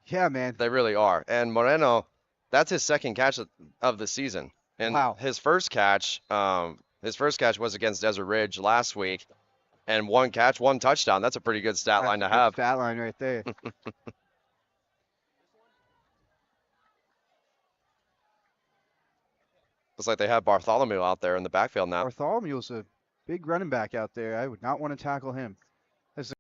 Yeah, man. They really are. And Moreno, that's his second catch of the season. And Wow. his first catch was against Desert Ridge last week, and one catch, one touchdown. That's a pretty good stat That's line a to good have. stat line right there. Looks like they have Bartholomew out there in the backfield now. Bartholomew's a big running back out there. I would not want to tackle him. As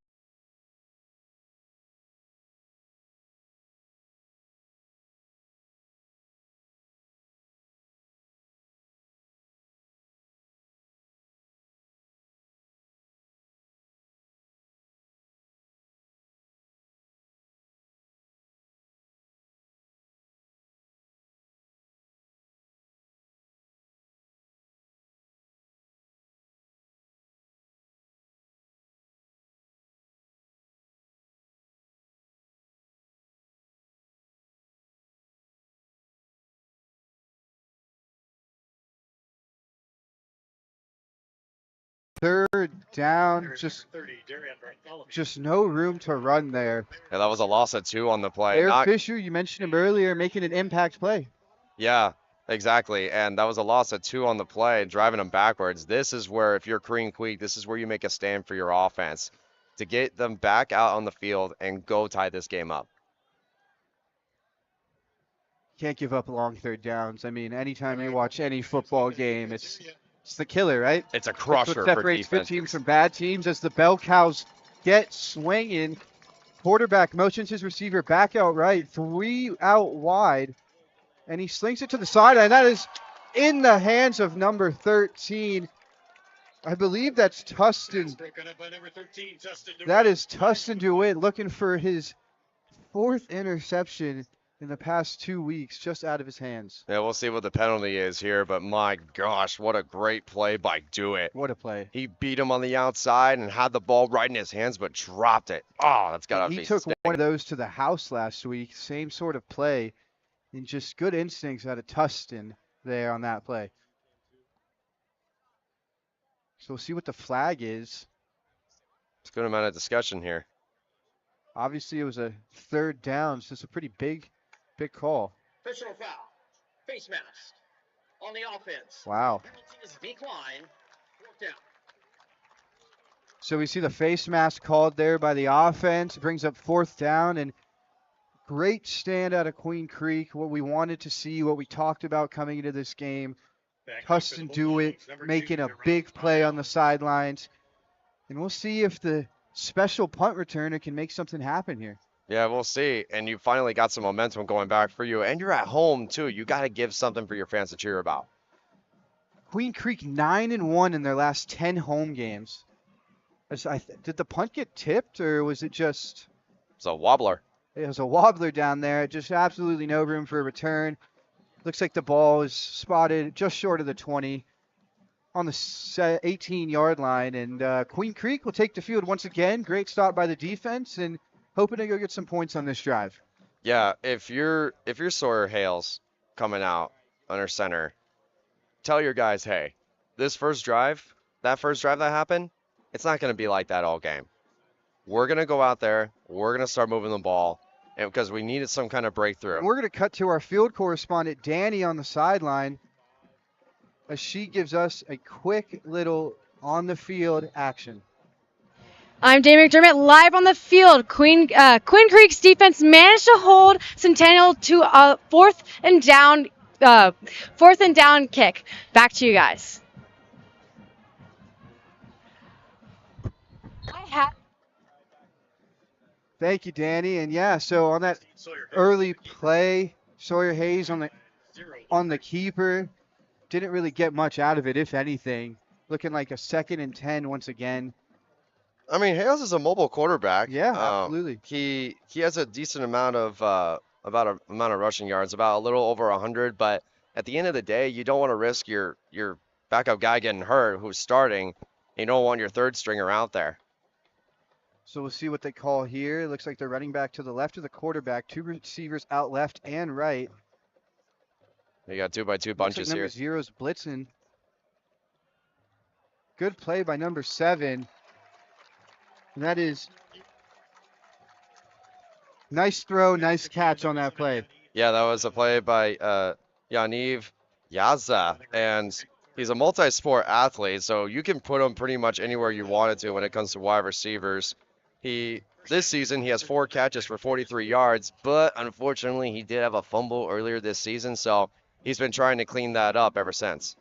third down, just no room to run there. Yeah, that was a loss of 2 on the play. Eric Fisher, you mentioned him earlier, making an impact play. Yeah, exactly. And that was a loss of 2 on the play, driving them backwards. This is where, if you're Cream Creek, this is where you make a stand for your offense to get them back out on the field and go tie this game up. Can't give up long third downs. I mean, anytime you watch any football game, it's the killer, right? It's a That's what crusher for separates good defense. teams from bad teams. As the Bell Cows get swinging, quarterback motions his receiver back out right, 3 out wide, and he slings it to the sideline. That is in the hands of number 13. I believe that's Tustin. That is Tustin DeWitt looking for his 4th interception in the past 2 weeks, just out of his hands. Yeah, we'll see what the penalty is here, but my gosh, what a great play by Dewitt. What a play. He beat him on the outside and had the ball right in his hands, but dropped it. Oh, that's got to be He took sick. one of those to the house last week. Same sort of play, and just good instincts out of Tustin there on that play. So we'll see what the flag is. It's a good amount of discussion here. Obviously, it was a third down, so it's a pretty big call. Personal foul. Face mask. On the offense. Wow. Penalty is decline. 4th down. So we see the face mask called there by the offense. It brings up 4th down, and great stand out of Queen Creek. What we wanted to see, what we talked about coming into this game. Tustin Dewitt making a big play on the sidelines. And we'll see if the special punt returner can make something happen here. Yeah, we'll see. And you finally got some momentum going back for you. And you're at home, too. You got to give something for your fans to cheer about. Queen Creek 9-1 in their last 10 home games. Did the punt get tipped, or was it just... It's a wobbler. It was a wobbler down there. Just absolutely no room for a return. Looks like the ball is spotted just short of the 20 on the 18-yard line. And Queen Creek will take the field once again. Great stop by the defense, and hoping to go get some points on this drive. Yeah, if you're Sawyer Hales coming out under center, tell your guys, hey, that first drive that happened, it's not going to be like that all game. We're going to go out there. We're going to start moving the ball, and because we needed some kind of breakthrough. And we're going to cut to our field correspondent, Danny, on the sideline, as she gives us a quick little on-the-field action. I'm Dave McDermott, live on the field. Queen Creek's defense managed to hold Centennial to a 4th and down kick. Back to you guys. Thank you, Danny. And yeah, so on that early play, Sawyer Hayes on the keeper didn't really get much out of it, if anything. Looking like a 2nd and 10 once again. I mean, Hales is a mobile quarterback. Yeah, absolutely. He has a decent amount of rushing yards, about a little over 100. But at the end of the day, you don't want to risk your backup guy getting hurt, who's starting. You don't want your third stringer out there. So we'll see what they call here. It looks like they're running back to the left of the quarterback. 2 receivers out left and right. You got 2x2 bunches like here. Number 0's blitzing. Good play by number 7. And that is Nice throw, nice catch on that play. Yeah, that was a play by Yaniv Yaza, and he's a multi-sport athlete, so you can put him pretty much anywhere you wanted to when it comes to wide receivers. This season he has 4 catches for 43 yards, but unfortunately he did have a fumble earlier this season, so he's been trying to clean that up ever since.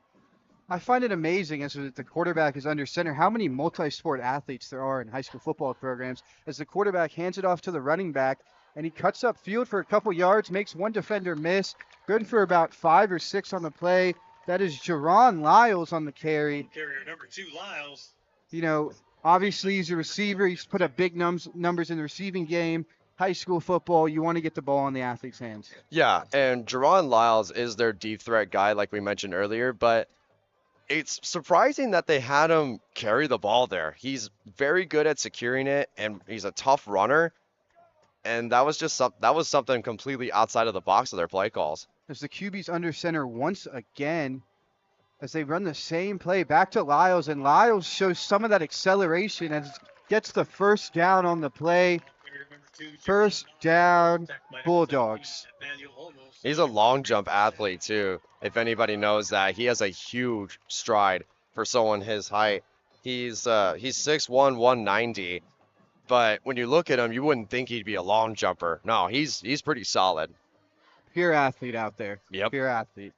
I find it amazing as the quarterback is under center how many multi-sport athletes there are in high school football programs as the quarterback hands it off to the running back and he cuts up field for a couple yards, makes one defender miss, good for about 5 or 6 on the play. That is Jerron Lyles on the carry. Carrier number 2, Lyles. You know, obviously he's a receiver. He's put up big numbers in the receiving game. High school football, you want to get the ball in the athlete's hands. Yeah, and Jerron Lyles is their deep threat guy, like we mentioned earlier, but it's surprising that they had him carry the ball there. He's very good at securing it, and he's a tough runner. And that was something completely outside of the box of their play calls. As the QB's under center once again, as they run the same play back to Lyles, and Lyles shows some of that acceleration and gets the first down on the play. First down, Bulldogs. He's a long jump athlete too. If anybody knows that, he has a huge stride for someone his height. He's 6'1", 190. But when you look at him, you wouldn't think he'd be a long jumper. No, he's pretty solid. Pure athlete out there. Yep. Pure athlete.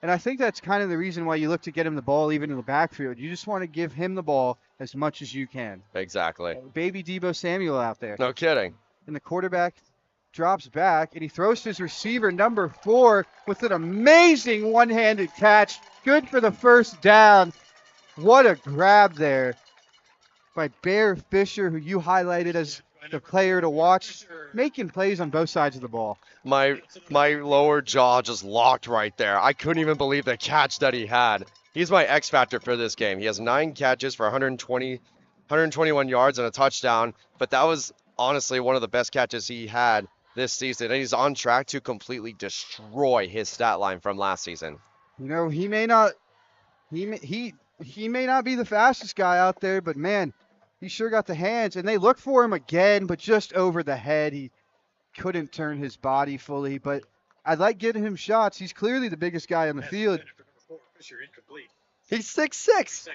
And I think that's kind of the reason why you look to get him the ball even in the backfield. You just want to give him the ball as much as you can. Exactly. Baby Debo Samuel out there. No kidding. And the quarterback drops back, and he throws to his receiver, number 4, with an amazing one-handed catch. Good for the first down. What a grab there by Bear Fisher, who you highlighted as the player to watch, making plays on both sides of the ball. My lower jaw just locked right there. I couldn't even believe the catch that he had. He's my X factor for this game. He has 9 catches for 121 yards and a touchdown, but that was honestly one of the best catches he had this season, and he's on track to completely destroy his stat line from last season. You know, he may not be the fastest guy out there, but man, he sure got the hands, and they look for him again, but just over the head. He couldn't turn his body fully, but I like getting him shots. He's clearly the biggest guy on the field. He's 6'6".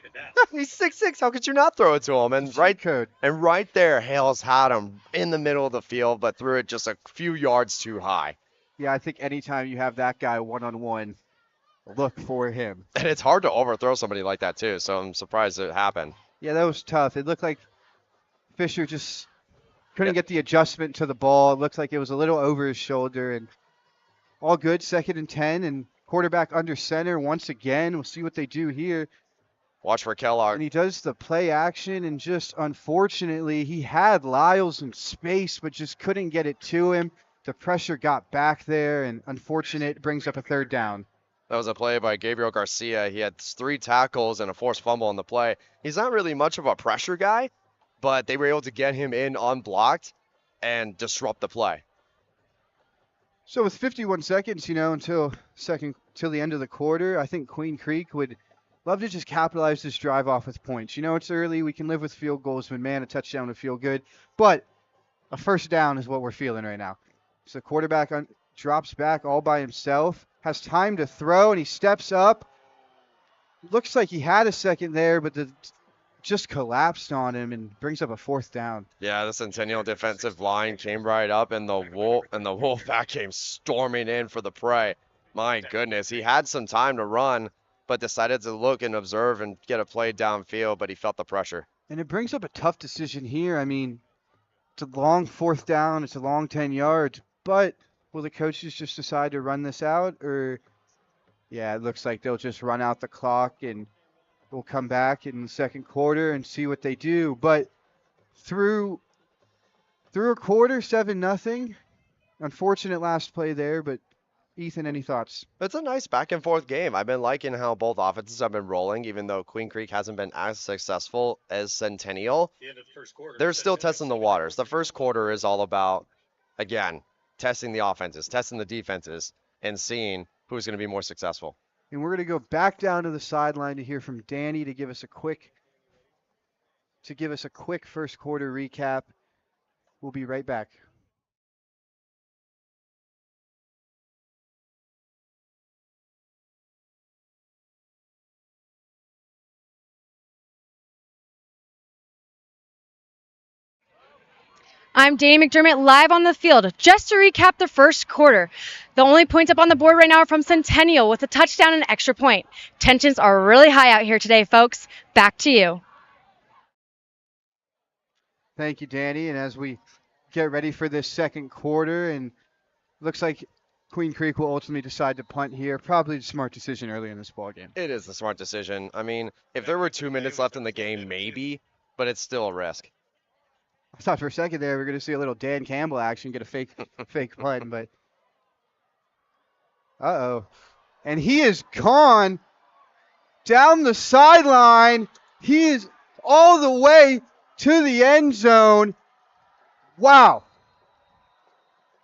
He's 6'6". How could you not throw it to him? And right there, Hales had him in the middle of the field, but threw it just a few yards too high. Yeah, I think anytime you have that guy one-on-one, look for him. And it's hard to overthrow somebody like that too, so I'm surprised it happened. Yeah, that was tough. It looked like Fisher just couldn't get the adjustment to the ball. It looked like it was a little over his shoulder, and all good. 2nd and 10, and quarterback under center once again. We'll see what they do here. Watch for Kellogg. And he does the play action, and just unfortunately, he had Lyles in space, but just couldn't get it to him. The pressure got back there, and unfortunate, brings up a 3rd down. That was a play by Gabriel Garcia. He had 3 tackles and a forced fumble on the play. He's not really much of a pressure guy, but they were able to get him in unblocked and disrupt the play. So with 51 seconds, until the end of the quarter, I think Queen Creek would love to just capitalize this drive off with points. It's early. We can live with field goals, but man, a touchdown would feel good. But a first down is what we're feeling right now. So the quarterback drops back all by himself, has time to throw, and he steps up. Looks like he had a second there, but just collapsed on him and brings up a 4th down. Yeah, the Centennial defensive line came right up, and the Wolfpack came storming in for the prey. My goodness, he had some time to run, but decided to look and observe and get a play downfield, but he felt the pressure. And it brings up a tough decision here. I mean, it's a long 4th down. It's a long 10 yards, but will the coaches just decide to run this out? Or, yeah, it looks like they'll just run out the clock, and we'll come back in the 2nd quarter and see what they do. But through a quarter, 7-0. Unfortunate last play there, but Ethan, any thoughts? It's a nice back and forth game. I've been liking how both offenses have been rolling, even though Queen Creek hasn't been as successful as Centennial. They're still testing the waters. The first quarter is all about, again, testing the offenses, testing the defenses, and seeing who's going to be more successful. And we're going to go back down to the sideline to hear from Danny to give us a quick first quarter recap. We'll be right back. I'm Danny McDermott live on the field. Just to recap the first quarter, the only points up on the board right now are from Centennial with a touchdown and an extra point. Tensions are really high out here today, folks. Back to you. Thank you, Danny. And as we get ready for this second quarter, and looks like Queen Creek will ultimately decide to punt here. Probably a smart decision early in this ball game. It is the smart decision. I mean, if there were 2 minutes left in the game, maybe, but it's still a risk. I thought for a second there we were going to see a little Dan Campbell action, get a fake punt, but uh-oh. And he is gone down the sideline. He is all the way to the end zone. Wow.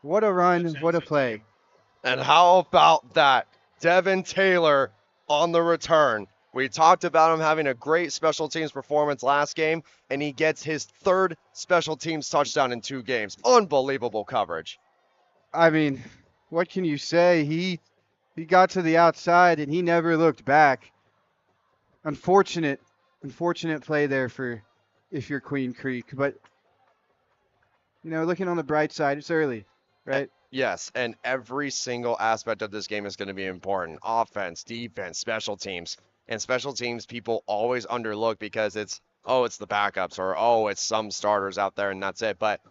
What a run, what a play. And how about that? Devin Taylor on the return. We talked about him having a great special teams performance last game, and he gets his third special teams touchdown in 2 games. Unbelievable coverage. I mean, what can you say? He got to the outside, and he never looked back. Unfortunate play there for if you're Queen Creek. But, looking on the bright side, it's early, right? Yes, and every single aspect of this game is going to be important. Offense, defense, special teams. And special teams people always underlook because it's the backups or, it's some starters out there and that's it. But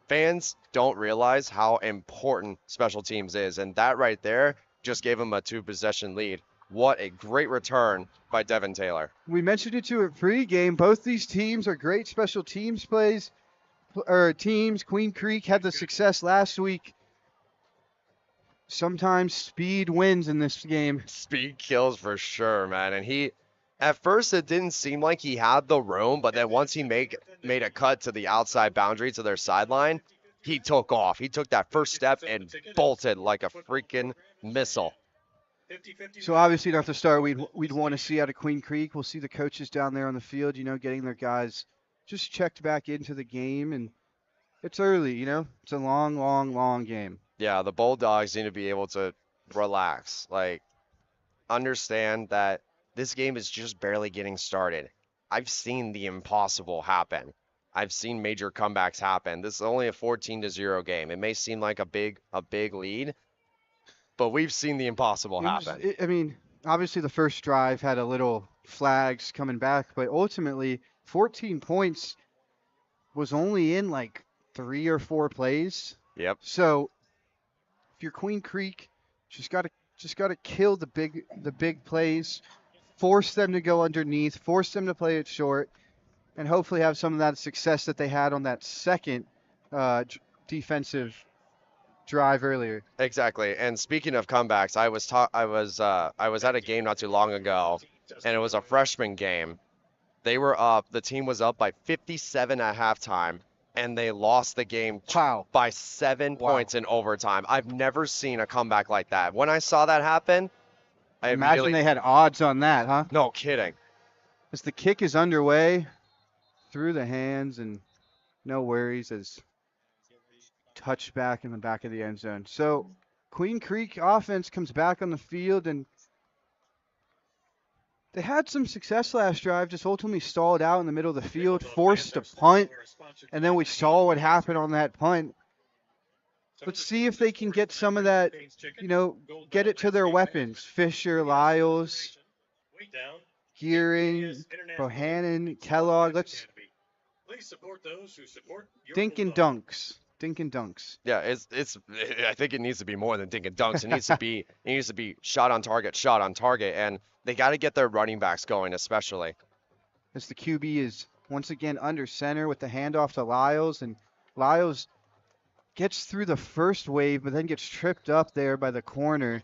fans don't realize how important special teams is. And that right there just gave them a 2-possession lead. What a great return by Devin Taylor. We mentioned it too at pregame. Both these teams are great special teams plays. Teams. Queen Creek had the success last week. Sometimes speed wins in this game. Speed kills for sure, man. And at first it didn't seem like he had the room, but then once he made a cut to the outside boundary to their sideline, he took off. He took that first step and bolted like a freaking missile. So obviously not the start we'd want to see out of Queen Creek. We'll see the coaches down there on the field, getting their guys just checked back into the game. And it's early, It's a long, long, long game. Yeah, the Bulldogs need to be able to relax. Understand that this game is just barely getting started. I've seen the impossible happen. I've seen major comebacks happen. This is only a 14-0 game. It may seem like a big lead, but we've seen the impossible happen. Obviously the first drive had a little flags coming back, but ultimately 14 points was only in 3 or 4 plays. Yep. So if you're Queen Creek, just gotta kill the big plays, force them to go underneath, force them to play it short, and hopefully have some of that success that they had on that second defensive drive earlier. Exactly. And speaking of comebacks, I was at a game not too long ago, and it was a freshman game. The team was up by 57 at halftime. And they lost the game by 7 points in overtime. I've never seen a comeback like that. When I saw that happen, I imagine they had odds on that, huh? No kidding. As the kick is underway, through the hands, and no worries as touchback in the back of the end zone. So Queen Creek offense comes back on the field, and they had some success last drive, just ultimately stalled out in the middle of the field, forced a punt, and then we saw what happened on that punt. Let's see if they can get some of that, get it to their weapons. Fisher, Lyles, Gearing, Bohannon, Kellogg. Let's dink and dunks. Dink and dunks. Yeah, I think it needs to be more than dink and dunks. It needs to be shot on target, and they got to get their running backs going, especially. As the QB is once again under center with the handoff to Lyles, and Lyles gets through the first wave, but then gets tripped up there by the corner.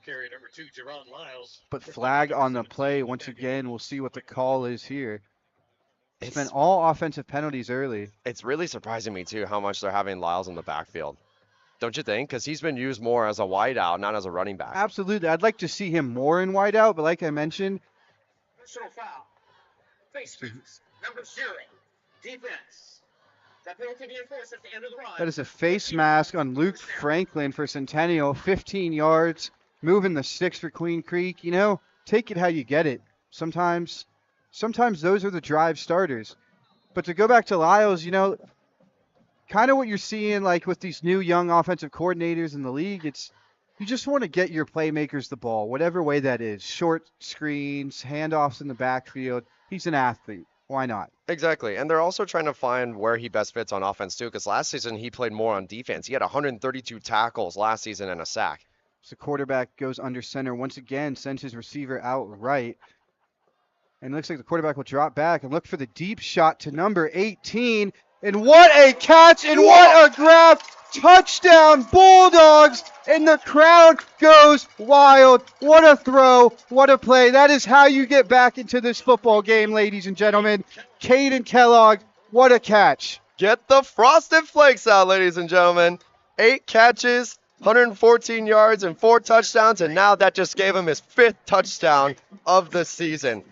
But flag on the play once again. We'll see what the call is here. It's been all offensive penalties early. It's really surprising me too how much they're having Lyles in the backfield. Don't you think? Because he's been used more as a wideout, not as a running back. Absolutely. I'd like to see him more in wideout, but like I mentioned. Personal foul. Face mask. Number 0. Defense. That penalty being enforced at the end of the run. That is a face mask on Luke Franklin for Centennial. 15 yards. Moving the sticks for Queen Creek. Take it how you get it. Sometimes those are the drive starters. But to go back to Lyles, kind of what you're seeing like with these new young offensive coordinators in the league. It's you just want to get your playmakers the ball, whatever way that is. Short screens, handoffs in the backfield. He's an athlete. Why not? Exactly. And they're also trying to find where he best fits on offense, too, because last season he played more on defense. He had 132 tackles last season and a sack. So quarterback goes under center once again, sends his receiver out right. And it looks like the quarterback will drop back and look for the deep shot to number 18. And what a catch and what a grab. Touchdown, Bulldogs, and the crowd goes wild. What a throw, what a play. That is how you get back into this football game, ladies and gentlemen. Caden Kellogg, what a catch. Get the Frosted Flakes out, ladies and gentlemen. 8 catches, 114 yards, and 4 touchdowns, and now that just gave him his 5th touchdown of the season.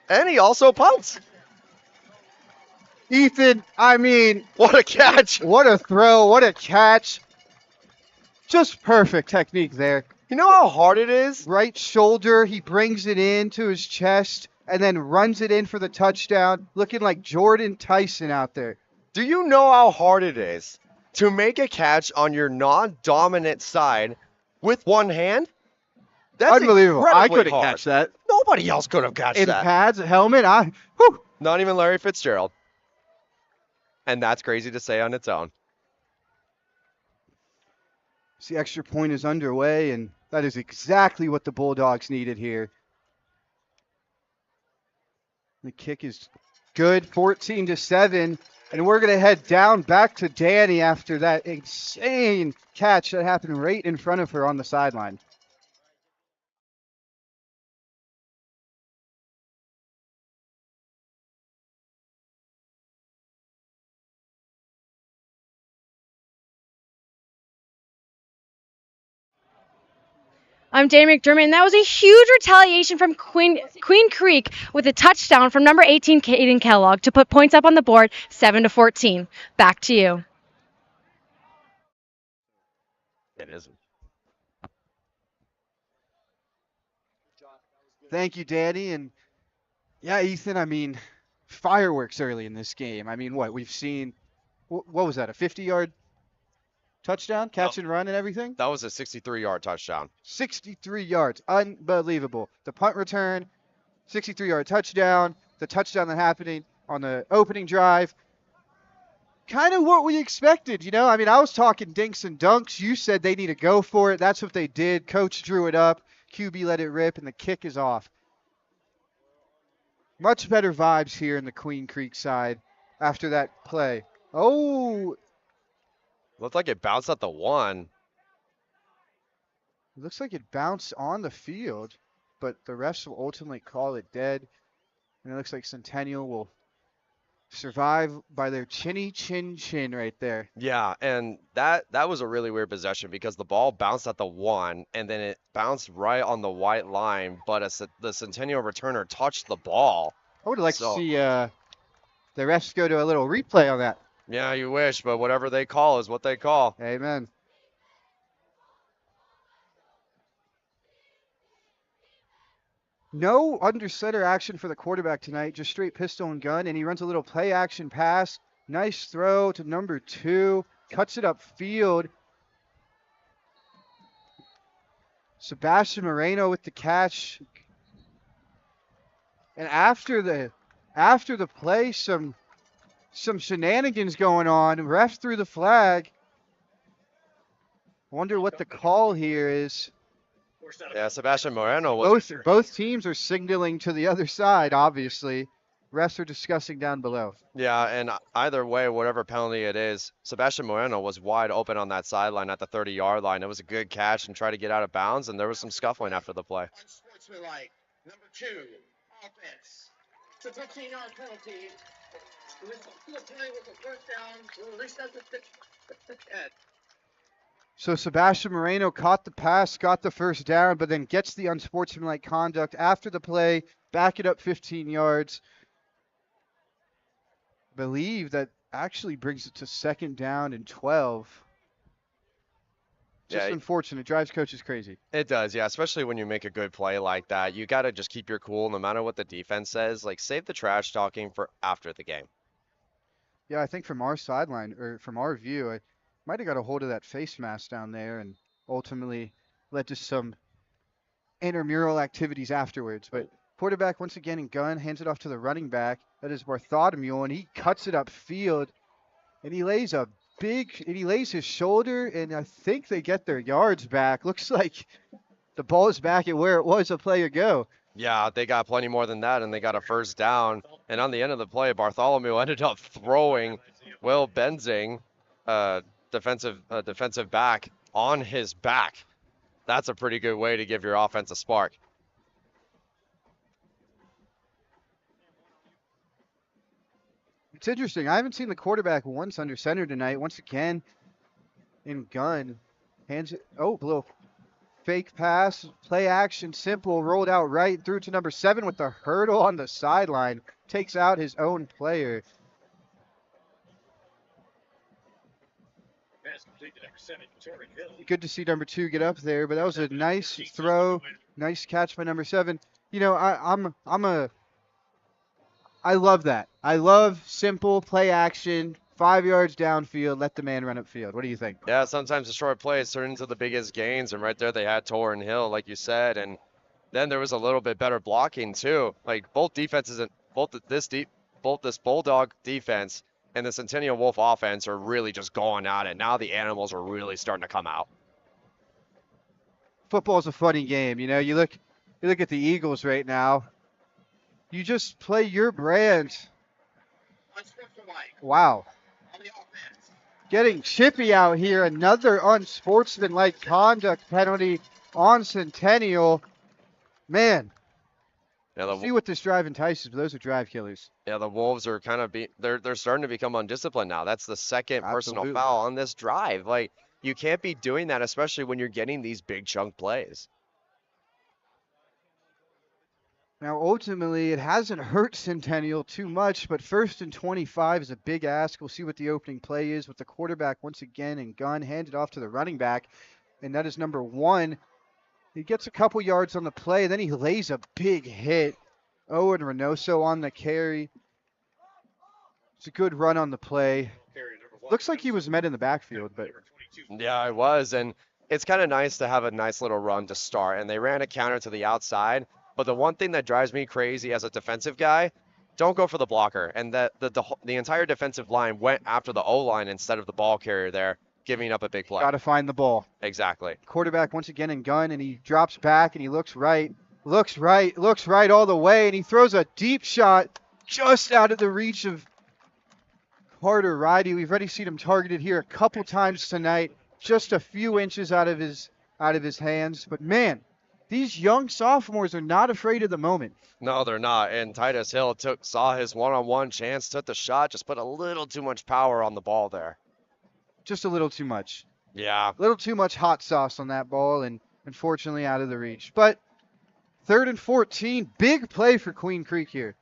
And he also punts. Ethan, I mean, What a catch. what a throw, what a catch. Just perfect technique there. You know how hard it is? Right shoulder, he brings it in to his chest and then runs it in for the touchdown, looking like Jordan Tyson out there. Do you know how hard it is to make a catch on your non-dominant side with one hand? That's Unbelievable. I incredibly couldn't hard. catch that. Nobody else could have catched In that. pads, a helmet, whew. Not even Larry Fitzgerald. And that's crazy to say on its own. The extra point is underway, and that is exactly what the Bulldogs needed here. The kick is good, 14-7, and we're going to head down back to Danny after that insane catch that happened right in front of her on the sideline. I'm Danny McDermott, and that was a huge retaliation from Queen Creek with a touchdown from number 18, Caden Kellogg, to put points up on the board, 7-14. Back to you. It isn't. Thank you, Danny. And yeah, Ethan, I mean, fireworks early in this game. I mean, we've seen, what was that, a 50-yard touchdown, catch and run and everything? That was a 63-yard touchdown. 63 yards. Unbelievable. The punt return, 63-yard touchdown, the touchdown that happened on the opening drive. Kind of what we expected, you know? I mean, I was talking dinks and dunks. You said they need to go for it. That's what they did. Coach drew it up. QB let it rip, and the kick is off. Much better vibes here in the Queen Creek side after that play. Oh, Looked like it bounced at the 1. it looks like it bounced on the field, but the refs will ultimately call it dead. And it looks like Centennial will survive by their chinny chin right there. Yeah, and that was a really weird possession because the ball bounced at the 1, and then it bounced right on the white line, but the Centennial returner touched the ball. I would like to see the refs go to a little replay on that. Yeah, you wish, but whatever they call is what they call. Amen. No under center action for the quarterback tonight, just straight pistol and gun, and he runs a little play action pass. Nice throw to number 2, cuts it upfield. Sebastian Moreno with the catch. And after the play, some shenanigans going on. Ref threw the flag. Wonder what the call here is. Yeah, Sebastian Moreno was Both teams are signaling to the other side, obviously. Refs are discussing down below. Yeah, and either way, whatever penalty it is, Sebastian Moreno was wide open on that sideline at the 30-yard line. It was a good catch and tried to get out of bounds, and there was some scuffling after the play. Unsportsmanlike. Number 2, offense. It's a 15-yard penalty. It was a play with a first down. Well, at least that's the catch. So Sebastian Moreno caught the pass, got the first down, but then gets the unsportsmanlike conduct after the play, back it up 15 yards. Believe that actually brings it to 2nd down and 12. Just unfortunate. Drives coaches crazy. It does, yeah, especially when you make a good play like that. You got to just keep your cool no matter what the defense says. Like, save the trash talking for after the game. Yeah, I think from our sideline or from our view, I might have got a hold of that face mask down there and ultimately led to some intramural activities afterwards. But quarterback once again in gun hands it off to the running back. That is Bartholomew, and he cuts it upfield, and he lays his shoulder, and I think they get their yards back. Looks like the ball is back at where it was a play ago. Yeah, they got plenty more than that, and they got a first down. And on the end of the play, Bartholomew ended up throwing Will Benzing, defensive back, on his back. That's a pretty good way to give your offense a spark. It's interesting. I haven't seen the quarterback once under center tonight. Once again, in gun, hands it. Oh, little fake pass, play action, simple, rolled out right through to number 7 with the hurdle on the sideline. Takes out his own player. Good to see number 2 get up there, but that was a nice throw, nice catch by number 7. You know, I love that. I love simple play action, 5 yards downfield, let the man run upfield. What do you think? Yeah, sometimes the short plays turn into the biggest gains, and right there they had Torrin Hill, like you said, and then there was a little bit better blocking too. Like both defenses, both this Bulldog defense and the Centennial Wolf offense are really just going at it. Now the animals are really starting to come out. Football's a funny game. You know, you look at the Eagles right now. You just play your brand. Unsportsmanlike Wow. on the offense. Getting chippy out here. Another unsportsmanlike conduct penalty on Centennial. Man, Yeah, see what this drive entices, but those are drive killers. the Wolves are kind of they're starting to become undisciplined now. That's the second personal Absolutely. foul on this drive. Like you can't be doing that, especially when you're getting these big chunk plays. Now, ultimately, it hasn't hurt Centennial too much, but 1st and 25 is a big ask. We'll see what the opening play is with the quarterback once again in gun, handed off to the running back, and that is number 1. He gets a couple yards on the play, then he lays a big hit. Owen Reynoso on the carry. It's a good run on the play. Looks like he was met in the backfield, but Yeah, I was, and it's kind of nice to have a nice little run to start. And they ran a counter to the outside, but the one thing that drives me crazy as a defensive guy, don't go for the blocker. And that the entire defensive line went after the O line instead of the ball carrier there, giving up a big play. got to find the ball. Exactly. Quarterback once again in gun, and he drops back, and he looks right all the way, and he throws a deep shot just out of the reach of Carter Ridey. We've already seen him targeted here a couple times tonight, just a few inches out of his hands. But man, these young sophomores are not afraid of the moment. No, they're not. And Titus Hill saw his one-on-one chance, took the shot, just put a little too much power on the ball there. Just a little too much. Yeah. A little too much hot sauce on that ball, and unfortunately out of the reach. But 3rd and 14, big play for Queen Creek here.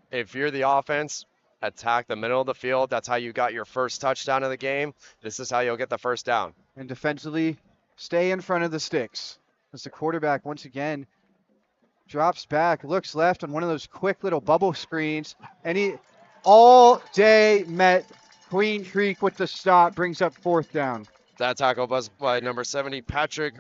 If you're the offense, attack the middle of the field. That's how you got your first touchdown of the game. This is how you'll get the first down. And defensively, stay in front of the sticks. As the quarterback once again drops back, looks left on one of those quick little bubble screens, and he all day met Queen Creek with the stop, brings up 4th down. That tackle was by number 70, Patrick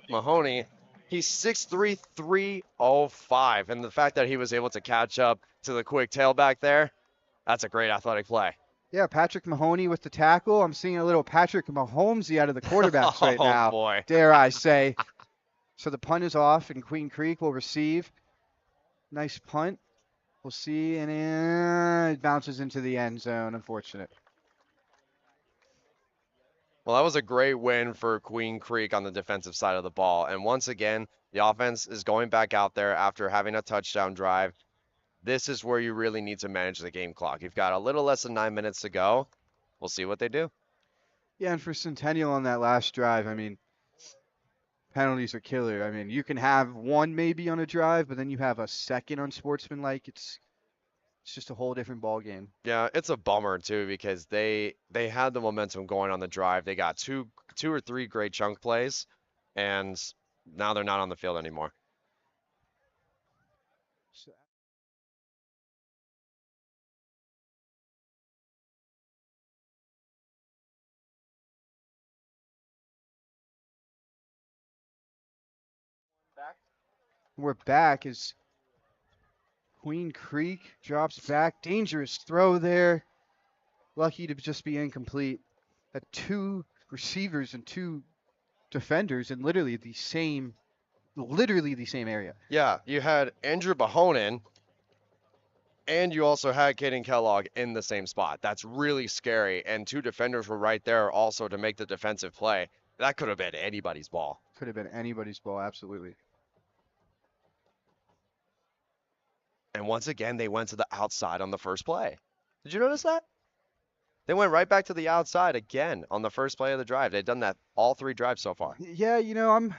Mahoney. He's 6'3", 305, and the fact that he was able to catch up to the quick tailback there, that's a great athletic play. Yeah, Patrick Mahoney with the tackle. I'm seeing a little Patrick Mahomesy out of the quarterbacks right now. Oh, boy. Dare I say. So the punt is off, and Queen Creek will receive. Nice punt. We'll see, and it bounces into the end zone. Unfortunate. Well, that was a great win for Queen Creek on the defensive side of the ball. And once again, the offense is going back out there after having a touchdown drive. This is where you really need to manage the game clock. You've got a little less than 9 minutes to go. We'll see what they do. Yeah, and for Centennial on that last drive, I mean, penalties are killer. I mean, you can have one maybe on a drive, but then you have a second unsportsmanlike. It's just a whole different ball game. Yeah, it's a bummer too because they had the momentum going on the drive. They got two or three great chunk plays, and now they're not on the field anymore. We're back as Queen Creek drops back. Dangerous throw there. Lucky to just be incomplete. Had two receivers and two defenders in literally the same area. Yeah, you had Andrew Bahonen, and you also had Caden Kellogg in the same spot. That's really scary. And two defenders were right there also to make the defensive play. That could have been anybody's ball. Could have been anybody's ball, absolutely. And once again, they went to the outside on the first play. Did you notice that? They went right back to the outside again on the first play of the drive. They've done that all 3 drives so far. Yeah, I'm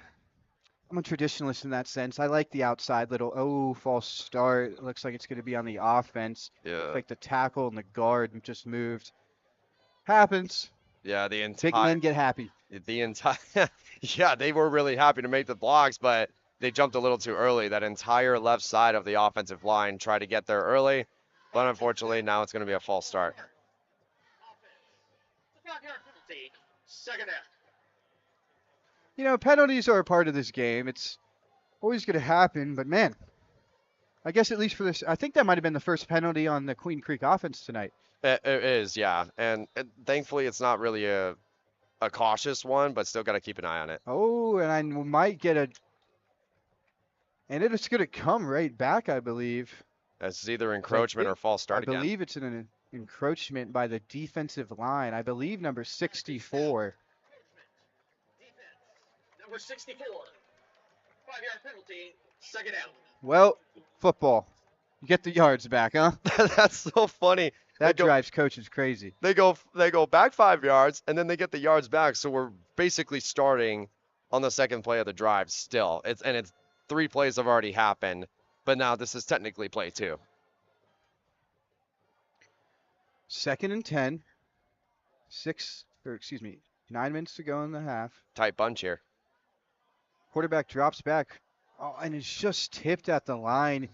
a traditionalist in that sense. I like the outside little false start. It looks like it's going to be on the offense. Yeah. Looks like the tackle and the guard just moved. Happens. Yeah, Big men get happy. the entire yeah, they were really happy to make the blocks, but they jumped a little too early. That entire left side of the offensive line tried to get there early, but unfortunately now it's going to be a false start. The 5-yard penalty. Second down. Penalties are a part of this game. It's always going to happen, but man, I guess at least for this, I think that might have been the first penalty on the Queen Creek offense tonight. It is, yeah, and thankfully it's not really a cautious one, but still got to keep an eye on it. Oh, and I might get and it's going to come right back, I believe. It's either encroachment or false start I believe it's an encroachment by the defensive line. I believe number 64. Defense. Number 64. 5-yard penalty. Second down. Well, football. You get the yards back, huh? That's so funny. That They go- drives coaches crazy. They go back 5 yards, and then they get the yards back. So we're basically starting on the second play of the drive still. It's 3 plays have already happened, but now this is technically play 2. 2nd and 10. 9 minutes to go in the half. Tight bunch here. Quarterback drops back. Oh, and it's just tipped at the line.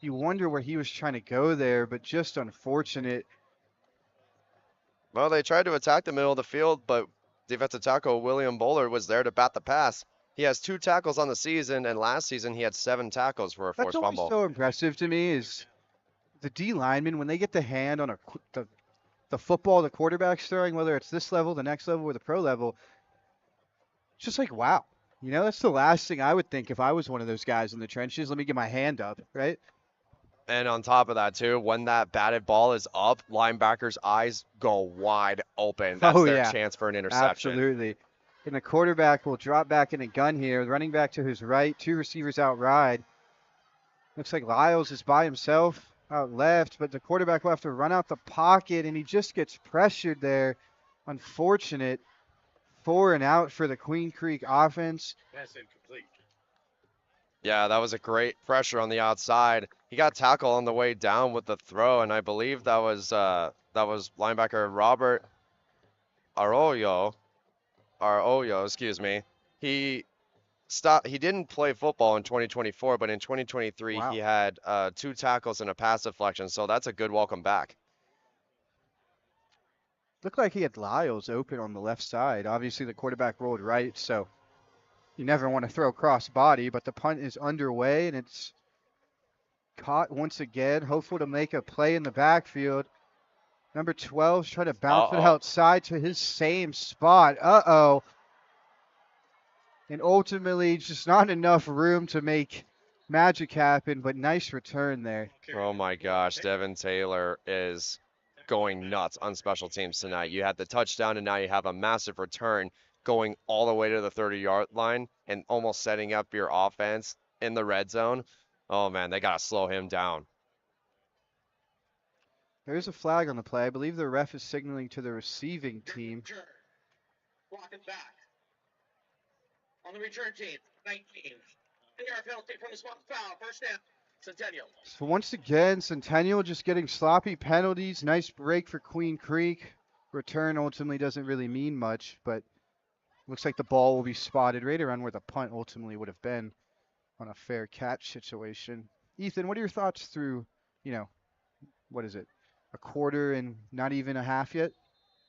You wonder where he was trying to go there, but just unfortunate. Well, they tried to attack the middle of the field, but defensive tackle William Bowler was there to bat the pass. He has 2 tackles on the season, and last season he had 7 tackles for a That's forced always fumble. so impressive to me is the D linemen, when they get the hand on the football the quarterback's throwing, whether it's this level, the next level, or the pro level, it's just like, wow. That's the last thing I would think if I was one of those guys in the trenches. Let me get my hand up, right? And on top of that, too, when that batted ball is up, linebackers' eyes go wide open. That's Oh, their yeah. chance for an interception. Absolutely. And the quarterback will drop back in a gun here. The running back to his right, 2 receivers out wide. Looks like Lyles is by himself out left, but the quarterback will have to run out the pocket, and he just gets pressured there. Unfortunate. 4 and out for the Queen Creek offense. That's incomplete. Yeah, that was a great pressure on the outside. He got tackled on the way down with the throw, and I believe that was linebacker Robert Arroyo, excuse me. He didn't play football in 2024, but in 2023 Wow. he had 2 tackles and a pass deflection, so that's a good welcome back. Looked like he had Lyles open on the left side. Obviously, the quarterback rolled right, so you never want to throw cross body, but the punt is underway, and it's caught once again. Hopeful to make a play in the backfield. Number 12 is trying to bounce it Uh-oh. outside to his same spot. Uh-oh. And ultimately, just not enough room to make magic happen, but nice return there. Oh my gosh, Devin Taylor is going nuts on special teams tonight. You had the touchdown, and now you have a massive return going all the way to the 30-yard line and almost setting up your offense in the red zone. Oh man, they got to slow him down. There's a flag on the play. I believe the ref is signaling to the receiving team. Return. Block it back. On the return team, 19. 10-yard penalty from the spot foul. First down. Centennial. So once again, Centennial just getting sloppy penalties. Nice break for Queen Creek. Return ultimately doesn't really mean much, but looks like the ball will be spotted right around where the punt ultimately would have been on a fair catch situation. Ethan, what are your thoughts through, what is it, a quarter and not even a half yet?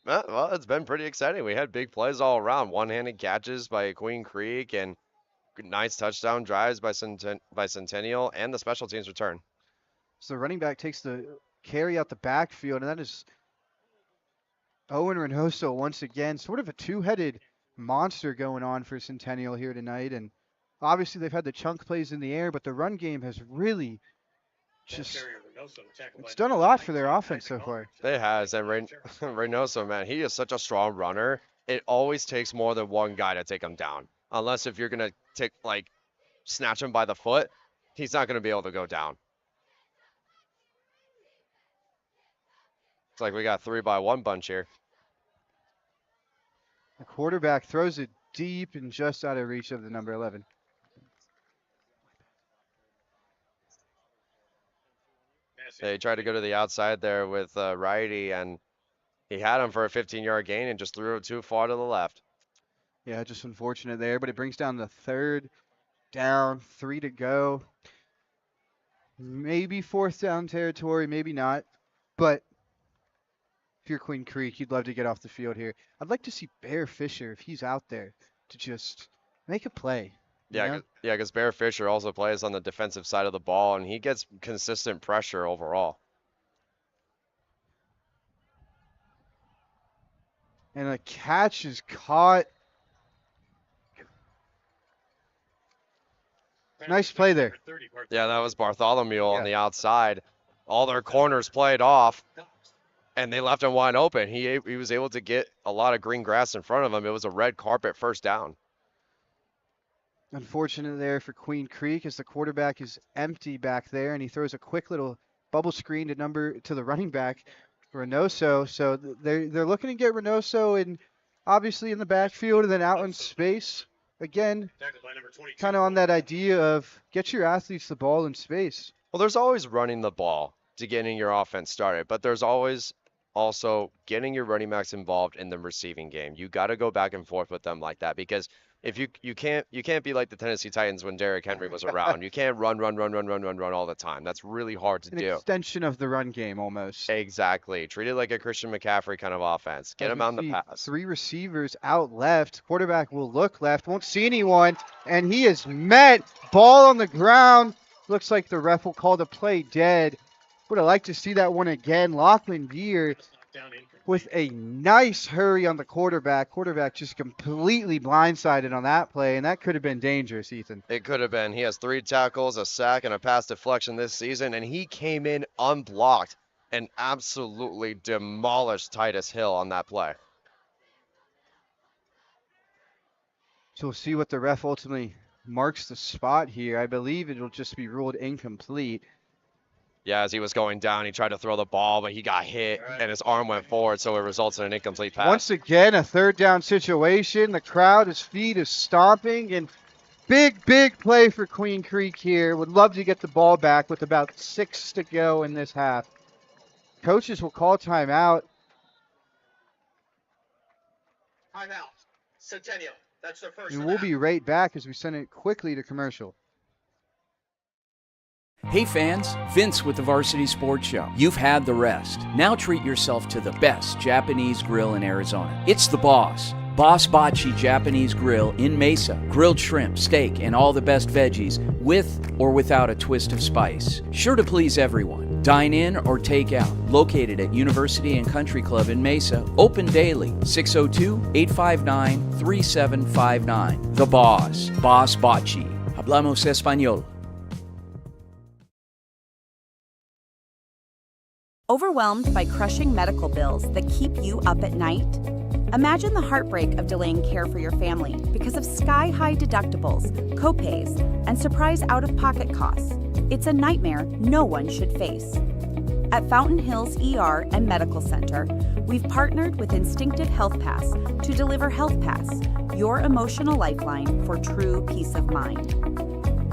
Well, it's been pretty exciting. We had big plays all around. One-handed catches by Queen Creek, and Nice touchdown drives by Centennial and the special teams return. So the running back takes the carry out the backfield, and that is Owen Reynoso once again, sort of a two-headed monster going on for Centennial here tonight. And obviously they've had the chunk plays in the air, but the run game has really just, it's done a lot for their offense so far. It has, and Reynoso, man, he is such a strong runner. It always takes more than one guy to take him down. Unless if you're going to snatch him by the foot, he's not going to be able to go down. It's like we got 3-by-1 bunch here. The quarterback throws it deep and just out of reach of the number 11. They tried to go to the outside there with Righty, and he had him for a 15-yard gain and just threw it too far to the left. Yeah, just unfortunate there, but it brings down the third down, 3 to go. Maybe fourth down territory, maybe not. But if you're Queen Creek, you'd love to get off the field here. I'd like to see Bear Fisher, if he's out there, to just make a play. Yeah, because Bear Fisher also plays on the defensive side of the ball, and he gets consistent pressure overall. And a catch is caught. Nice play there. Yeah, that was Bartholomew on the outside. All their corners played off, and they left him wide open. He was able to get a lot of green grass in front of him. It was a red carpet first down. Unfortunate there for Queen Creek as the quarterback is empty back there, and he throws a quick little bubble screen to the running back, Reynoso. So they're looking to get Reynoso in, obviously in the backfield and then out in space. Again, kind of on that idea of get your athletes the ball in space. Well, there's always running the ball to getting your offense started, but there's always also getting your running backs involved in the receiving game. You got to go back and forth with them like that, because if you can't be like the Tennessee Titans when Derrick Henry was around. You can't run all the time. That's really hard to do. An extension of the run game almost. Exactly. Treat it like a Christian McCaffrey kind of offense. Get him on the pass. 3 receivers out left. Quarterback will look left, won't see anyone, and he is met. Ball on the ground. Looks like the ref will call the play dead. Would have liked to see that one again. Lachlan Beer with a nice hurry on the quarterback. Quarterback just completely blindsided on that play, and that could have been dangerous, Ethan. It could have been. He has 3 tackles, a sack, and a pass deflection this season, and he came in unblocked and absolutely demolished Titus Hill on that play. So we'll see what the ref ultimately marks the spot here. I believe it'll just be ruled incomplete. Yeah, as he was going down, he tried to throw the ball, but he got hit, and his arm went forward, so it results in an incomplete pass. Once again, a third down situation. The crowd, his feet is stomping, and big play for Queen Creek here. Would love to get the ball back with about 6 to go in this half. Coaches will call timeout. Timeout. Centennial. That's their first. And we'll be right back as we send it quickly to commercial. Hey fans, Vince with the Varsity Sports Show. You've had the rest. Now treat yourself to the best Japanese grill in Arizona. It's the Boss. Boss Bachi Japanese Grill in Mesa. Grilled shrimp, steak, and all the best veggies with or without a twist of spice. Sure to please everyone. Dine in or take out. Located at University and Country Club in Mesa. Open daily. 602-859-3759. The Boss. Boss Bachi. Hablamos Español. Overwhelmed by crushing medical bills that keep you up at night? Imagine the heartbreak of delaying care for your family because of sky-high deductibles, copays, and surprise out-of-pocket costs. It's a nightmare no one should face. At Fountain Hills ER and Medical Center, we've partnered with Instinctive Health Pass to deliver Health Pass, your emotional lifeline for true peace of mind.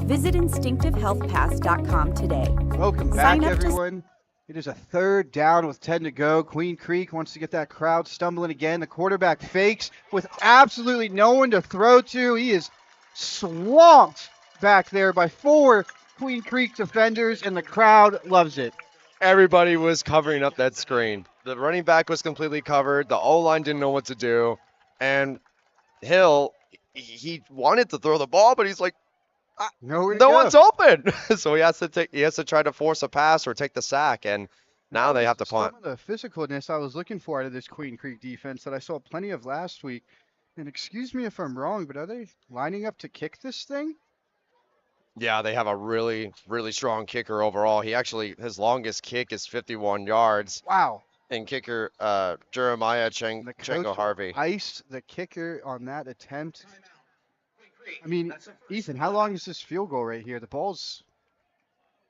Visit instinctivehealthpass.com today. Welcome back, everyone. It is a third down with 10 to go. Queen Creek wants to get that crowd stumbling again. The quarterback fakes with absolutely no one to throw to. He is swamped back there by 4 Queen Creek defenders, and the crowd loves it. Everybody was covering up that screen. The running back was completely covered. The O-line didn't know what to do. And Hill, he wanted to throw the ball, but he's like, Nowhere to no go. one's open. So he has to try to force a pass or take the sack, and now That they was have to punt. some of the physicalness I was looking for out of this Queen Creek defense that I saw plenty of last week. And excuse me if I'm wrong, but are they lining up to kick this thing? Yeah, they have a really, really strong kicker overall. His longest kick is 51 yards. Wow. And kicker Jeremiah The Chengo coach Harvey. iced the kicker on that attempt. Creek. I mean, That's the first Ethan, how long is this field goal right here? The ball's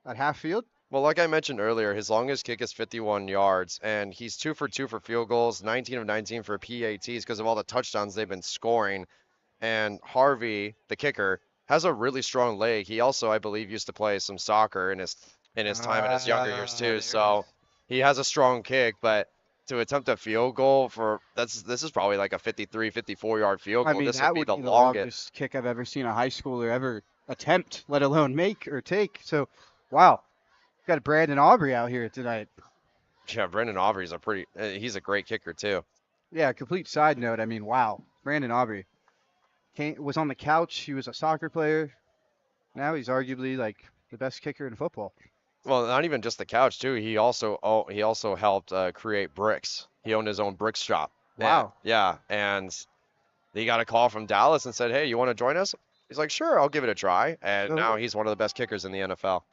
at half field? Well, like I mentioned earlier, his longest kick is 51 yards, and he's 2 for 2 for field goals, 19 of 19 for PATs because of all the touchdowns they've been scoring. And Harvey, the kicker, has a really strong leg. He also, I believe, used to play some soccer in his time in his younger years there too. it So is. he has a strong kick, but to attempt a field goal this is probably like a 53, 54-yard field I goal. mean, This that would be would the be the longest. longest kick I've ever seen a high schooler ever attempt, let alone make or take. So, wow. Got Brandon Aubrey out here tonight. Yeah, Brendan Aubrey's he's a great kicker too. Yeah, complete side note. I mean, wow. Brandon Aubrey was on the couch. He was a soccer player. Now he's arguably like the best kicker in football. Well, not even just the couch too. He also helped create bricks. He owned his own brick shop. Wow. And he got a call from Dallas and said, "Hey, you want to join us?" He's like, "Sure, I'll give it a try." And So- now he's one of the best kickers in the NFL.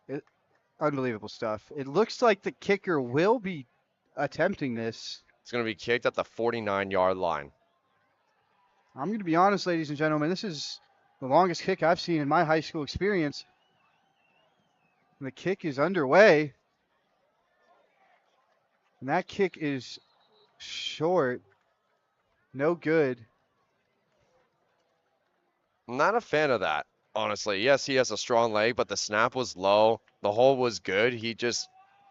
Unbelievable stuff. It looks like the kicker will be attempting this. It's going to be kicked at the 49-yard line. I'm going to be honest, ladies and gentlemen. This is the longest kick I've seen in my high school experience. The kick is underway. And that kick is short. No good. I'm not a fan of that, honestly. Yes, he has a strong leg, but the snap was low. The hole was good.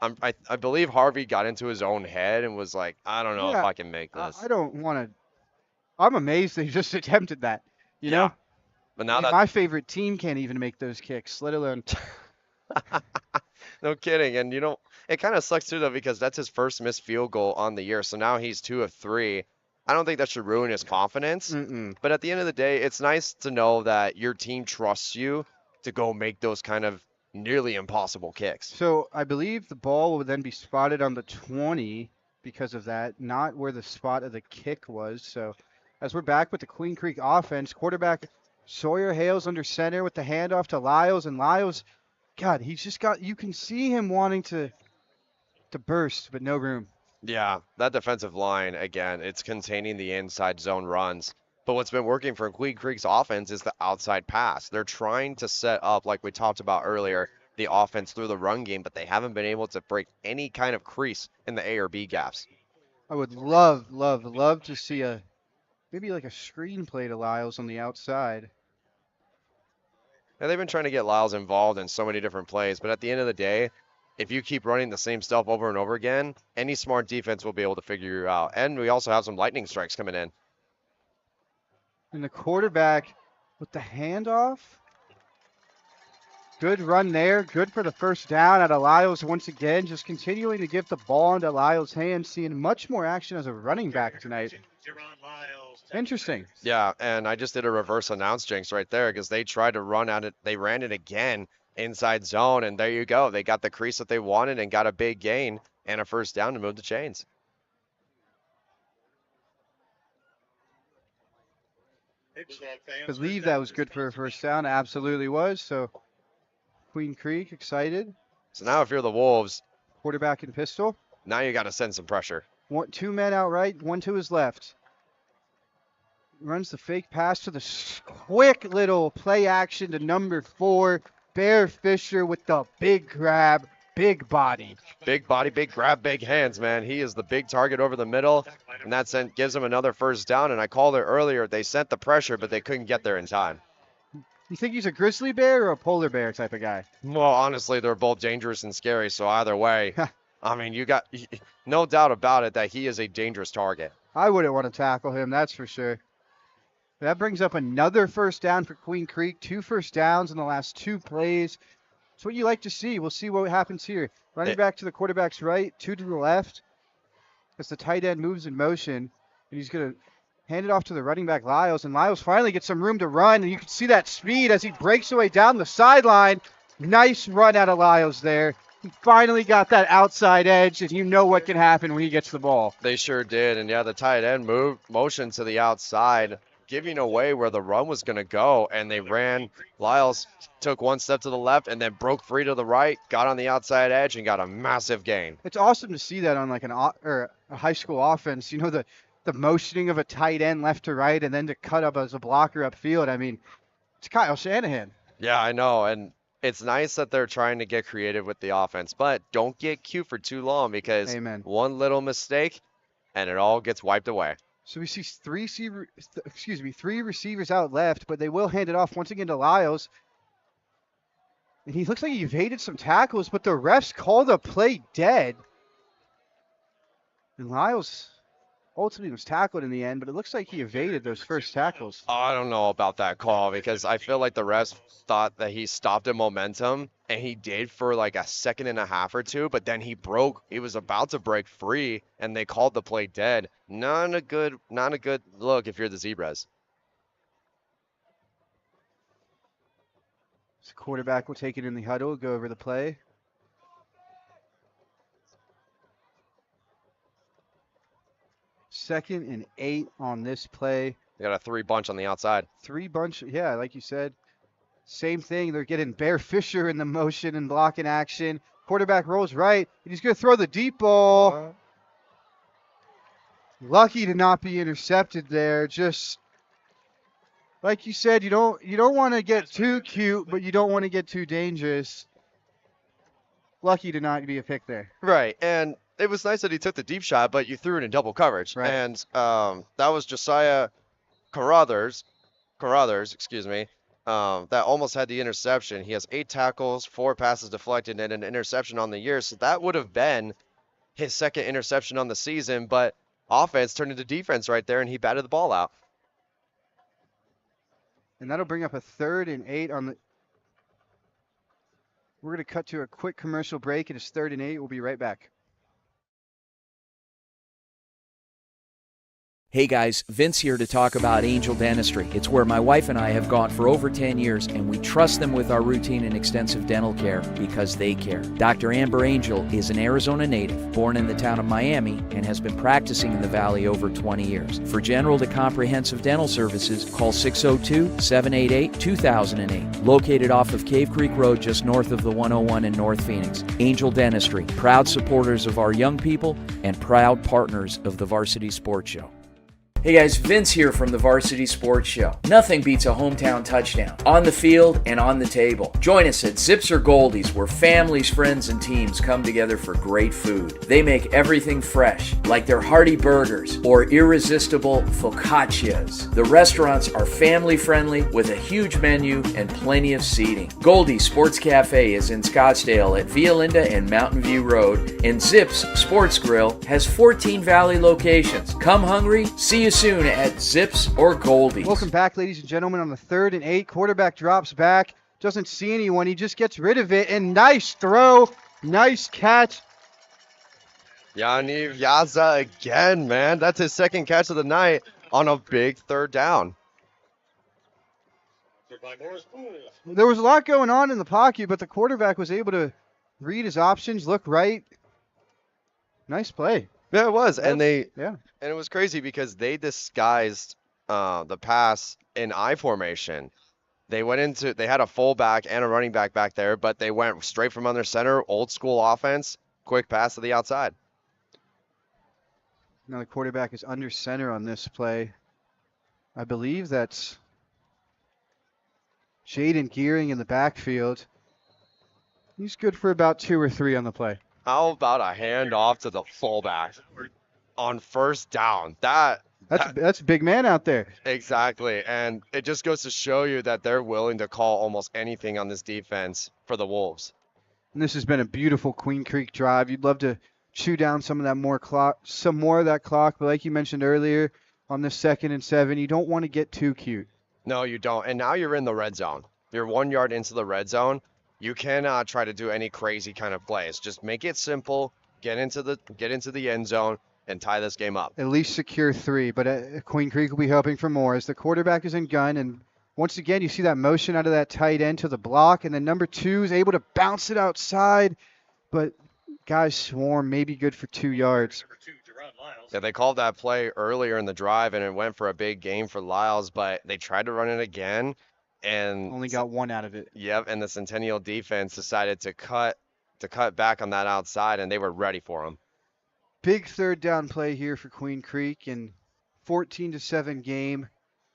I believe Harvey got into his own head and was like, I don't know if Yeah, I can make this. I don't want to. I'm amazed they just attempted that. You know? But I now mean, that my favorite team can't even make those kicks, let alone. No kidding. And it kind of sucks too though because that's his first missed field goal on the year. So now he's 2 of 3. I don't think that should ruin his confidence. Mm-mm. But at the end of the day, it's nice to know that your team trusts you to go make those kind of nearly impossible kicks. So I believe the ball will then be spotted on the 20 because of that, not where the spot of the kick was. So as we're back with the Queen Creek offense, quarterback Sawyer Hales under center with the handoff to Lyles, and Lyles, God, he's just you can see him wanting to burst, but no room. Yeah, that defensive line, again, it's containing the inside zone runs. But what's been working for Queen Creek's offense is the outside pass. They're trying to set up, like we talked about earlier, the offense through the run game, but they haven't been able to break any kind of crease in the A or B gaps. I would love to see maybe like a screenplay to Lyles on the outside. And they've been trying to get Lyles involved in so many different plays, but at the end of the day, if you keep running the same stuff over and over again, any smart defense will be able to figure you out. And we also have some lightning strikes coming in. And the quarterback with the handoff. Good run there. Good for the first down out of Lyles once again. Just continuing to give the ball into Lyles' hands. Seeing much more action as a running back tonight. Interesting. Yeah, and I just did a reverse announce jinx right there because they tried to run at it. They ran it again inside zone, and there you go. They got the crease that they wanted and got a big gain and a first down to move the chains. I believe that was good for a first down. Absolutely was. So Queen Creek excited. So now if you're the Wolves, Quarterback and pistol. now you got to send some pressure. Two men out right, one to his left. Runs the fake pass to the quick little play action to number 4, Bear Fisher with the big grab, big body. Big body, big grab, big hands, man. He is the big target over the middle, and that gives him another first down. And I called it earlier. They sent the pressure, but they couldn't get there in time. You think he's a grizzly bear or a polar bear type of guy? Well, honestly, they're both dangerous and scary, so either way, I mean, you got no doubt about it that he is a dangerous target. I wouldn't want to tackle him, that's for sure. That brings up another first down for Queen Creek. 2 first downs in the last 2 plays. It's what you like to see. We'll see what happens here. Running back to the quarterback's right, 2 to the left. As the tight end moves in motion, and he's going to Hand it off to the running back, Lyles, and Lyles finally gets some room to run, and you can see that speed as he breaks away down the sideline. Nice run out of Lyles there. He finally got that outside edge, and you know what can happen when he gets the ball. They sure did. And yeah, the tight end motion to the outside, giving away where the run was going to go. And they ran. Lyles took one step to the left and then broke free to the right, got on the outside edge, and got a massive gain. It's awesome to see that on like a high school offense. You know, the motioning of a tight end left to right and then to cut up as a blocker upfield. I mean, it's Kyle Shanahan. Yeah, I know. And it's nice that they're trying to get creative with the offense, but don't get cute for too long because Amen. one little mistake and it all gets wiped away. So we see three receivers out left, but they will hand it off once again to Lyles. And he looks like he evaded some tackles, but the refs called the play dead. And Lyles ultimately was tackled in the end, but it looks like he evaded those first tackles. I don't know about that call because I feel like the refs thought that he stopped in momentum, and he did for like a second and a half or two, but then he was about to break free, and they called the play dead. Not a good look if you're the Zebras. So quarterback will take it in the huddle, go over the play. Second and 8 on this play. They got a 3 bunch on the outside. 3 bunch, yeah, like you said. Same thing. They're getting Bear Fisher in the motion and blocking action. Quarterback rolls right. And he's going to throw the deep ball. Lucky to not be intercepted there. Just like you said, you don't want to get too cute, but you don't want to get too dangerous. Lucky to not be a pick there. Right, and it was nice that he took the deep shot, but you threw it in double coverage. Right. And that was Josiah Carruthers, excuse me, that almost had the interception. He has 8 tackles, 4 passes deflected, and an interception on the year. So that would have been his second interception on the season, but offense turned into defense right there, and he batted the ball out. And that'll bring up a 3rd and 8 on the... We're going to cut to a quick commercial break. It is 3rd and 8. We'll be right back. Hey guys, Vince here to talk about Angel Dentistry. It's where my wife and I have gone for over 10 years, and we trust them with our routine and extensive dental care because they care. Dr. Amber Angel is an Arizona native, born in the town of Miami, and has been practicing in the Valley over 20 years. For general to comprehensive dental services, call 602-788-2008. Located off of Cave Creek Road just north of the 101 in North Phoenix. Angel Dentistry, proud supporters of our young people and proud partners of the Varsity Sports Show. Hey guys, Vince here from the Varsity Sports Show. Nothing beats a hometown touchdown, on the field and on the table. Join us at Zips or Goldie's, where families, friends, and teams come together for great food. They make everything fresh, like their hearty burgers or irresistible focaccias. The restaurants are family friendly with a huge menu and plenty of seating. Goldie's Sports Cafe is in Scottsdale at Via Linda and Mountain View Road, and Zips Sports Grill has 14 Valley locations. Come hungry, see you soon at Zips or Goldie's. Welcome back, ladies and gentlemen, on the 3rd and 8. Quarterback drops back, doesn't see anyone. He just gets rid of it, and nice throw, nice catch. Yaniv Yaza again, man. That's his second catch of the night on a big 3rd down. There was a lot going on in the pocket, but the quarterback was able to read his options, look right. Nice play. Yeah, it was, and it was crazy because they disguised the pass in I formation. They had a fullback and a running back there, but they went straight from under center, old school offense, quick pass to the outside. Now the quarterback is under center on this play. I believe that's Jaden Gearing in the backfield. He's good for about 2 or 3 on the play. How about a handoff to the fullback on 1st down? That's a big man out there. Exactly, and it just goes to show you that they're willing to call almost anything on this defense for the Wolves. And this has been a beautiful Queen Creek drive. You'd love to chew down some of that more of that clock, but like you mentioned earlier, on the 2nd and 7, you don't want to get too cute. No, you don't. And now you're in the red zone. You're 1 yard into the red zone. You cannot try to do any crazy kind of plays. Just make it simple. Get into the end zone. and tie this game up. At least secure 3, but Queen Creek will be hoping for more as the quarterback is in gun. And once again, you see that motion out of that tight end to the block, and then number 2 is able to bounce it outside, but guys swarm, maybe good for 2 yards. Yeah, they called that play earlier in the drive, and it went for a big gain for Lyles, but they tried to run it again, and Only got 1 out of it. yep, and the Centennial defense decided to cut back on that outside, and they were ready for him. Big third down play here for Queen Creek, and 14-7 game,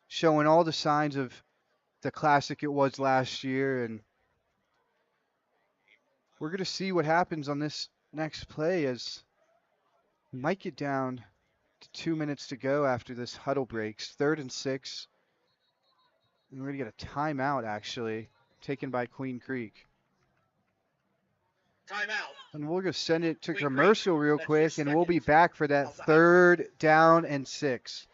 showing all the signs of the classic it was last year. And we're going to see what happens on this next play as we might get down to 2 minutes to go after this huddle breaks. 3rd and 6. And we're going to get a timeout, actually, taken by Queen Creek. Timeout. And we'll just send it to commercial real quick, and we'll be back for that 3rd down and 6.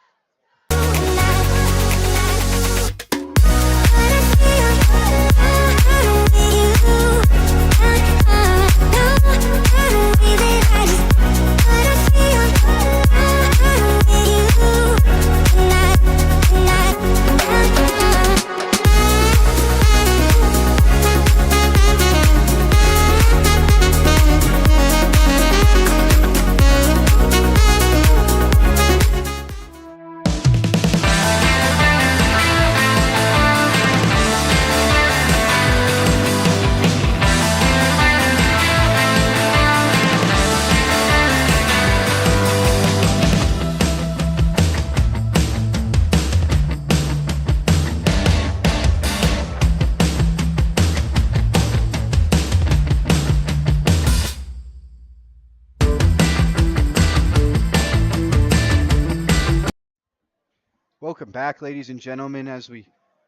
Welcome back, ladies and gentlemen. As we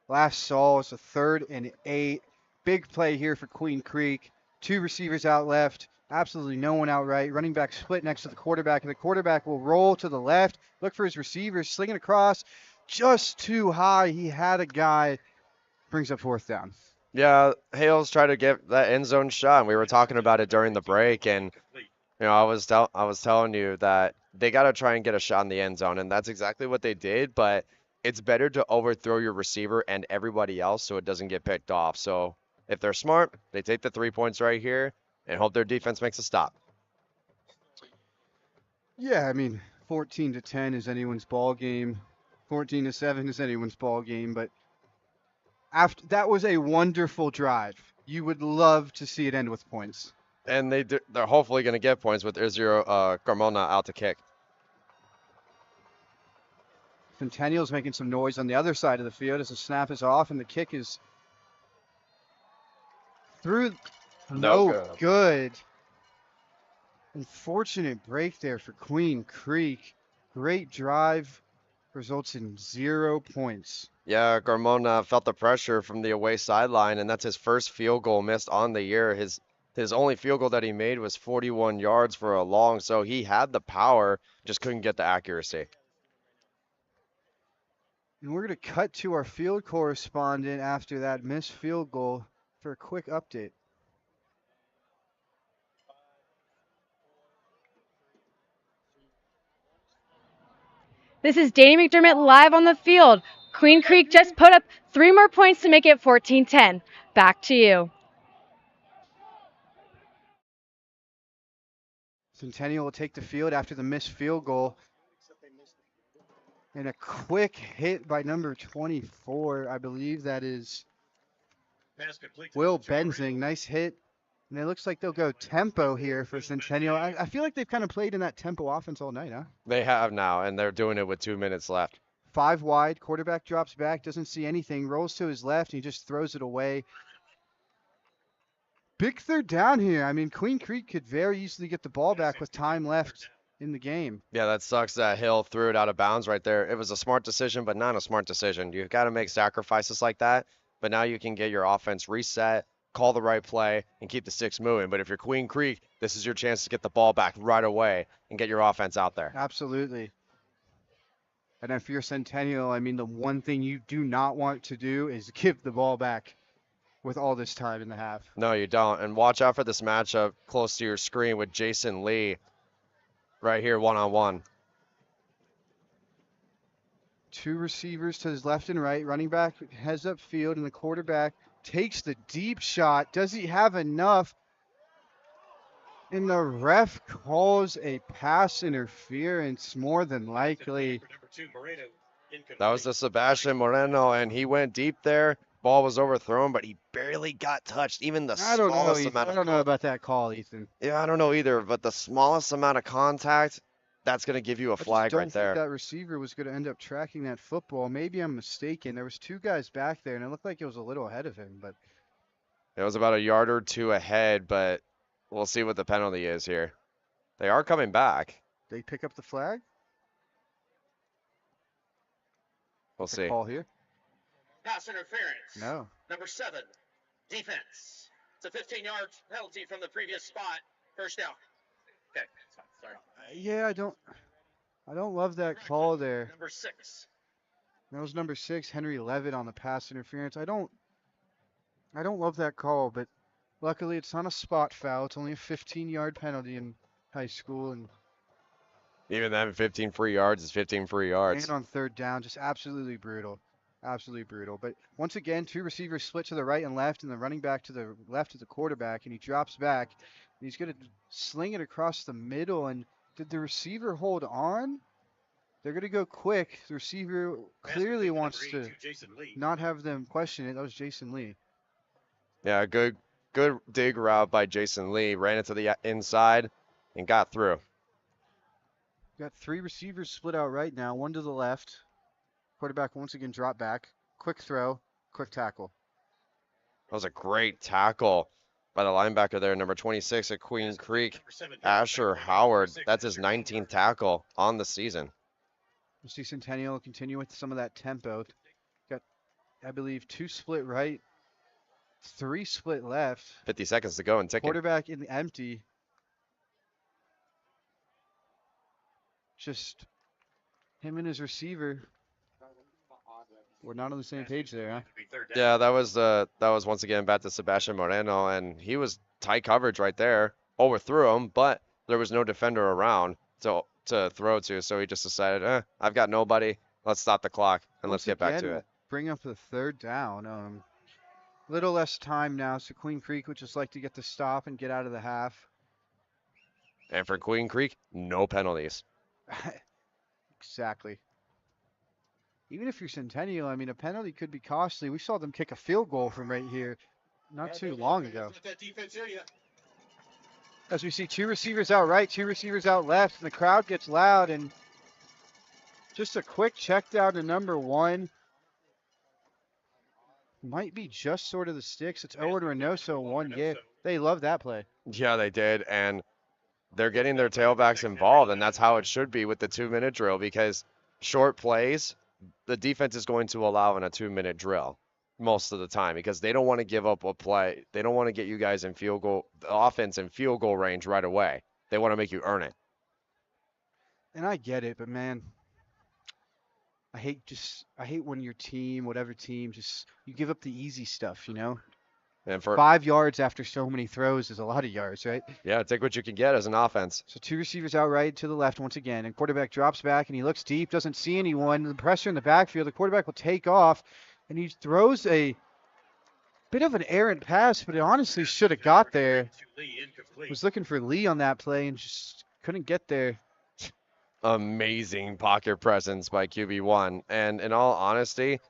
last saw, it's a 3rd and 8. Big play here for Queen Creek. 2 receivers out left. Absolutely no one out right. Running back split next to the quarterback, and the quarterback will roll to the left, look for his receivers, slinging across just too high. He had a guy. Brings up 4th down. Yeah, Hales tried to get that end zone shot, and we were talking about it during the break, and I was telling you that they got to try and get a shot in the end zone, and that's exactly what they did, but it's better to overthrow your receiver and everybody else so it doesn't get picked off. So if they're smart, they take the 3 points right here and hope their defense makes a stop. Yeah, I mean, 14-10 is anyone's ball game. 14-7 is anyone's ball game, but after that was a wonderful drive. You would love to see it end with points. And they're hopefully going to get points with Israel Carmona out to kick. Centennial's making some noise on the other side of the field as the snap is off and the kick is through. No good. Unfortunate break there for Queen Creek. Great drive. Results in 0 points. Yeah, Carmona felt the pressure from the away sideline, and that's his first field goal missed on the year. His only field goal that he made was 41 yards for a long, so he had the power, just couldn't get the accuracy. And we're going to cut to our field correspondent after that missed field goal for a quick update. This is Danny McDermott live on the field. Queen Creek just put up 3 more points to make it 14-10. Back to you. Centennial will take the field after the missed field goal. And a quick hit by number 24. I believe that is Will Benzing. Nice hit. And it looks like they'll go tempo here for Centennial. I feel like they've kind of played in that tempo offense all night, huh? They have now, and they're doing it with 2 minutes left. 5 wide. Quarterback drops back, doesn't see anything, rolls to his left, and he just throws it away. Big 3rd down here. I mean, Queen Creek could very easily get the ball back with time left in the game. Yeah, that sucks that Hill threw it out of bounds right there. It was a smart decision, but not a smart decision. You've got to make sacrifices like that, but now you can get your offense reset, call the right play, and keep the sticks moving. But if you're Queen Creek, this is your chance to get the ball back right away and get your offense out there. Absolutely. And if you're Centennial, I mean, the one thing you do not want to do is give the ball back with all this time in the half. No, you don't. And watch out for this matchup close to your screen with Jason Lee. right here, one-on-one. Two receivers to his left and right. Running back heads up field, and the quarterback takes the deep shot. Does he have enough? And the ref calls a pass interference, more than likely. That was the Sebastian Moreno, and he went deep there. Ball was overthrown, but he barely got touched. Even the I don't know. smallest Ethan. amount I of don't know about that call, Ethan. Yeah, I don't know either, but the smallest amount of contact, that's going to give you a I just flag don't right think there. that receiver was going to end up tracking that football. Maybe I'm mistaken. There was two guys back there, and it looked like it was a little ahead of him. But It was about a yard or two ahead, but we'll see what the penalty is here. They are coming back. they pick up the flag. We'll The see. call here. Pass interference. No. Number 7, defense. It's a 15-yard penalty from the previous spot. First down. Okay, sorry. Yeah, I don't love that call there. Number 6. That was number 6, Henry Levitt, on the pass interference. I don't love that call, but luckily it's not a spot foul. It's only a 15-yard penalty in high school, and Even then, 15 free yards is 15 free yards. and on third down, just absolutely brutal. Absolutely brutal. But once again, two receivers split to the right and left, and the running back to the left is the quarterback, and he drops back. And he's going to sling it across the middle. And did the receiver hold on? They're going to go quick. The receiver clearly wants to not have them question it. That was Jason Lee. Yeah, good dig route by Jason Lee. Ran it to the inside and got through. Got three receivers split out right now, one to the left. Quarterback once again drop back. Quick throw, quick tackle. That was a great tackle by the linebacker there, number 26 at Queen Creek, Asher Howard. That's his 19th tackle on the season. We'll see Centennial continue with some of that tempo. Got, I believe, 2 split right, 3 split left. 50 seconds to go and ticking. Quarterback in the empty. Just him and his receiver. We're not on the same page there, huh? Yeah, that was once again back to Sebastian Moreno, and he was tight coverage right there. Overthrew him, but there was no defender around to throw to, so he just decided, I've got nobody. Let's stop the clock and let's get back to it. Bring up the third down. Little less time now, so Queen Creek would just like to get the stop and get out of the half. And for Queen Creek, no penalties. Exactly. Even if you're Centennial, I mean, a penalty could be costly. We saw them kick a field goal from right here not too long ago. As we see 2 receivers out right, 2 receivers out left, and the crowd gets loud, and just a quick check down to number 1. Might be just sort of the sticks. It's Owen Reynoso, 1 give. They love that play. Yeah, they did, and they're getting their tailbacks involved, and that's how it should be with the 2-minute drill, because short plays, the defense is going to allow in a 2-minute drill most of the time because they don't want to give up a play. They don't want to get you guys in the offense in field goal range right away. They want to make you earn it. And I get it, but man, I hate when your team, whatever team, you give up the easy stuff, you know? And for 5 yards after so many throws is a lot of yards, right? Yeah, take what you can get as an offense. So 2 receivers out right to the left once again, and quarterback drops back and he looks deep, doesn't see anyone. The pressure in the backfield, the quarterback will take off, and he throws a bit of an errant pass, but it honestly should have got there. Was looking for Lee on that play and just couldn't get there. Amazing pocket presence by QB1. And in all honesty,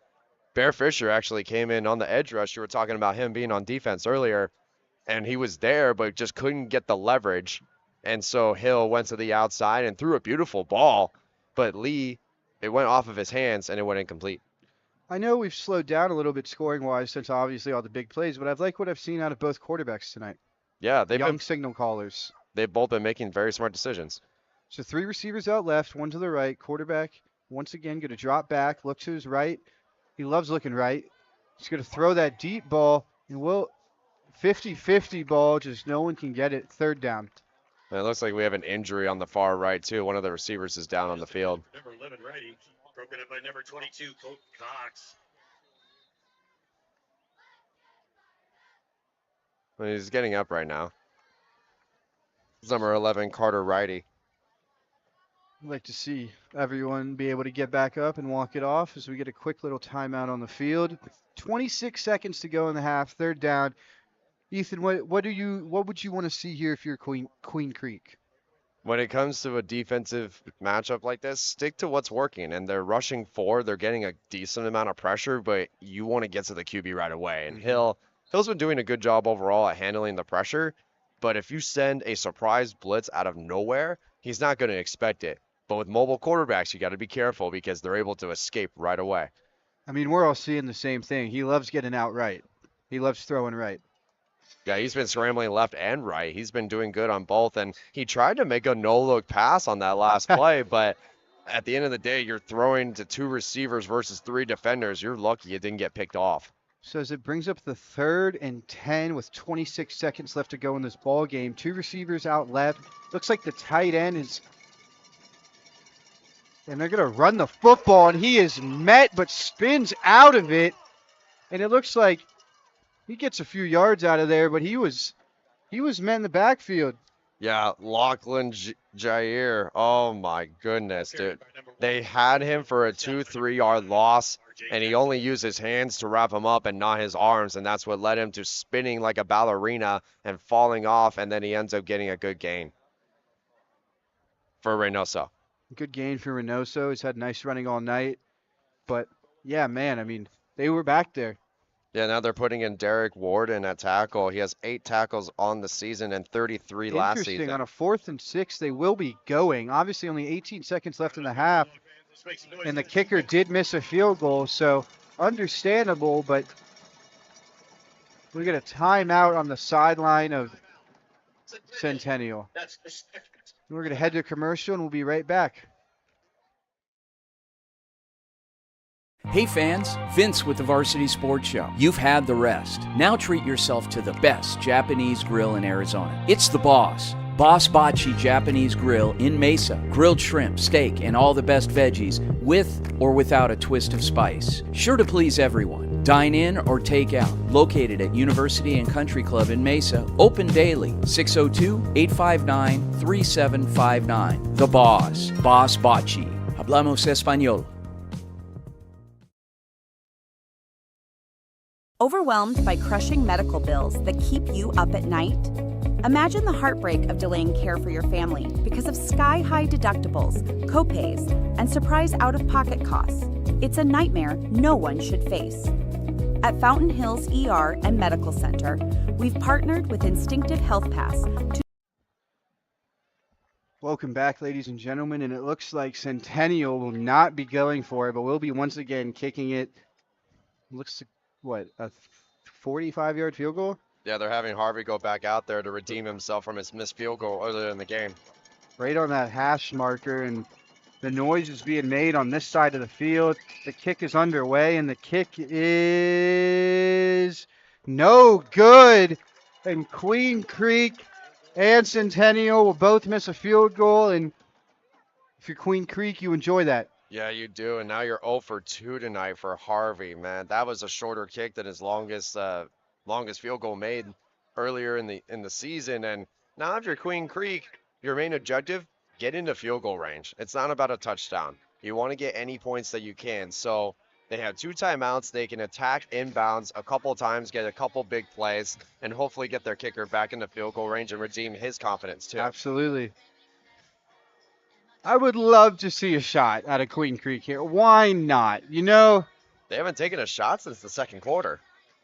Bear Fisher actually came in on the edge rush. You were talking about him being on defense earlier, and he was there, but just couldn't get the leverage. And so Hill went to the outside and threw a beautiful ball, but Lee, it went off of his hands and it went incomplete. I know we've slowed down a little bit scoring-wise since obviously all the big plays, but I've liked what I've seen out of both quarterbacks tonight. Yeah, Young signal callers. They've both been making very smart decisions. So 3 receivers out left, 1 to the right. Quarterback, once again, going to drop back, look to his right. He loves looking right. He's going to throw that deep ball, and 50-50 ball, just no one can get it. Third down. And it looks like we have an injury on the far right, too. One of the receivers is down on the field. Number 11 righty, broken up by number 22, Colt Cox. Well, he's getting up right now. It's number 11, Carter Righty. I'd like to see everyone be able to get back up and walk it off as we get a quick little timeout on the field. 26 seconds to go in the half, third down. Ethan, what would you want to see here if you're Queen Creek? When it comes to a defensive matchup like this, stick to what's working. And they're rushing forward. They're getting a decent amount of pressure, but you want to get to the QB right away. And Hill's been doing a good job overall at handling the pressure. But if you send a surprise blitz out of nowhere, he's not going to expect it. But with mobile quarterbacks, you got to be careful because they're able to escape right away. I mean, we're all seeing the same thing. He loves getting out right. He loves throwing right. Yeah, he's been scrambling left and right. He's been doing good on both. And he tried to make a no-look pass on that last play, but at the end of the day, you're throwing to 2 receivers versus 3 defenders. You're lucky it didn't get picked off. So as it brings up the 3rd and 10 with 26 seconds left to go in this ball game. 2 receivers out left. Looks like the tight end is... And they're going to run the football, and he is met but spins out of it. And it looks like he gets a few yards out of there, but he was met in the backfield. Yeah, Lachlan Jair. Oh, my goodness, dude. They had him for a 2-3 yard loss, and he only used his hands to wrap him up and not his arms, and that's what led him to spinning like a ballerina and falling off, and then he ends up getting a good gain for Reynoso. Good gain for Reynoso. He's had nice running all night. But, yeah, man, I mean, they were back there. Yeah, now they're putting in Derek Warden at tackle. He has 8 tackles on the season and 33 last season. Interesting. On a 4th and 6, they will be going. Obviously, only 18 seconds left in the half. And the kicker did miss a field goal, so understandable, but we get a timeout on the sideline of Centennial. We're going to head to commercial, and we'll be right back. Hey fans, Vince with the Varsity Sports Show. You've had the rest. Now treat yourself to the best Japanese grill in Arizona. It's the Boss. Boss Bachi Japanese Grill in Mesa. Grilled shrimp, steak, and all the best veggies with or without a twist of spice. Sure to please everyone. Dine in or take out. Located at University and Country Club in Mesa. Open daily. 602-859-3759. The Boss. Boss Bachi. Hablamos Español. Overwhelmed by crushing medical bills that keep you up at night? Imagine the heartbreak of delaying care for your family because of sky-high deductibles, copays, and surprise out-of-pocket costs. It's a nightmare no one should face. At Fountain Hills ER and Medical Center, we've partnered with Instinctive Health Pass to... Welcome back, ladies and gentlemen, and it looks like Centennial will not be going for it, but will be once again kicking it. Looks like, what, a 45-yard field goal? Yeah, they're having Harvey go back out there to redeem himself from his missed field goal earlier in the game. Right on that hash marker, and the noise is being made on this side of the field. The kick is underway, and the kick is no good. And Queen Creek and Centennial will both miss a field goal, and if you're Queen Creek, you enjoy that. Yeah, you do, and now you're 0 for 2 tonight for Harvey, man. That was a shorter kick than his longest field goal made earlier in the season. And now if you're Queen Creek, your main objective, get into field goal range. It's not about a touchdown. You want to get any points that you can. So they have 2 timeouts. They can attack inbounds a couple times, get a couple big plays, and hopefully get their kicker back into field goal range and redeem his confidence too. Absolutely. I would love to see a shot out of Queen Creek here. Why not? You know, they haven't taken a shot since the second quarter.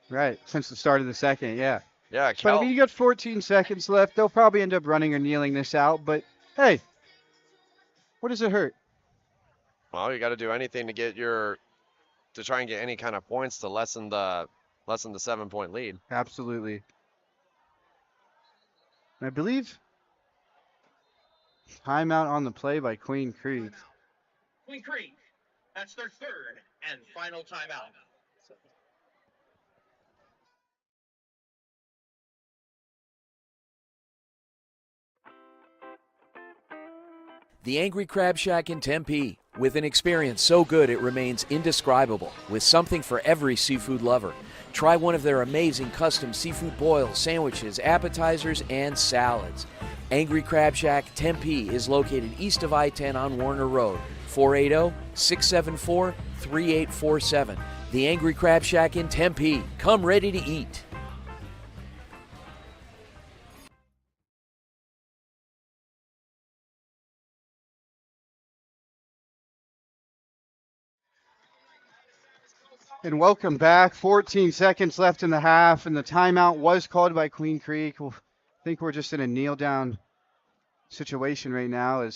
Right, since the start of the second, yeah. Yeah, But I mean, you got 14 seconds left. They'll probably end up running or kneeling this out, but hey, what does it hurt? Well, you got to do anything to try and get any kind of points to lessen the 7-point lead. Absolutely. I believe timeout on the play by Queen Creek. Queen Creek, that's their 3rd and final timeout. The Angry Crab Shack in Tempe. With an experience so good it remains indescribable, with something for every seafood lover. Try one of their amazing custom seafood boils, sandwiches, appetizers, and salads. Angry Crab Shack Tempe is located east of I-10 on Warner Road, 480-674-3847. The Angry Crab Shack in Tempe. Come ready to eat. And welcome back. 14 seconds left in the half, and the timeout was called by Queen Creek. I think we're just in a kneel-down situation right now.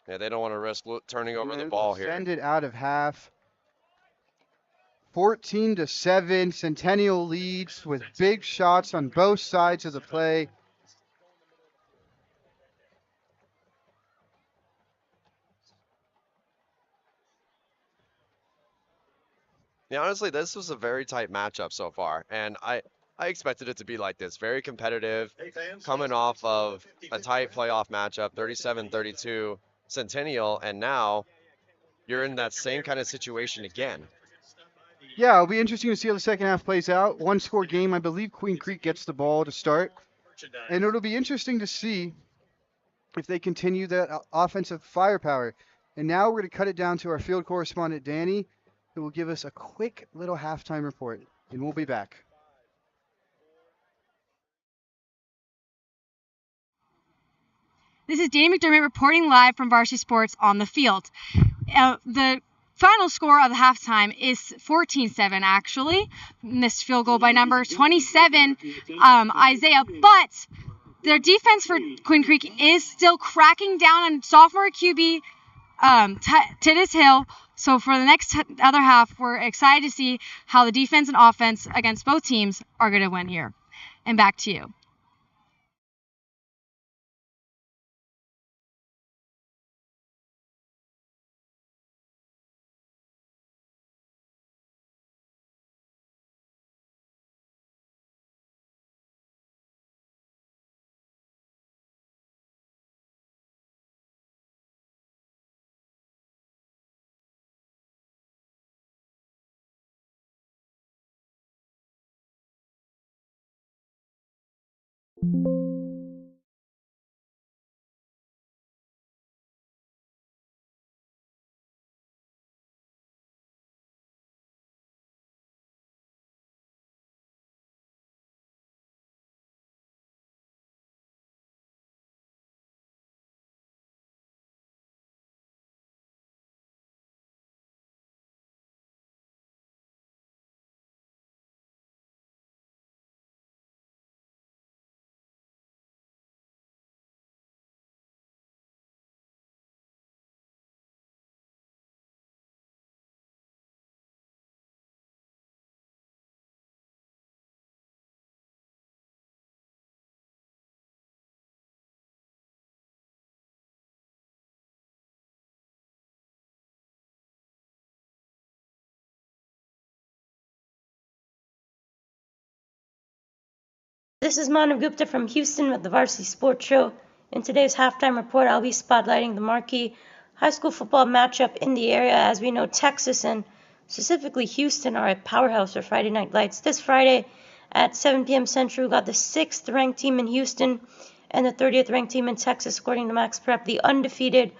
Yeah, they don't want to risk turning over the ball here. Send it out of half. 14-7. Centennial leads with big shots on both sides of the play. Yeah, honestly, this was a very tight matchup so far, and I expected it to be like this, very competitive, coming off of a tight playoff matchup, 37-32 Centennial, and now you're in that same kind of situation again. Yeah, it'll be interesting to see how the second half plays out. One-score game. I believe Queen Creek gets the ball to start, and it'll be interesting to see if they continue that offensive firepower. And now we're going to cut it down to our field correspondent, Danny, who will give us a quick little halftime report, and we'll be back. This is Danny McDermott reporting live from Varsity Sports on the field. The final score of the halftime is 14-7, actually. Missed field goal by number 27, Isaiah. But their defense for Queen Creek is still cracking down on sophomore QB Titus Hill. So for the next other half, we're excited to see how the defense and offense against both teams are going to win here. And back to you. This is Manav Gupta from Houston with the Varsity Sports Show. In today's halftime report, I'll be spotlighting the marquee high school football matchup in the area. As we know, Texas and specifically Houston are a powerhouse for Friday Night Lights. This Friday at 7 p.m. Central, we got the 6th ranked team in Houston and the 30th ranked team in Texas, according to Max Prep. The undefeated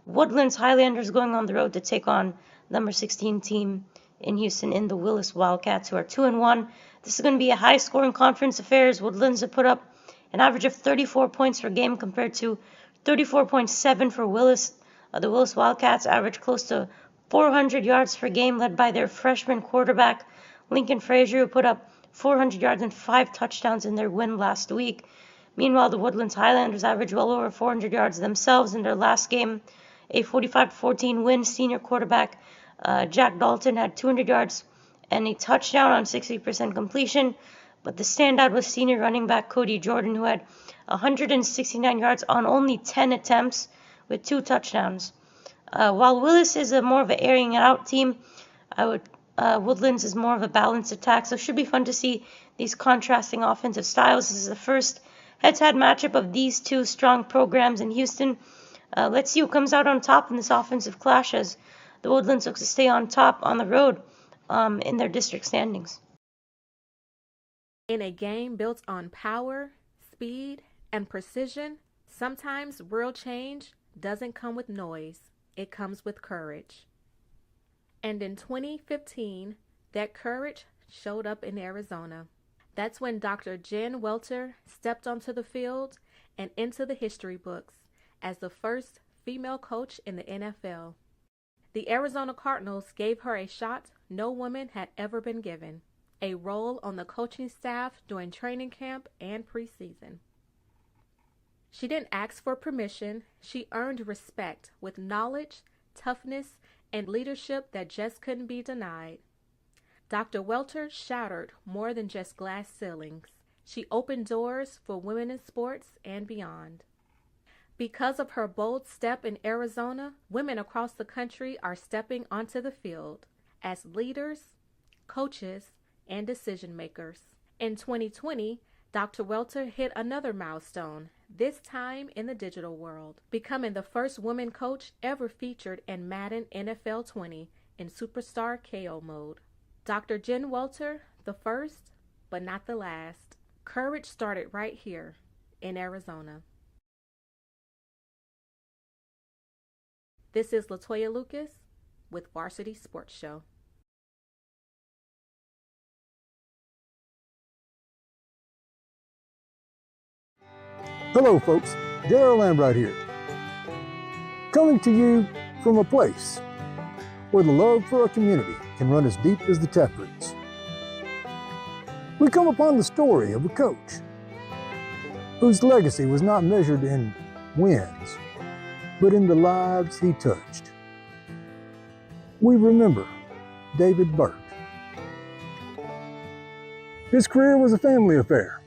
Woodlands Highlanders going on the road to take on number 16 team in Houston in the Willis Wildcats, who are 2-1. This is going to be a high-scoring conference affair. Woodlands have put up an average of 34 points per game compared to 34.7 for Willis. The Willis Wildcats average close to 400 yards per game, led by their freshman quarterback, Lincoln Frazier, who put up 400 yards and 5 touchdowns in their win last week. Meanwhile, the Woodlands Highlanders averaged well over 400 yards themselves in their last game, a 45-14 win. Senior quarterback Jack Dalton had 200 yards and a touchdown on 60% completion, but the standout was senior running back Cody Jordan, who had 169 yards on only 10 attempts with 2 touchdowns. While Willis is more of an airing it out team, Woodlands is more of a balanced attack, so it should be fun to see these contrasting offensive styles. This is the first head-to-head matchup of these two strong programs in Houston. Let's see who comes out on top in this offensive clash as the Woodlands look to stay on top on the road in their district standings. In a game built on power, speed, and precision, sometimes real change doesn't come with noise, it comes with courage. And in 2015, that courage showed up in Arizona. That's when Dr. Jen Welter stepped onto the field and into the history books as the first female coach in the NFL. The Arizona Cardinals gave her a shot no woman had ever been given, a role on the coaching staff during training camp and preseason. She didn't ask for permission, she earned respect with knowledge, toughness, and leadership that just couldn't be denied. Dr. Welter shattered more than just glass ceilings. She opened doors for women in sports and beyond. Because of her bold step in Arizona, women across the country are stepping onto the field as leaders, coaches, and decision makers. In 2020, Dr. Welter hit another milestone, this time in the digital world, becoming the first woman coach ever featured in Madden NFL 20 in Superstar KO mode. Dr. Jen Welter, the first, but not the last. Courage started right here in Arizona. This is Latoya Lucas with Varsity Sports Show. Hello folks, J.R. Lambright here, coming to you from a place where the love for a community can run as deep as the taproots. We come upon the story of a coach whose legacy was not measured in wins, but in the lives he touched. We remember David Burt. His career was a family affair.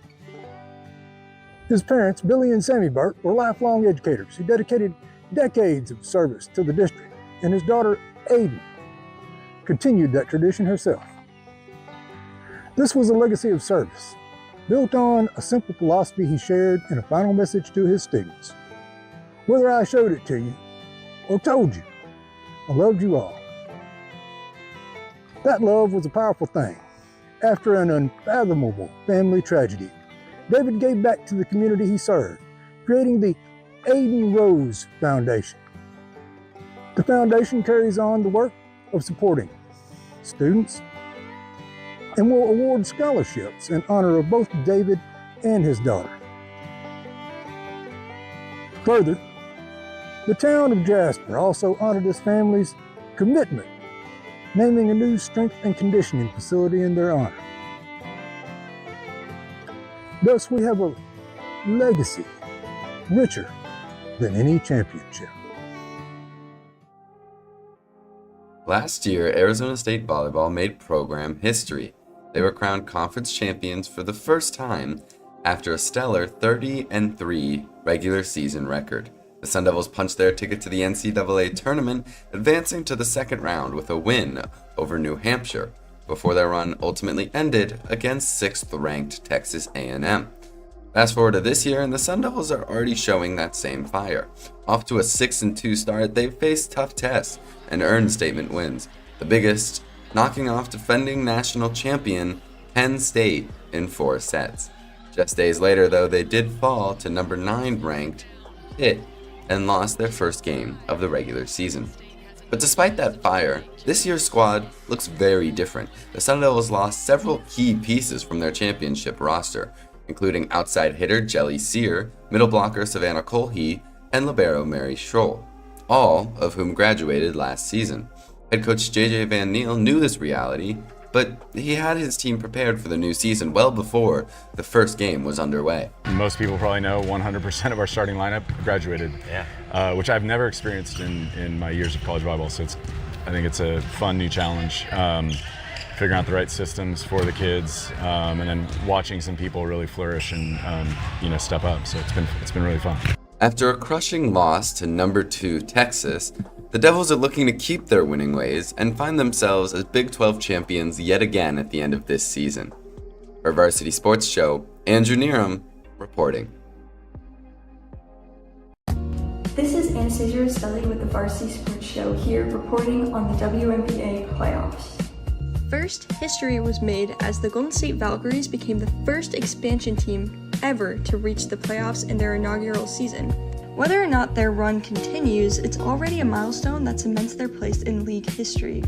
His parents, Billy and Sammy Burt, were lifelong educators who dedicated decades of service to the district, and his daughter, Aiden, continued that tradition herself. This was a legacy of service, built on a simple philosophy he shared in a final message to his students. Whether I showed it to you or told you, I loved you all. That love was a powerful thing. After an unfathomable family tragedy, David gave back to the community he served, creating the Aiden Rose Foundation. The foundation carries on the work of supporting students and will award scholarships in honor of both David and his daughter. Further, the town of Jasper also honored his family's commitment, naming a new strength and conditioning facility in their honor. Thus, we have a legacy richer than any championship. Last year, Arizona State Volleyball made program history. They were crowned conference champions for the first time after a stellar 30-3 regular season record. The Sun Devils punched their ticket to the NCAA tournament, advancing to the second round with a win over New Hampshire, before their run ultimately ended against 6th-ranked Texas A&M. Fast forward to this year, and the Sun Devils are already showing that same fire. Off to a 6-2 start, they've faced tough tests and earned statement wins, the biggest knocking off defending national champion Penn State in 4 sets. Just days later, though, they did fall to number 9 ranked Pitt and lost their first game of the regular season. But despite that fire, this year's squad looks very different. The Sun Devils lost several key pieces from their championship roster, including outside hitter Jelly Sear, middle blocker Savannah Colhe, and libero Mary Schroll, all of whom graduated last season. Head coach J.J. Van Niel knew this reality, but he had his team prepared for the new season well before the first game was underway. Most people probably know 100% of our starting lineup graduated, which I've never experienced in my years of college volleyball, so I think it's a fun new challenge. Figuring out the right systems for the kids, and then watching some people really flourish and step up. So it's been really fun. After a crushing loss to number 2 Texas, the Devils are looking to keep their winning ways and find themselves as Big 12 champions yet again at the end of this season. For Varsity Sports Show, Andrew Neeram reporting. This is Anastasia Rostelli with the Varsity Sports Show here reporting on the WNBA playoffs. First, history was made as the Golden State Valkyries became the first expansion team ever to reach the playoffs in their inaugural season. Whether or not their run continues, it's already a milestone that cements their place in league history.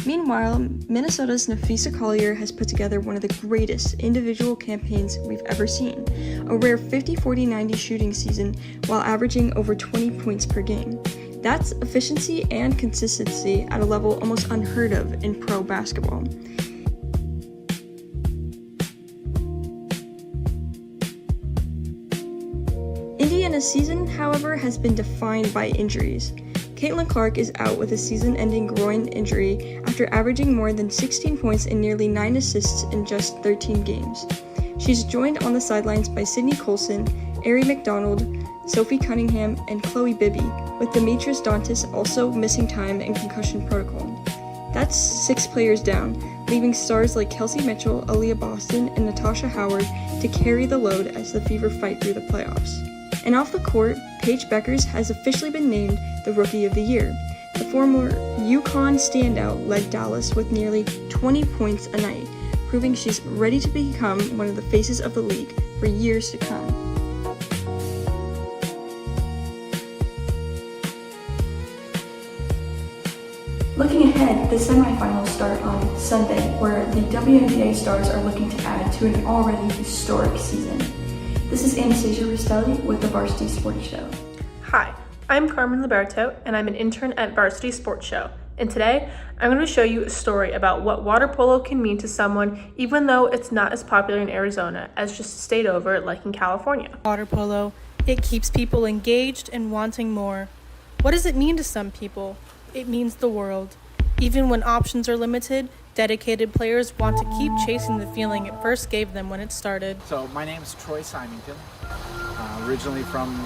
Meanwhile, Minnesota's Nafisa Collier has put together one of the greatest individual campaigns we've ever seen, a rare 50-40-90 shooting season while averaging over 20 points per game. That's efficiency and consistency at a level almost unheard of in pro basketball. Indiana's season, however, has been defined by injuries. Caitlin Clark is out with a season-ending groin injury after averaging more than 16 points and nearly 9 assists in just 13 games. She's joined on the sidelines by Sydney Colson, Ari McDonald, Sophie Cunningham, and Chloe Bibby, with Demetrius Dantas also missing time in concussion protocol. That's 6 players down, leaving stars like Kelsey Mitchell, Aaliyah Boston, and Natasha Howard to carry the load as the Fever fight through the playoffs. And off the court, Paige Beckers has officially been named the Rookie of the Year. The former UConn standout led Dallas with nearly 20 points a night, proving she's ready to become one of the faces of the league for years to come. Looking ahead, the semifinals start on Sunday, where the WNBA stars are looking to add to an already historic season. This is Anastasia Rostelli with the Varsity Sports Show. Hi, I'm Carmen Liberto, and I'm an intern at Varsity Sports Show. And today, I'm going to show you a story about what water polo can mean to someone, even though it's not as popular in Arizona as just a state over like in California. Water polo, it keeps people engaged and wanting more. What does it mean to some people? It means the world. Even when options are limited, dedicated players want to keep chasing the feeling it first gave them when it started. So my name is Troy Symington, originally from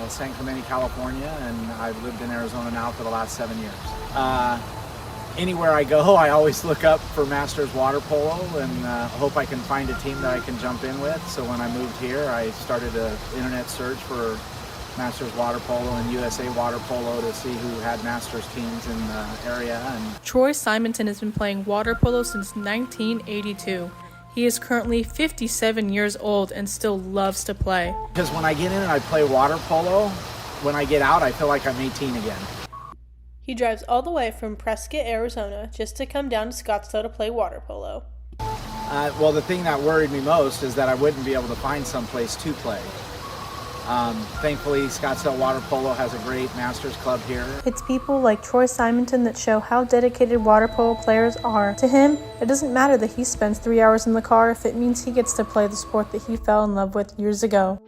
San Clemente, California, and I've lived in Arizona now for the last 7 years. Anywhere I go, I always look up for Masters water polo and hope I can find a team that I can jump in with. So when I moved here, I started an internet search for Masters water polo and USA water polo to see who had Masters teams in the area. And Troy Symington has been playing water polo since 1982. He is currently 57 years old and still loves to play. Because when I get in and I play water polo, when I get out, I feel like I'm 18 again. He drives all the way from Prescott, Arizona, just to come down to Scottsdale to play water polo. Well, the thing that worried me most is that I wouldn't be able to find someplace to play. Thankfully, Scottsdale Water Polo has a great Masters Club here. It's people like Troy Symington that show how dedicated water polo players are. To him, it doesn't matter that he spends 3 hours in the car if it means he gets to play the sport that he fell in love with years ago.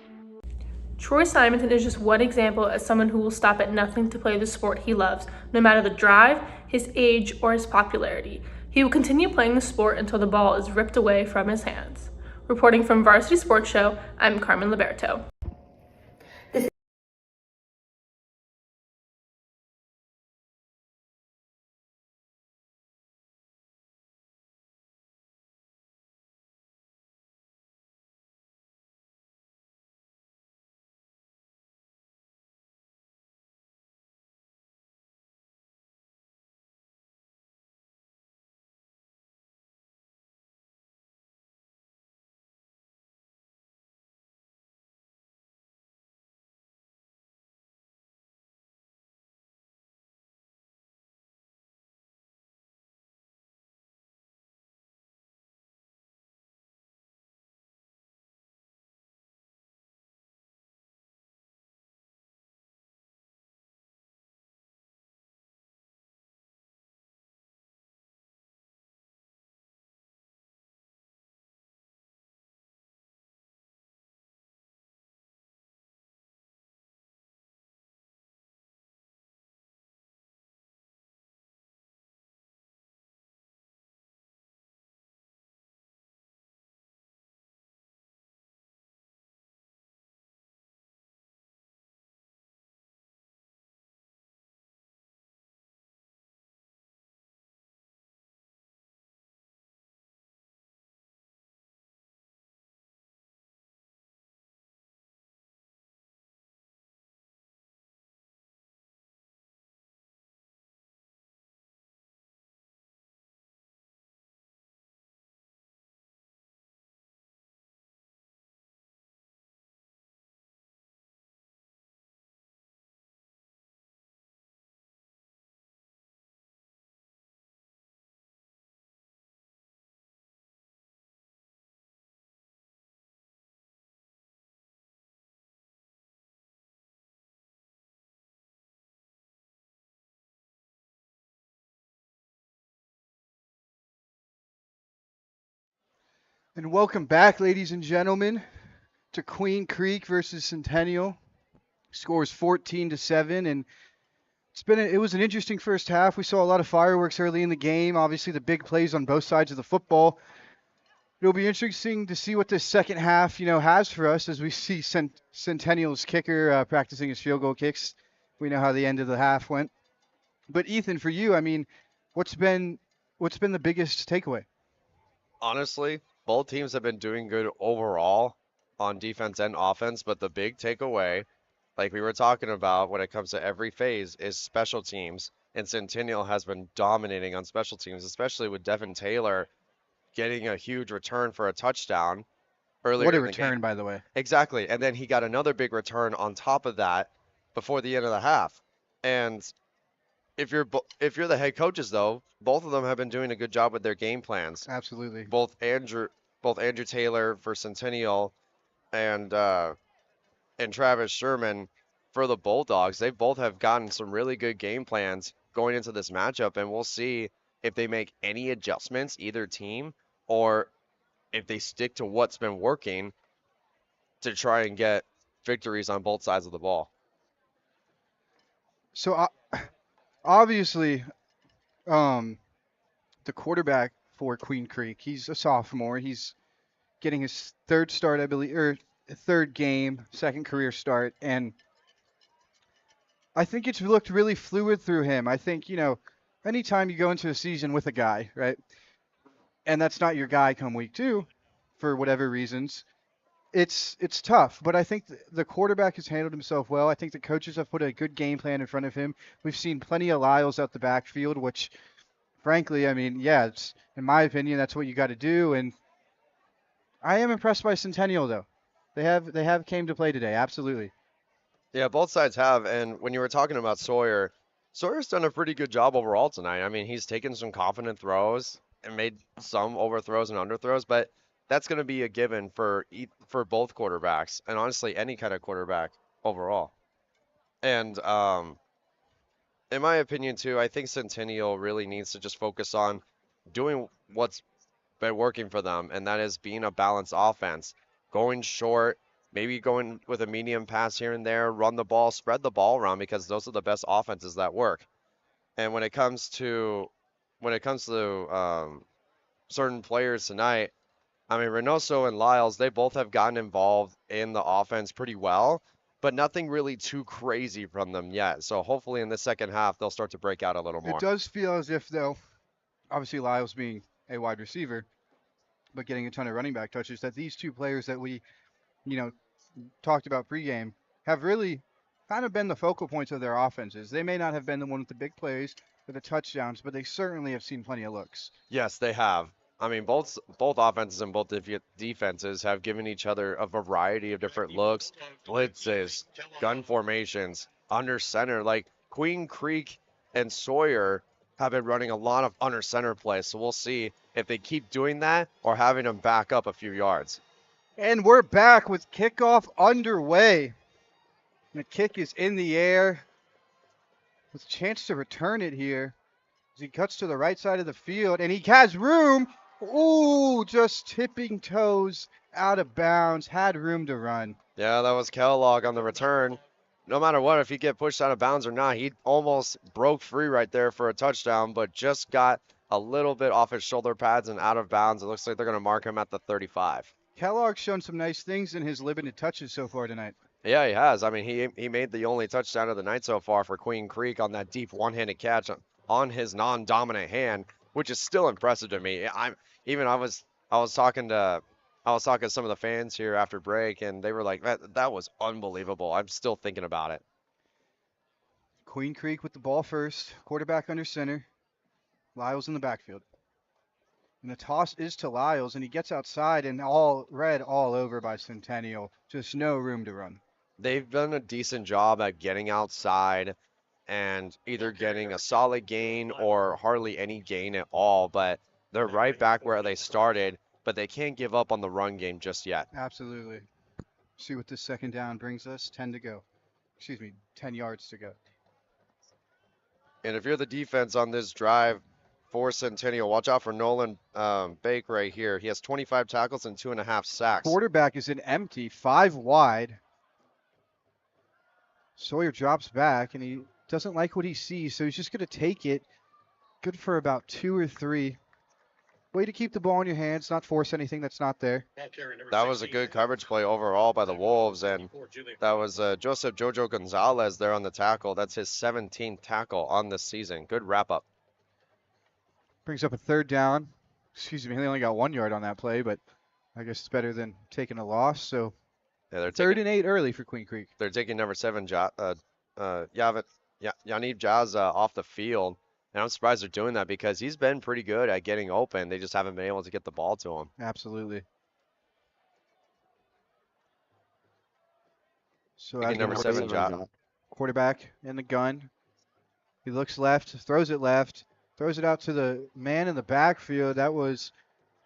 Troy Symington is just one example as someone who will stop at nothing to play the sport he loves, no matter the drive, his age, or his popularity. He will continue playing the sport until the ball is ripped away from his hands. Reporting from Varsity Sports Show, I'm Carmen Liberto. And welcome back, ladies and gentlemen, to Queen Creek versus Centennial. Scores 14-7, and it was an interesting first half. We saw a lot of fireworks early in the game. Obviously, the big plays on both sides of the football. It'll be interesting to see what this second half, has for us as we see Centennial's kicker practicing his field goal kicks. We know how the end of the half went. But Ethan, for you, I mean, what's been the biggest takeaway? Honestly, both teams have been doing good overall on defense and offense, but the big takeaway, like we were talking about when it comes to every phase, is special teams. And Centennial has been dominating on special teams, especially with Devin Taylor getting a huge return for a touchdown earlier What a in the game. return, by the way. Exactly. And then he got another big return on top of that before the end of the half. And if you're the head coaches though, both of them have been doing a good job with their game plans. Absolutely. Both Andrew Taylor for Centennial and Travis Sherman for the Bulldogs. They both have gotten some really good game plans going into this matchup, and we'll see if they make any adjustments, either team, or if they stick to what's been working to try and get victories on both sides of the ball. So obviously, the quarterback for Queen Creek, he's a sophomore. He's getting his third start, I believe, or third game, second career start, and I think it's looked really fluid through him. I think, anytime you go into a season with a guy, right, and that's not your guy come week 2, for whatever reasons, it's tough. But I think the quarterback has handled himself well. I think the coaches have put a good game plan in front of him. We've seen plenty of Lyles out the backfield, which, frankly, I mean, yeah, it's, in my opinion, that's what you got to do. And I am impressed by Centennial, though. They have came to play today, absolutely. Yeah, both sides have. And when you were talking about Sawyer's done a pretty good job overall tonight. I mean, he's taken some confident throws and made some overthrows and underthrows, but that's going to be a given for both quarterbacks, and honestly, any kind of quarterback overall. And in my opinion, too, I think Centennial really needs to just focus on doing what's been working for them, and that is being a balanced offense, going short, maybe going with a medium pass here and there, run the ball, spread the ball around, because those are the best offenses that work. And when it comes to certain players tonight, I mean, Reynoso and Lyles, they both have gotten involved in the offense pretty well, but nothing really too crazy from them yet. So hopefully in the second half, they'll start to break out a little more. It does feel as if, though, obviously Lyles being a wide receiver, but getting a ton of running back touches, that these two players that we, talked about pregame have really kind of been the focal points of their offenses. They may not have been the one with the big plays or the touchdowns, but they certainly have seen plenty of looks. Yes, they have. I mean, both offenses and both defenses have given each other a variety of different looks, blitzes, gun formations, under center. Like Queen Creek and Sawyer have been running a lot of under center plays, so we'll see if they keep doing that or having them back up a few yards. And we're back with kickoff underway. The kick is in the air with a chance to return it here as he cuts to the right side of the field, and he has room. Ooh, just tipping toes out of bounds, had room to run. Yeah, that was Kellogg on the return. No matter what, if he get pushed out of bounds or not, he almost broke free right there for a touchdown, but just got a little bit off his shoulder pads and out of bounds. It looks like they're going to mark him at the 35. Kellogg's shown some nice things in his limited touches so far tonight. Yeah, he has. I mean, he made the only touchdown of the night so far for Queen Creek on that deep one-handed catch on his non-dominant hand, which is still impressive to me. I was talking to some of the fans here after break, and they were like, that was unbelievable. I'm still thinking about it. Queen Creek with the ball first, quarterback under center, Lyles in the backfield. And the toss is to Lyles, and he gets outside and all over by Centennial. Just no room to run. They've done a decent job at getting outside and either getting a solid gain or hardly any gain at all, but they're right back where they started, but they can't give up on the run game just yet. Absolutely. See what this second down brings us. 10 yards to go. And if you're the defense on this drive, for Centennial. Watch out for Nolan Bake right here. He has 25 tackles and 2.5 sacks. Quarterback is in empty, 5 wide. Sawyer drops back, and he doesn't like what he sees, so he's just going to take it. Good for about 2 or 3. Way to keep the ball in your hands, not force anything that's not there. That was a good coverage play overall by the Wolves, and that was Joseph Jojo Gonzalez there on the tackle. That's his 17th tackle on this season. Good wrap-up. Brings up a 3rd down. Excuse me, they only got 1 yard on that play, but I guess it's better than taking a loss. So yeah, they're 3rd and 8 early for Queen Creek. They're taking number 7, Yaniv Jaz off the field. And I'm surprised they're doing that because he's been pretty good at getting open. They just haven't been able to get the ball to him. Absolutely. So taking number 7, quarterback in the gun. He looks left, throws it out to the man in the backfield. That was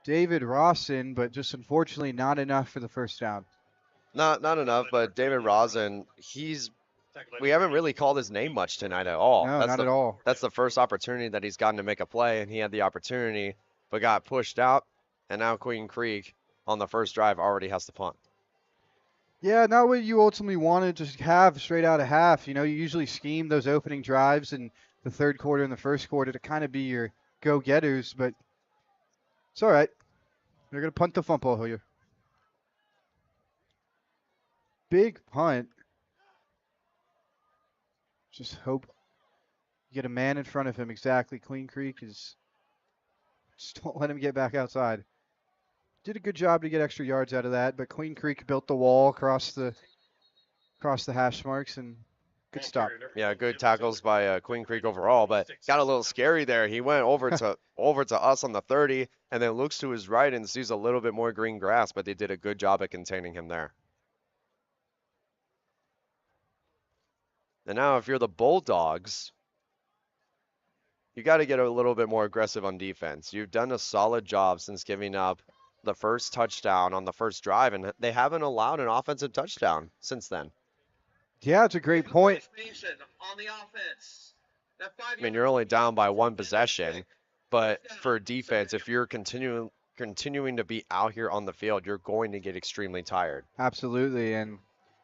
David Rawson, but just unfortunately not enough for the first down. Not enough, but David Rawson, we haven't really called his name much tonight at all. No, not at all. That's the first opportunity that he's gotten to make a play, and he had the opportunity, but got pushed out, and now Queen Creek on the first drive already has to punt. Yeah, not what you ultimately wanted to have straight out of half. You know, you usually scheme those opening drives in the 3rd quarter and the 1st quarter to kind of be your go-getters, but it's all right. They're going to punt the football here. Big punt. Just hope you get a man in front of him. Exactly. Queen Creek is just don't let him get back outside. Did a good job to get extra yards out of that, but Queen Creek built the wall across the hash marks, and good stop. Yeah, good tackles by Queen Creek overall, but got a little scary there. He went over to us on the 30, and then looks to his right and sees a little bit more green grass, but they did a good job at containing him there. And now if you're the Bulldogs, you got to get a little bit more aggressive on defense. You've done a solid job since giving up the first touchdown on the first drive, and they haven't allowed an offensive touchdown since then. Yeah, it's a great point. I mean, you're only down by 1 possession, but for defense, if you're continuing to be out here on the field, you're going to get extremely tired. Absolutely, and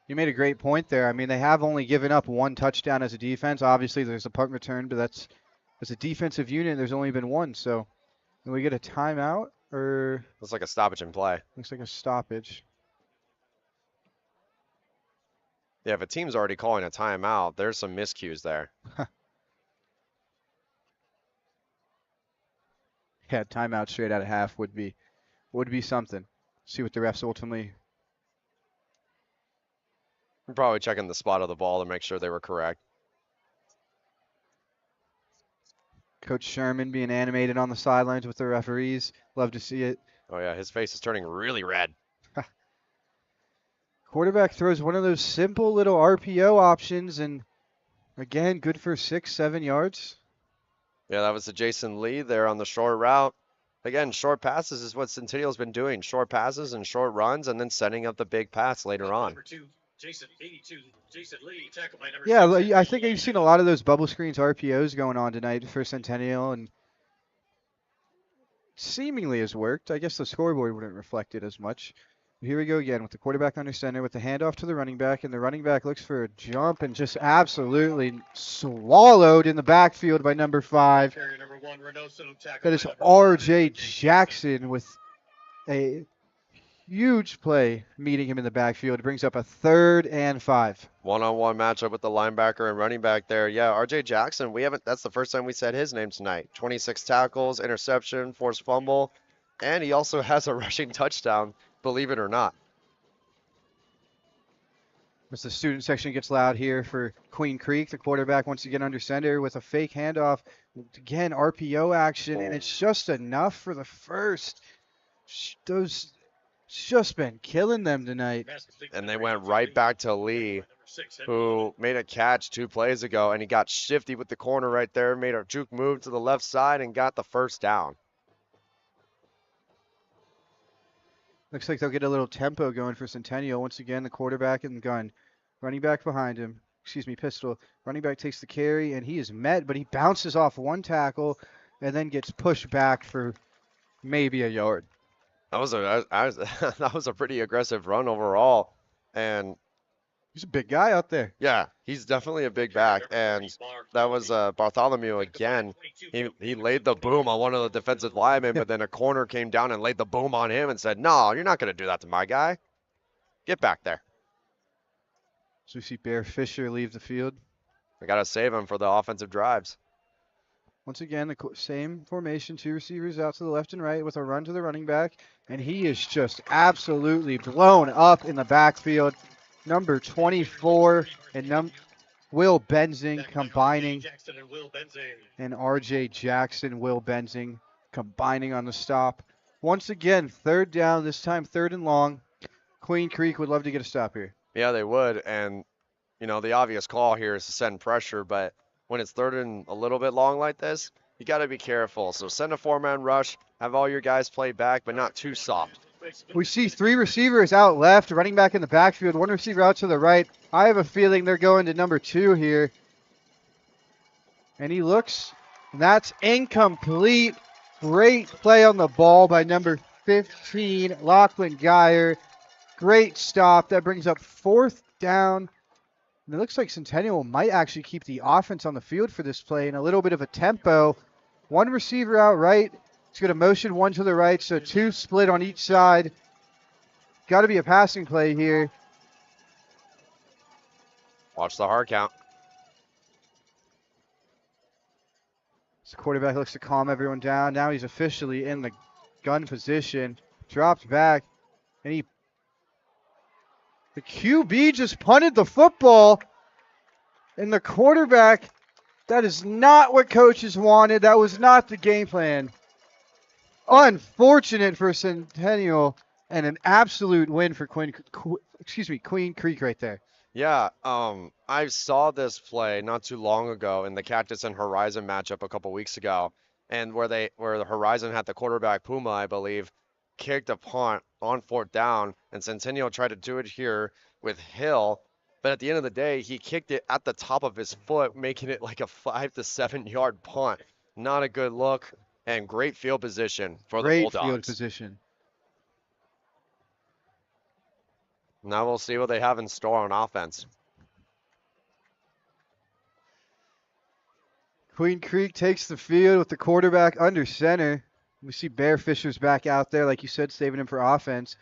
you made a great point there. I mean, they have only given up 1 touchdown as a defense. Obviously, there's a punt return, but that's as a defensive unit, there's only been 1. So, can we get a timeout or? Looks like a stoppage in play. Looks like a stoppage. Yeah, if a team's already calling a timeout, there's some miscues there. Yeah, timeout straight out of half would be something. See what the refs ultimately. I'm probably checking the spot of the ball to make sure they were correct. Coach Sherman being animated on the sidelines with the referees. Love to see it. Oh, yeah, his face is turning really red. Quarterback throws one of those simple little RPO options, and again, good for 6-7 yards. Yeah, that was the Jason Lee there on the short route. Again, short passes is what Centennial's been doing. Short passes and short runs, and then setting up the big pass later on. Yeah, I think you've seen a lot of those bubble screens RPOs going on tonight for Centennial, and seemingly has worked. I guess the scoreboard wouldn't reflect it as much. Here we go again with the quarterback under center with the handoff to the running back, and the running back looks for a jump and just absolutely swallowed in the backfield by number 5. That is R.J. Jackson with a huge play meeting him in the backfield. It brings up a 3rd and 5. One-on-one matchup with the linebacker and running back there. Yeah, R.J. Jackson, that's the first time we said his name tonight. 26 tackles, interception, forced fumble, and he also has a rushing touchdown, believe it or not. As the student section gets loud here for Queen Creek, the quarterback once again under center with a fake handoff. Again, RPO action, and it's just enough for the first. Those just been killing them tonight. And they went right back to Lee, who made a catch 2 plays ago, and he got shifty with the corner right there, made a juke move to the left side, and got the first down. Looks like they'll get a little tempo going for Centennial. Once again, the quarterback in the gun. Running back behind him. Pistol. Running back takes the carry, and he is met, but he bounces off 1 tackle. and then gets pushed back for maybe a yard. That was that was a pretty aggressive run overall, and he's a big guy out there. Yeah, he's definitely a big back, and that was Bartholomew again. He laid the boom on one of the defensive linemen, but then a corner came down and laid the boom on him and said, "No, you're not going to do that to my guy. Get back there." So we see Bear Fisher leave the field. I got to save him for the offensive drives. Once again, the same formation, 2 receivers out to the left and right with a run to the running back, and he is just absolutely blown up in the backfield. Number 24 and Will Benzing combining, and RJ Jackson, Will Benzing combining on the stop. Once again, 3rd down, this time 3rd and long. Queen Creek would love to get a stop here. Yeah, they would, and you know, the obvious call here is to send pressure, but when it's 3rd and a little bit long like this, you got to be careful. So send a 4-man rush, have all your guys play back, but not too soft. We see 3 receivers out left, running back in the backfield, 1 receiver out to the right. I have a feeling they're going to number 2 here. And he looks, and that's incomplete. Great play on the ball by number 15, Lachlan Geyer. Great stop. That brings up 4th down. And it looks like Centennial might actually keep the offense on the field for this play in a little bit of a tempo. 1 receiver out right. He's going to motion 1 to the right, so 2 split on each side. Got to be a passing play here. Watch the hard count. The quarterback looks to calm everyone down. Now he's officially in the gun position. Drops back, and the QB just punted the football. And the quarterback, that is not what coaches wanted. That was not the game plan. Unfortunate for Centennial, and an absolute win for Queen Creek right there. Yeah, I saw this play not too long ago in the Cactus and Horizon matchup a couple weeks ago, and where the Horizon had the quarterback Puma, I believe, kicked a punt on 4th down, and Centennial tried to do it here with Hill, but at the end of the day, he kicked it at the top of his foot, making it like a 5 to 7 yard punt. Not a good look, and great field position for the Bulldogs. Great field position. Now we'll see what they have in store on offense. Queen Creek takes the field with the quarterback under center. We see Bear Fisher's back out there, like you said, saving him for offense.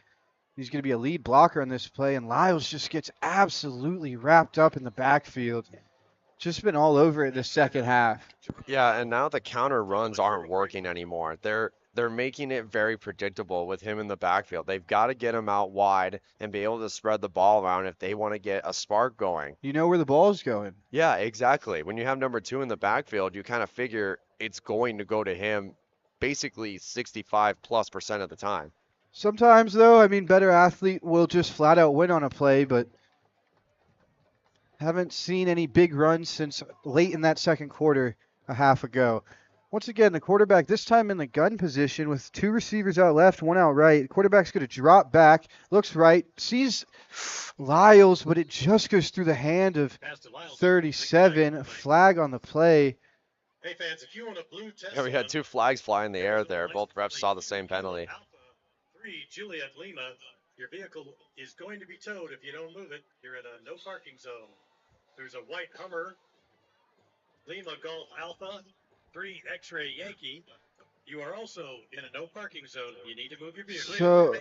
He's going to be a lead blocker on this play, and Lyles just gets absolutely wrapped up in the backfield. Just been all over it this second half. Yeah, and now the counter runs aren't working anymore. They're making it very predictable with him in the backfield. They've got to get him out wide and be able to spread the ball around if they want to get a spark going. You know where the ball's going. Yeah, exactly. When you have number 2 in the backfield, you kind of figure it's going to go to him basically 65+% of the time. Sometimes, though, better athlete will just flat out win on a play, but haven't seen any big runs since late in that second quarter a half ago. Once again, the quarterback this time in the gun position with 2 receivers out left, 1 out right. The quarterback's going to drop back, looks right, sees Lyles, but it just goes through the hand of 37. A flag on the play. Hey fans, if you want a blue Tesla, Yeah, we had 2 flags fly in the air there. Both refs saw the same penalty. 3 Juliet Lima, your vehicle is going to be towed if you don't move it. You're in a no parking zone. There's a white Hummer, Lima Golf Alpha, 3 X-Ray Yankee. You are also in a no parking zone. You need to move your vehicle. So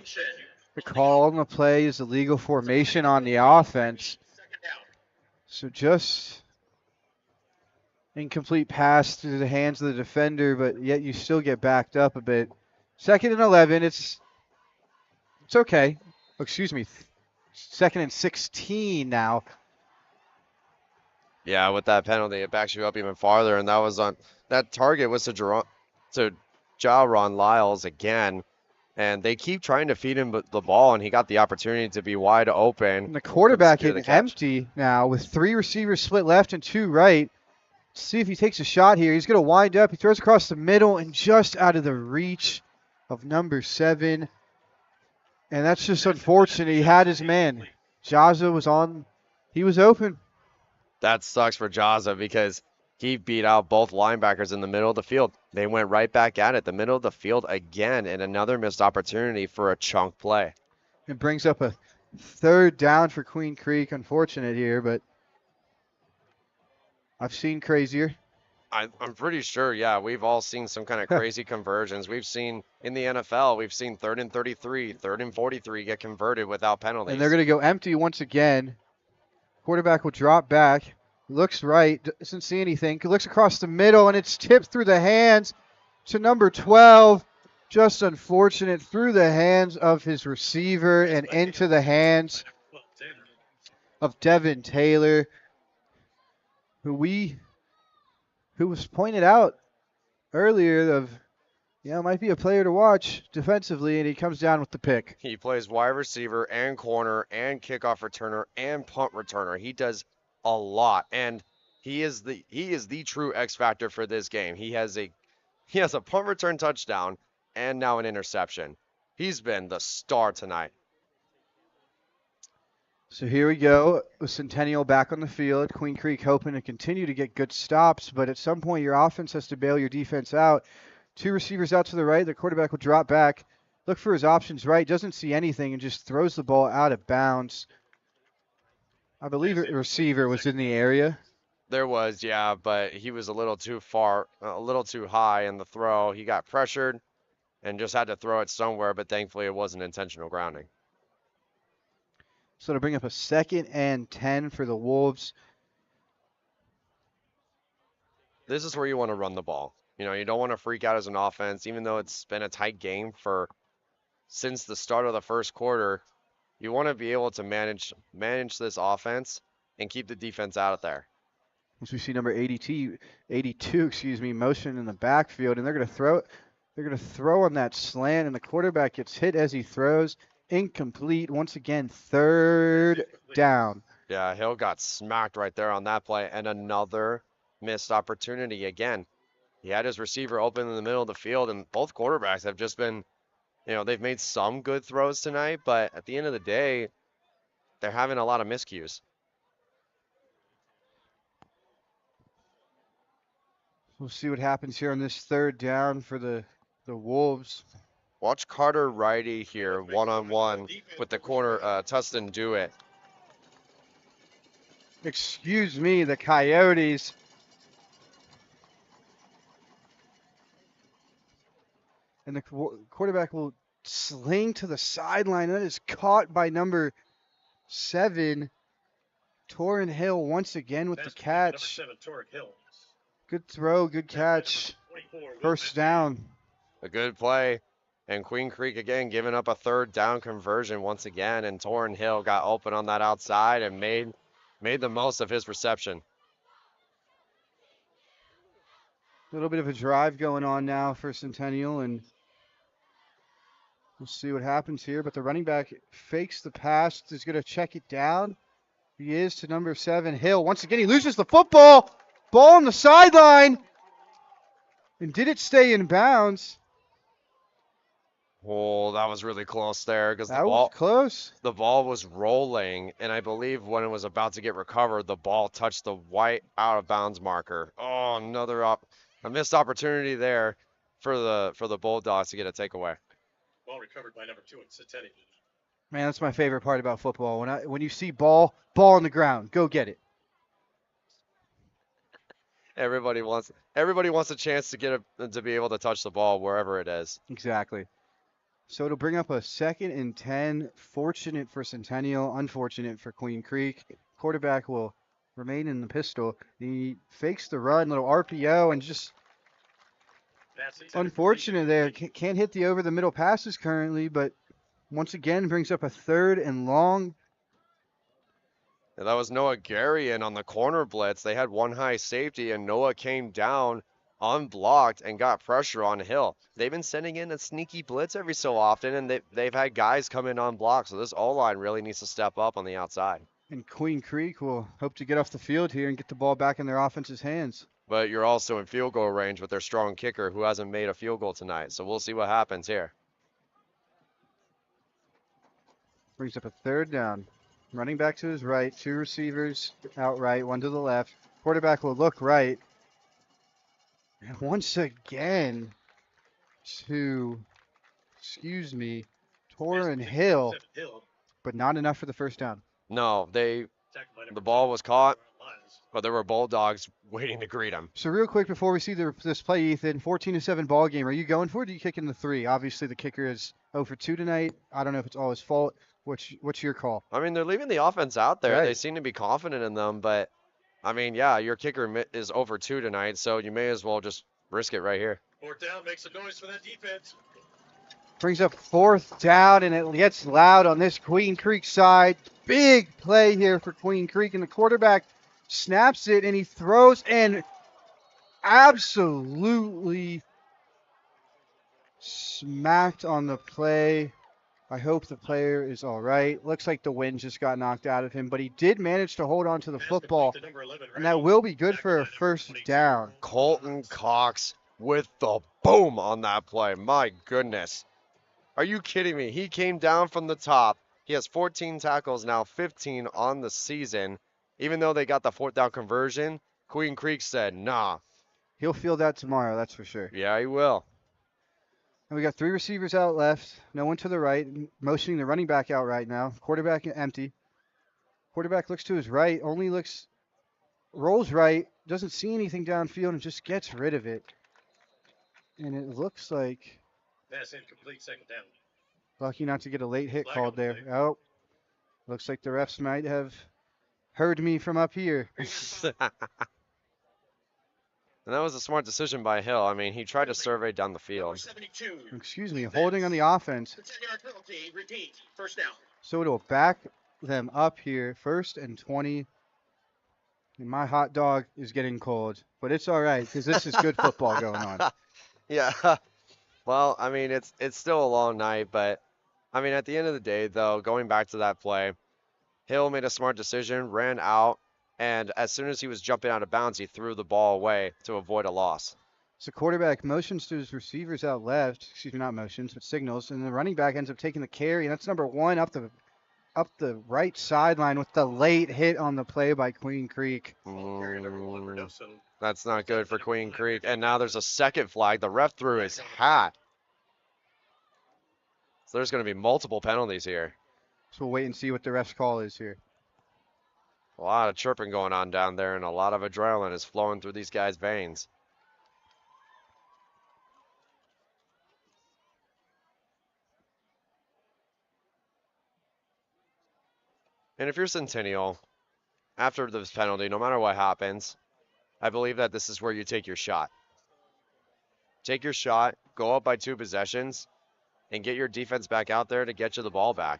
the call on the play is illegal formation on the offense. So just incomplete pass through the hands of the defender, but yet you still get backed up a bit. 2nd and 11. It's okay. Oh, excuse me. 2nd and 16 now. Yeah, with that penalty, it backs you up even farther, and that target was to Jaron Lyles again, and they keep trying to feed him the ball, and he got the opportunity to be wide open. And the quarterback hitting empty now with 3 receivers split left and 2 right. Let's see if he takes a shot here. He's going to wind up. He throws across the middle and just out of the reach of number 7. And that's just unfortunate. He had his man. Jaza was on. He was open. That sucks for Jaza because He beat out both linebackers in the middle of the field. They went right back at it, the middle of the field again, and another missed opportunity for a chunk play. It brings up a third down for Queen Creek. Unfortunate here, but I've seen crazier. I'm pretty sure, yeah, we've all seen some kind of crazy conversions. We've seen in the NFL, we've seen 3rd and 33, 3rd and 43 get converted without penalties. And they're going to go empty once again. Quarterback will drop back. Looks right, doesn't see anything. Looks across the middle, and it's tipped through the hands to number 12. Just unfortunate, through the hands of his receiver and into the hands of Devin Taylor, who was pointed out earlier of, might be a player to watch defensively, and he comes down with the pick. He plays wide receiver and corner and kickoff returner and punt returner. He does a lot, and he is the true X factor for this game. He has a punt return touchdown and now an interception. He's been the star tonight. So here we go with Centennial back on the field. Queen Creek hoping to continue to get good stops, but at some point your offense has to bail your defense out. 2 receivers out to the right. The quarterback will drop back, look for his options right, doesn't see anything, and just throws the ball out of bounds. I believe the receiver was in the area. There was, yeah, but he was a little too far, a little too high in the throw. He got pressured and just had to throw it somewhere, but thankfully it wasn't intentional grounding. So to bring up a 2nd and 10 for the Wolves. This is where you want to run the ball. You don't want to freak out as an offense, even though it's been a tight game since the start of the first quarter. You want to be able to manage this offense and keep the defense out of there. As we see number 82, motion in the backfield, and they're going to throw it. They're going to throw on that slant, and the quarterback gets hit as he throws. Incomplete. Once again, 3rd down. Yeah, Hill got smacked right there on that play, and another missed opportunity again. He had his receiver open in the middle of the field, and both quarterbacks have just been, they've made some good throws tonight, but at the end of the day, they're having a lot of miscues. We'll see what happens here on this 3rd down for the Wolves. Watch Carter Righty here, one-on-one with the corner, Tustin Dewitt. Excuse me, the Coyotes. And the quarterback will sling to the sideline. That is caught by number 7, Torrin Hill, once again with the catch. Good throw, good catch. 1st down. A good play. And Queen Creek again giving up a 3rd down conversion once again. And Torrin Hill got open on that outside and made the most of his reception. A little bit of a drive going on now for Centennial, and we'll see what happens here. But the running back fakes the pass. He's going to check it down. He is to number 7, Hill. Once again, he loses the football. Ball on the sideline. And did it stay in bounds? Oh, that was really close there because the ball was rolling, and I believe when it was about to get recovered, the ball touched the white out of bounds marker. Oh, a missed opportunity there for the Bulldogs to get a takeaway. Ball recovered by number 2 at Centennial. Man, that's my favorite part about football. When you see ball on the ground, go get it. Everybody wants a chance to be able to touch the ball wherever it is. Exactly. So it'll bring up a 2nd and 10. Fortunate for Centennial, unfortunate for Queen Creek. Quarterback will remain in the pistol. He fakes the run, little RPO, and just unfortunate there. Can't hit the over the middle passes currently, but once again brings up a 3rd and long. And that was Noah Garrian on the corner blitz. They had one high safety, and Noah came down unblocked and got pressure on Hill. They've been sending in a sneaky blitz every so often, and they've had guys come in unblocked, so this O-line really needs to step up on the outside. And Queen Creek will hope to get off the field here and get the ball back in their offense's hands. But you're also in field goal range with their strong kicker who hasn't made a field goal tonight, so we'll see what happens here. Brings up a 3rd down. Running back to his right, 2 receivers out right, 1 to the left. Quarterback will look right. And once again to, excuse me, Torin Hill, but not enough for the first down. No, the ball was caught, but there were Bulldogs waiting to greet him. So real quick before we see this play, Ethan, 14-7 ball game. Are you going for it? Or are you kicking the 3? Obviously the kicker is 0 for 2 tonight. I don't know if it's all his fault. What's your call? I mean, they're leaving the offense out there. Right. They seem to be confident in them, but I mean, yeah, your kicker is over 2 tonight, so you may as well just risk it right here. Fourth down makes a noise for that defense. Brings up 4th down, and it gets loud on this Queen Creek side. Big play here for Queen Creek, and the quarterback snaps it, and he throws and absolutely smacked on the play. I hope the player is all right. Looks like the wind just got knocked out of him, but he did manage to hold on to the football, and that will be good for a first down. Colton Cox with the boom on that play. My goodness. Are you kidding me? He came down from the top. He has 14 tackles now, 15 on the season. Even though they got the 4th down conversion, Queen Creek said, nah. He'll feel that tomorrow, that's for sure. Yeah, he will. And we got 3 receivers out left, no one to the right, motioning the running back out right now. Quarterback empty. Quarterback looks to his right, rolls right, doesn't see anything downfield, and just gets rid of it. And it looks like Pass incomplete, second down. lucky not to get a late hit called there. Oh, looks like the refs might have heard me from up here. And that was a smart decision by Hill. I mean, he tried to survey down the field. Excuse me, holding on the offense. The 10-yard penalty, repeat, first down. So it'll back them up here, 1st and 20. And my hot dog is getting cold, but it's all right because this is good football going on. Yeah. Well, I mean, it's still a long night, but I mean, at the end of the day, though, going back to that play, Hill made a smart decision, ran out, and as soon as he was jumping out of bounds, he threw the ball away to avoid a loss. So quarterback motions to his receivers out left, excuse me, not motions, but signals, and the running back ends up taking the carry, and that's number 1 up the right sideline with the late hit on the play by Queen Creek. That's not good for Queen Creek. And now there's a second flag. The ref threw his hat. So there's going to be multiple penalties here. So we'll wait and see what the ref's call is here. A lot of chirping going on down there, and a lot of adrenaline is flowing through these guys' veins. And if you're Centennial, after this penalty, no matter what happens, I believe that this is where you take your shot. Take your shot, go up by 2 possessions, and get your defense back out there to get you the ball back.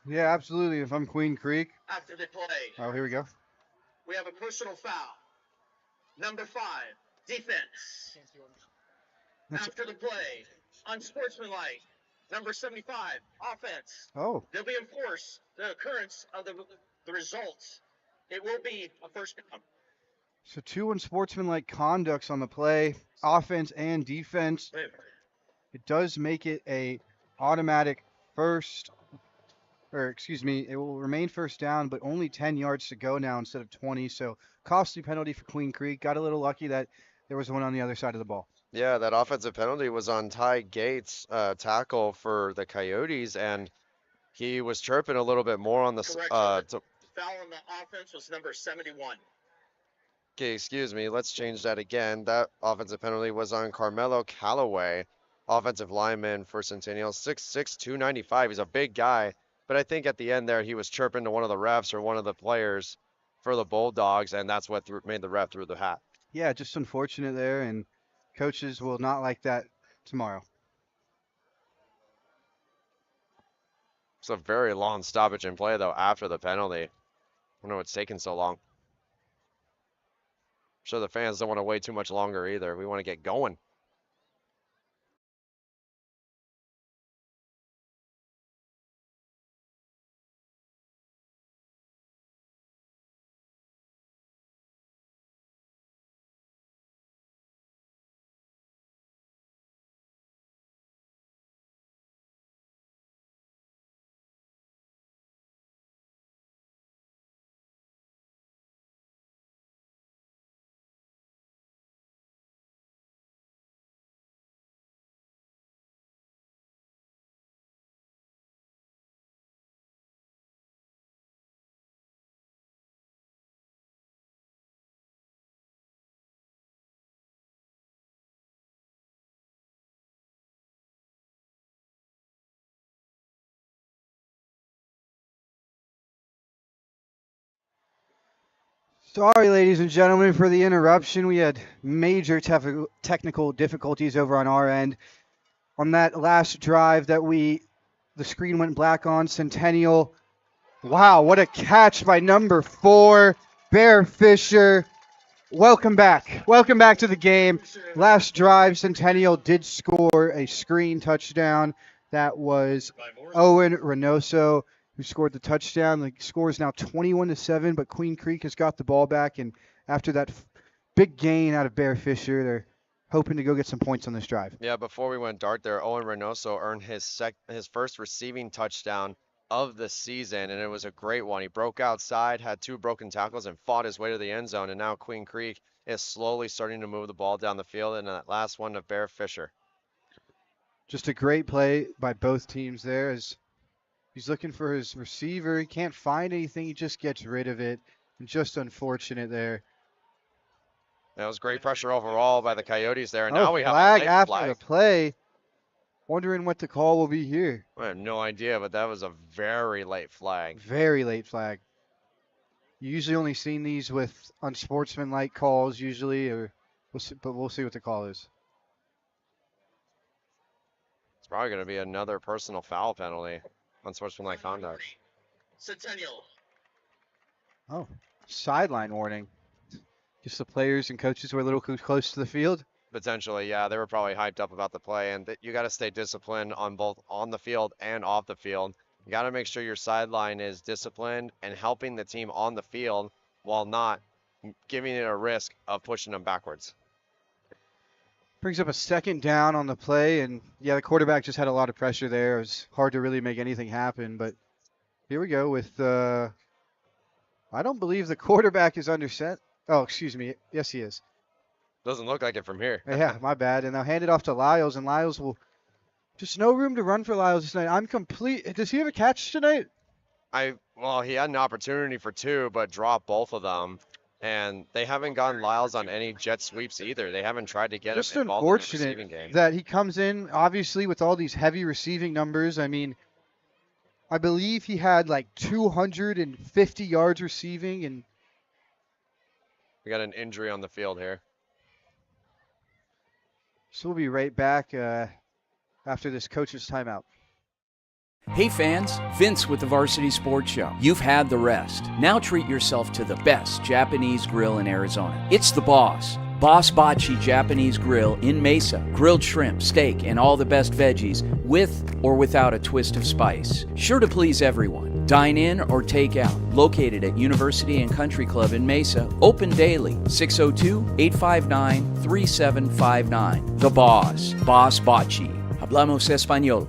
Yeah, absolutely. If I'm Queen Creek. After the play, Oh, here we go. we have a personal foul. Number 5, defense. After the play, unsportsmanlike. Number 75, offense. Oh. They'll be enforced the occurrence of the results. It will be a first down. So 2 unsportsmanlike conducts on the play, offense and defense. It does make it a automatic it will remain first down, but only 10 yards to go now instead of 20. So costly penalty for Queen Creek. Got a little lucky that there was one on the other side of the ball. Yeah, that offensive penalty was on Ty Gates' tackle for the Coyotes, and he was chirping a little bit more on the Foul on the offense was number 71. Okay, excuse me. Let's change that again. That offensive penalty was on Carmelo Callaway, offensive lineman for Centennial, 6'6", 295. He's a big guy, but I think at the end there he was chirping to one of the refs or one of the players for the Bulldogs, and that's what made the ref throw the hat. Yeah, just unfortunate there, and coaches will not like that tomorrow. It's a very long stoppage in play, though, after the penalty. I wonder what's taking so long. I'm sure the fans don't want to wait too much longer either. We want to get going. Sorry, ladies and gentlemen, for the interruption. We had major technical difficulties over on our end. On that last drive that the screen went black on, Centennial. Wow, what a catch by number 4, Bear Fisher. Welcome back. Welcome back to the game. Last drive, Centennial did score a screen touchdown. That was Owen Reynoso who scored the touchdown. The score is now 21-7, but Queen Creek has got the ball back, and after that big gain out of Bear Fisher, they're hoping to go get some points on this drive. Yeah, before we went dark there, Owen Reynoso earned his first receiving touchdown of the season, and it was a great one. He broke outside, had 2 broken tackles, and fought his way to the end zone, and now Queen Creek is slowly starting to move the ball down the field, and that last one to Bear Fisher. Just a great play by both teams there as he's looking for his receiver. He can't find anything. He just gets rid of it. And just unfortunate there. That was great pressure overall by the Coyotes there, and now we have a flag late after flag. the play. Wondering what the call will be here. I have no idea, but that was a very late flag. Very late flag. You usually only seen these with unsportsmanlike calls usually, but we'll see what the call is. It's probably going to be another personal foul penalty, unsportsmanlike conduct. Centennial. Oh, sideline warning. Just the players and coaches were a little close to the field. Potentially, yeah. They were probably hyped up about the play, and you got to stay disciplined on both on the field and off the field. You got to make sure your sideline is disciplined and helping the team on the field while not giving it a risk of pushing them backwards. Brings up a second down on the play, and yeah, the quarterback just had a lot of pressure there. It was hard to really make anything happen, but here we go with, I don't believe the quarterback is under set. Oh, excuse me. Yes, he is. Doesn't look like it from here. Yeah, my bad. And I'll hand it off to Lyles, and Lyles will just no room to run for Lyles tonight. Does he have a catch tonight? Well, he had an opportunity for 2, but dropped both of them. And they haven't gotten Lyles on any jet sweeps either. They haven't tried to get Just him involved in the receiving game. unfortunate that he comes in, obviously, with all these heavy receiving numbers. I mean, I believe he had like 250 yards receiving, and We got an injury on the field here. so we'll be right back after this coach's timeout. Hey fans, Vince with the Varsity Sports Show. You've had the rest. Now treat yourself to the best Japanese grill in Arizona. It's the Boss. Boss Bachi Japanese Grill in Mesa. Grilled shrimp, steak, and all the best veggies with or without a twist of spice. Sure to please everyone. Dine in or take out. Located at University and Country Club in Mesa. Open daily. 602-859-3759. The Boss. Boss Bachi. Hablamos Español.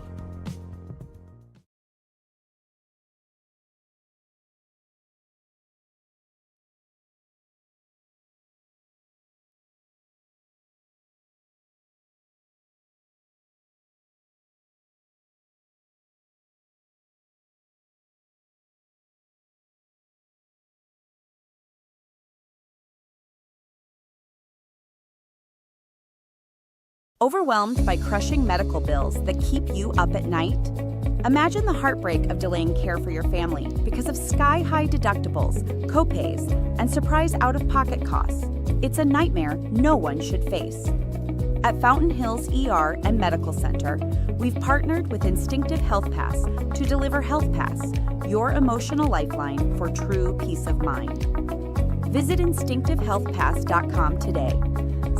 Overwhelmed by crushing medical bills that keep you up at night? Imagine the heartbreak of delaying care for your family because of sky-high deductibles, copays, and surprise out-of-pocket costs. It's a nightmare no one should face. At Fountain Hills ER and Medical Center, we've partnered with Instinctive Health Pass to deliver Health Pass, your emotional lifeline for true peace of mind. Visit instinctivehealthpass.com today.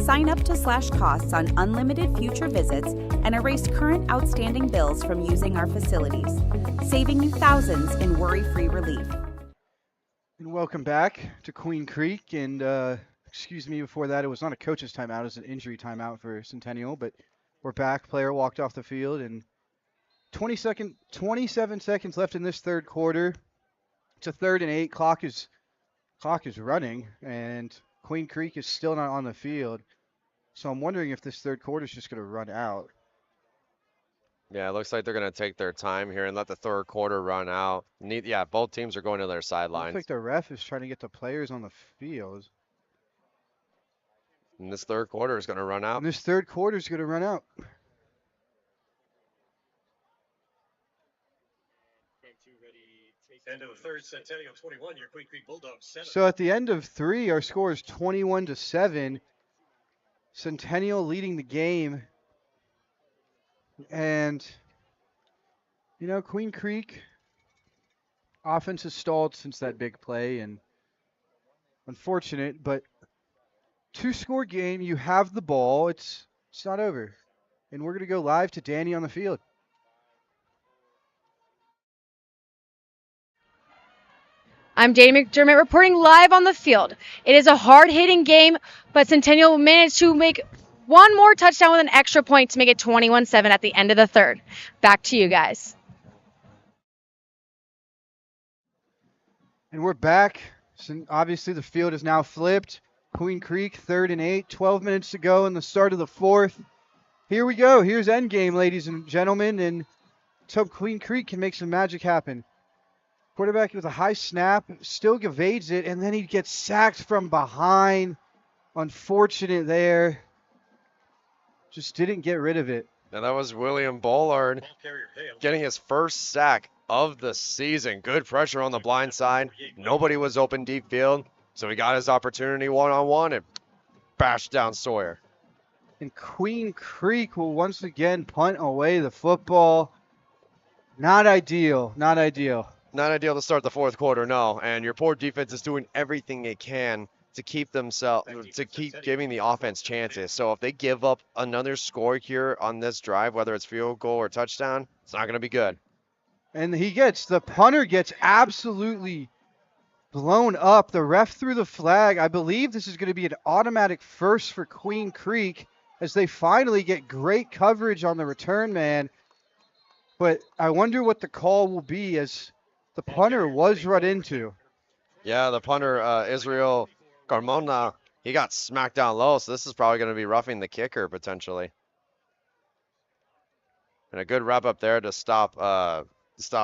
Sign up to slash costs on unlimited future visits and erase current outstanding bills from using our facilities, saving you thousands in worry-free relief. And welcome back to Queen Creek. And excuse me, before that, it was not a coach's timeout, it was an injury timeout for Centennial. But we're back. Player walked off the field, and 27 seconds left in this third quarter. It's a 3rd and 8. Clock is running, and Queen Creek is still not on the field. So I'm wondering if this third quarter is just going to run out. Yeah, it looks like they're going to take their time here and let the third quarter run out. Both teams are going to their sidelines. Looks like the ref is trying to get the players on the field. And this third quarter is going to run out. And this third quarter is going to run out. End of the third, Centennial 21, your Queen Creek Bulldogs 7. So at the end of 3, our score is 21-7. Centennial leading the game. And, Queen Creek offense has stalled since that big play, and unfortunate, but 2-score game, you have the ball, it's not over. And we're going to go live to Danny on the field. I'm Danny McDermott reporting live on the field. It is a hard-hitting game, but Centennial managed to make one more touchdown with an extra point to make it 21-7 at the end of the third. Back to you guys. And we're back. So obviously, the field is now flipped. Queen Creek, 3rd and 8, 12 minutes to go in the start of the 4th. Here we go. Here's endgame, ladies and gentlemen, and let's hope Queen Creek can make some magic happen. Quarterback with a high snap, still evades it, and then he gets sacked from behind. Unfortunate there. Just didn't get rid of it. And that was William Bollard getting his first sack of the season. Good pressure on the blind side. Nobody was open deep field, so he got his opportunity one-on-one and bashed down Sawyer. And Queen Creek will once again punt away the football. Not ideal. Not ideal. Not ideal to start the 4th quarter, no. And your poor defense is doing everything it can to keep giving the offense chances. So if they give up another score here on this drive, whether it's field goal or touchdown, it's not going to be good. And the punter gets absolutely blown up. The ref threw the flag. I believe this is going to be an automatic first for Queen Creek as they finally get great coverage on the return man. But I wonder what the call will be as the punter was run into. Yeah, the punter, Israel Carmona, he got smacked down low, so this is probably going to be roughing the kicker potentially. And a good wrap up there to stop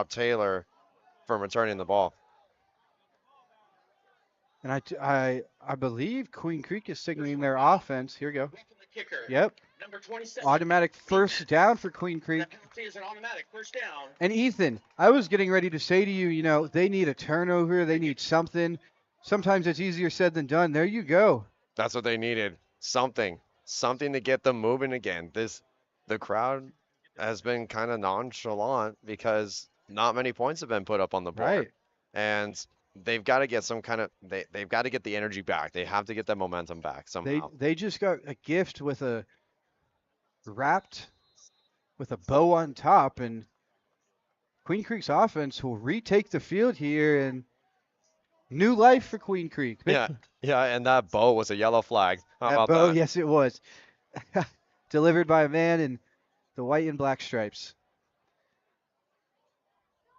Taylor from returning the ball. And I believe Queen Creek is signaling their offense. Here we go. Yep. Automatic first down for Queen Creek. And Ethan, I was getting ready to say to you, they need a turnover. They need something. Sometimes it's easier said than done. There you go. That's what they needed. Something to get them moving again. The crowd has been kind of nonchalant because not many points have been put up on the board. Right. And they've got to get they've got to get the energy back. They have to get that momentum back somehow. They just got a gift with wrapped with a bow on top, and Queen Creek's offense will retake the field here, and new life for Queen Creek. Yeah, and that bow was a yellow flag. How about bow, that? yes, it was. Delivered by a man in the white and black stripes.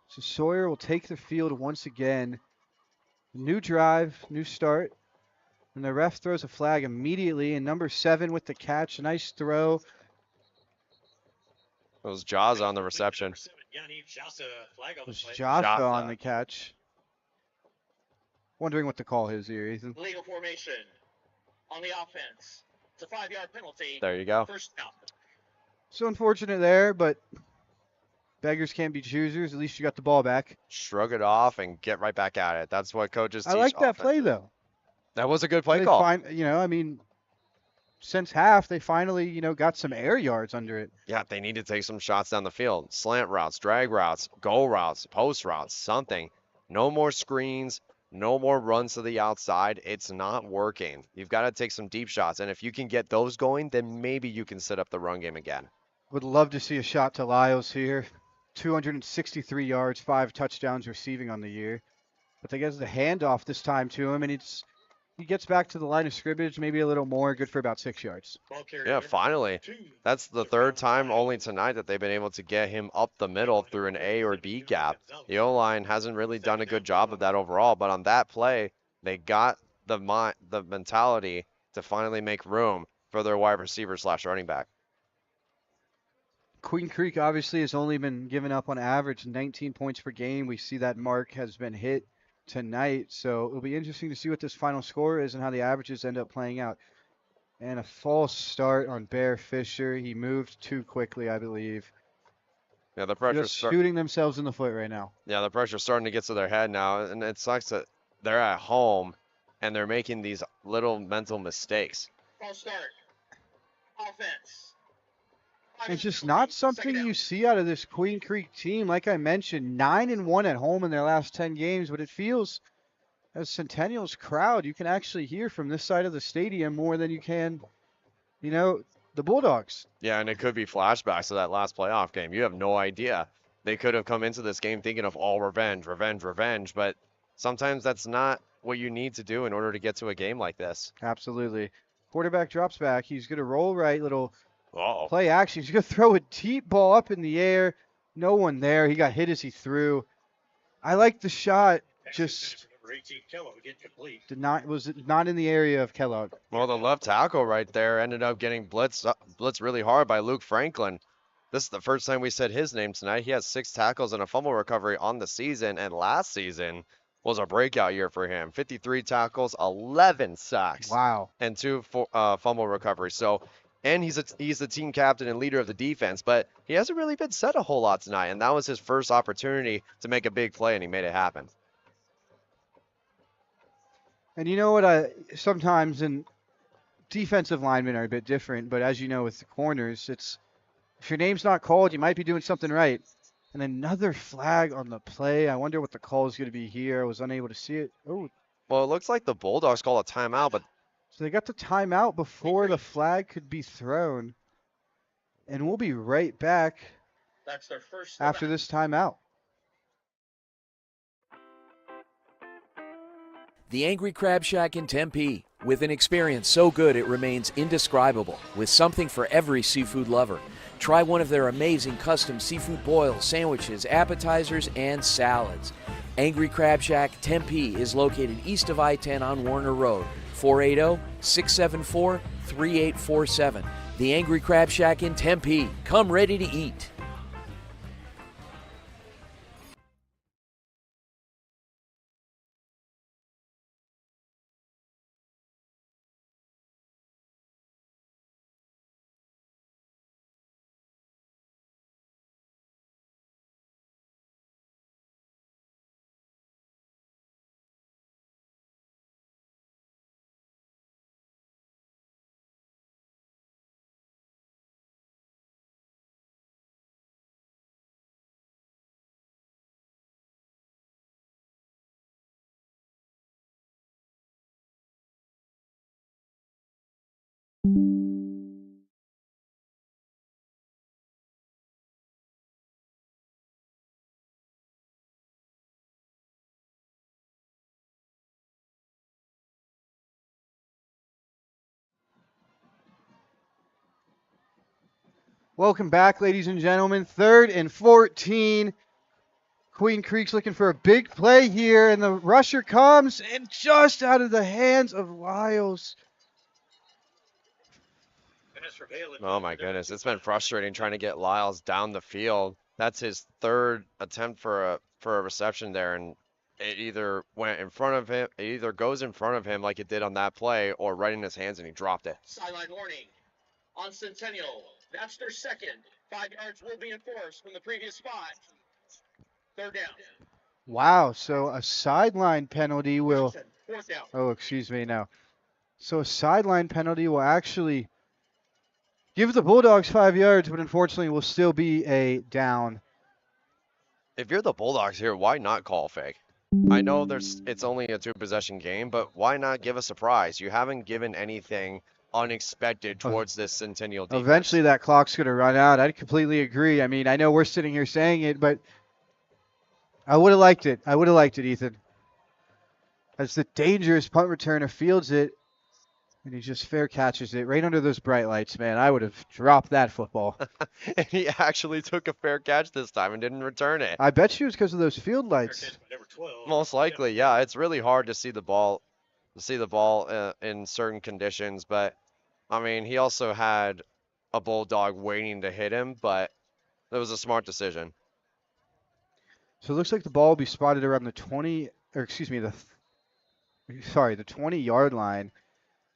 So Sawyer will take the field once again. New drive, new start. And the ref throws a flag immediately, and number 7 with the catch. A nice throw. It was Jaza on the reception. It was Jaffa on the catch. Wondering what the call is here, Ethan. Legal formation on the offense. It's a 5-yard penalty. There you go. First down. So unfortunate there, but beggars can't be choosers. At least you got the ball back. Shrug it off and get right back at it. That's what coaches teach. I like that play, though. That was a good play call. Since half, they finally, got some air yards under it. Yeah, they need to take some shots down the field. Slant routes, drag routes, goal routes, post routes, something. No more screens, no more runs to the outside. It's not working. You've got to take some deep shots, and if you can get those going, then maybe you can set up the run game again. Would love to see a shot to Lyles here. 263 yards, 5 touchdowns receiving on the year. But they get the handoff this time to him, and he gets back to the line of scrimmage, maybe a little more, good for about 6 yards. Yeah, finally. That's the 3rd time only tonight that they've been able to get him up the middle through an A or B gap. The O-line hasn't really done a good job of that overall, but on that play, they got the mentality to finally make room for their wide receiver / running back. Queen Creek obviously has only been given up on average 19 points per game. We see that mark has been hit tonight, so it'll be interesting to see what this final score is and how the averages end up playing out. And a false start on Bear Fisher. He moved too quickly, I believe. Yeah, the pressure's just shooting themselves in the foot right now. Yeah, the pressure's starting to get to their head now, and it sucks that they're at home and they're making these little mental mistakes. False start. Offense. It's just not something you see out of this Queen Creek team. Like I mentioned, 9-1 at home in their last 10 games, but it feels as Centennial's crowd, you can actually hear from this side of the stadium more than you can, the Bulldogs. Yeah, and it could be flashbacks to that last playoff game. You have no idea. They could have come into this game thinking of all revenge, revenge, revenge, but sometimes that's not what you need to do in order to get to a game like this. Absolutely. Quarterback drops back. He's going to roll right, little Uh-oh. play action. He's going to throw a deep ball up in the air. No one there. He got hit as he threw. I like the shot. Just was not in the area of Kellogg. Well, the left tackle right there ended up getting blitzed really hard by Luke Franklin. This is the first time we said his name tonight. He has 6 tackles and a fumble recovery on the season, and last season was a breakout year for him. 53 tackles, 11 sacks. Wow. And 2 fumble recoveries. So, and he's the team captain and leader of the defense, but he hasn't really been said a whole lot tonight, and that was his first opportunity to make a big play, and he made it happen. And you know what? Sometimes defensive linemen are a bit different, but as you know, with the corners, it's if your name's not called, you might be doing something right. And another flag on the play. I wonder what the call is going to be here. I was unable to see it. Oh. Well, it looks like the Bulldogs call a timeout, but so they got the timeout before the flag could be thrown. And we'll be right back That's their first after this timeout. The Angry Crab Shack in Tempe, with an experience so good it remains indescribable, with something for every seafood lover. Try one of their amazing custom seafood boils, sandwiches, appetizers, and salads. Angry Crab Shack Tempe is located east of I-10 on Warner Road, 480-674-3847. The Angry Crab Shack in Tempe. Come ready to eat. Welcome back, ladies and gentlemen. 3rd and 14. Queen Creek's looking for a big play here, and the rusher comes and just out of the hands of Lyles. Oh my goodness, it's been frustrating trying to get Lyles down the field. That's his 3rd attempt for a reception there, and it either went in front of him, it either goes in front of him like it did on that play, or right in his hands and he dropped it. Sideline warning on Centennial. That's their 2nd. 5 yards will be enforced from the previous spot. 3rd down. Wow, so a sideline penalty will... 4th down. Oh, excuse me, no. So a sideline penalty will actually give the Bulldogs 5 yards, but unfortunately will still be a down. If you're the Bulldogs here, why not call fake? I know it's only a 2-possession game, but why not give a surprise? You haven't given anything unexpected towards this Centennial defense. Eventually that clock's going to run out. I completely agree. I mean, I know we're sitting here saying it, but I would have liked it. I would have liked it, Ethan. As the dangerous punt returner fields it, and he just fair catches it right under those bright lights, man. I would have dropped that football. And he actually took a fair catch this time and didn't return it. I bet you it's because of those field lights. Most likely, yeah. It's really hard to see the ball in certain conditions, but I mean, he also had a Bulldog waiting to hit him, but it was a smart decision. So it looks like the ball will be spotted around the 20-yard line.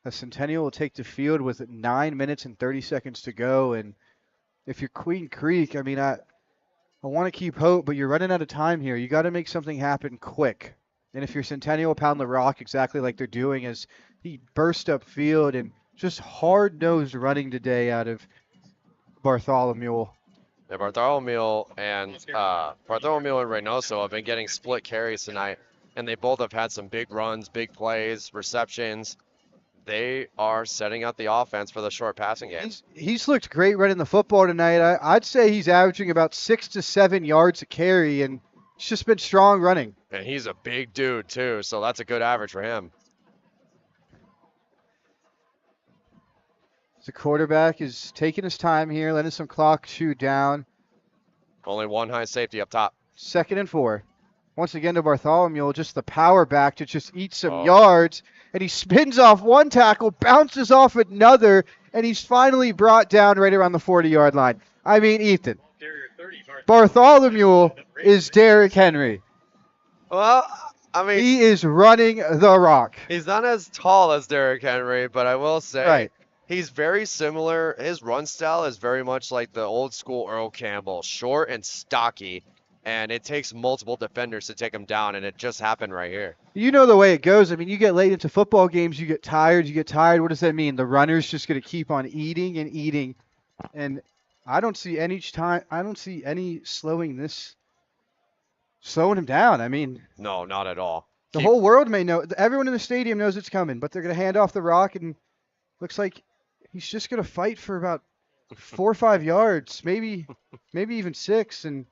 The Centennial will take the field with 9 minutes and 30 seconds to go. And if you're Queen Creek, I mean, I want to keep hope, but you're running out of time here. You got to make something happen quick. And if you're Centennial, pound the rock exactly like they're doing as he burst up field and just hard-nosed running today out of Bartholomew. Yeah, Bartholomew and Reynoso have been getting split carries tonight, and they both have had some big runs, big plays, receptions. They are setting up the offense for the short passing game. He's looked great running the football tonight. I'd say he's averaging about 6 to 7 yards a carry, and it's just been strong running. And he's a big dude, too, so that's a good average for him. The quarterback is taking his time here, letting some clock shoot down. Only one high safety up top. 2nd and 4. Once again to Bartholomew, just the power back to just eat some yards. And he spins off one tackle, bounces off another, and he's finally brought down right around the 40-yard line. I mean, Ethan, Bartholomew is Derrick Henry. Well, I mean, he is running the rock. He's not as tall as Derrick Henry, but I will say he's very similar. His run style is very much like the old school Earl Campbell, short and stocky. And it takes multiple defenders to take him down, and it just happened right here. You know the way it goes. I mean, you get late into football games, you get tired. What does that mean? The runner's just going to keep on eating and eating. And I don't see any slowing him down. I mean, no, not at all. The whole world may know. Everyone in the stadium knows it's coming, but they're going to hand off the rock, and looks like he's just going to fight for about 4 or 5 yards, maybe even 6, and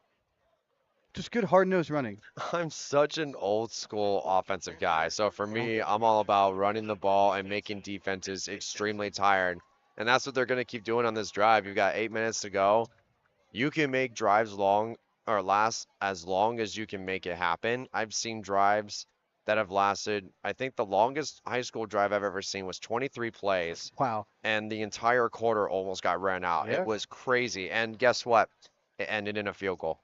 just good hard-nosed running. I'm such an old-school offensive guy. So for me, I'm all about running the ball and making defenses extremely tired. And that's what they're going to keep doing on this drive. You've got 8 minutes to go. You can make drives long or last as long as you can make it happen. I've seen drives that have lasted, I think the longest high school drive I've ever seen was 23 plays. Wow. And the entire quarter almost got ran out. Yeah. It was crazy. And guess what? It ended in a field goal.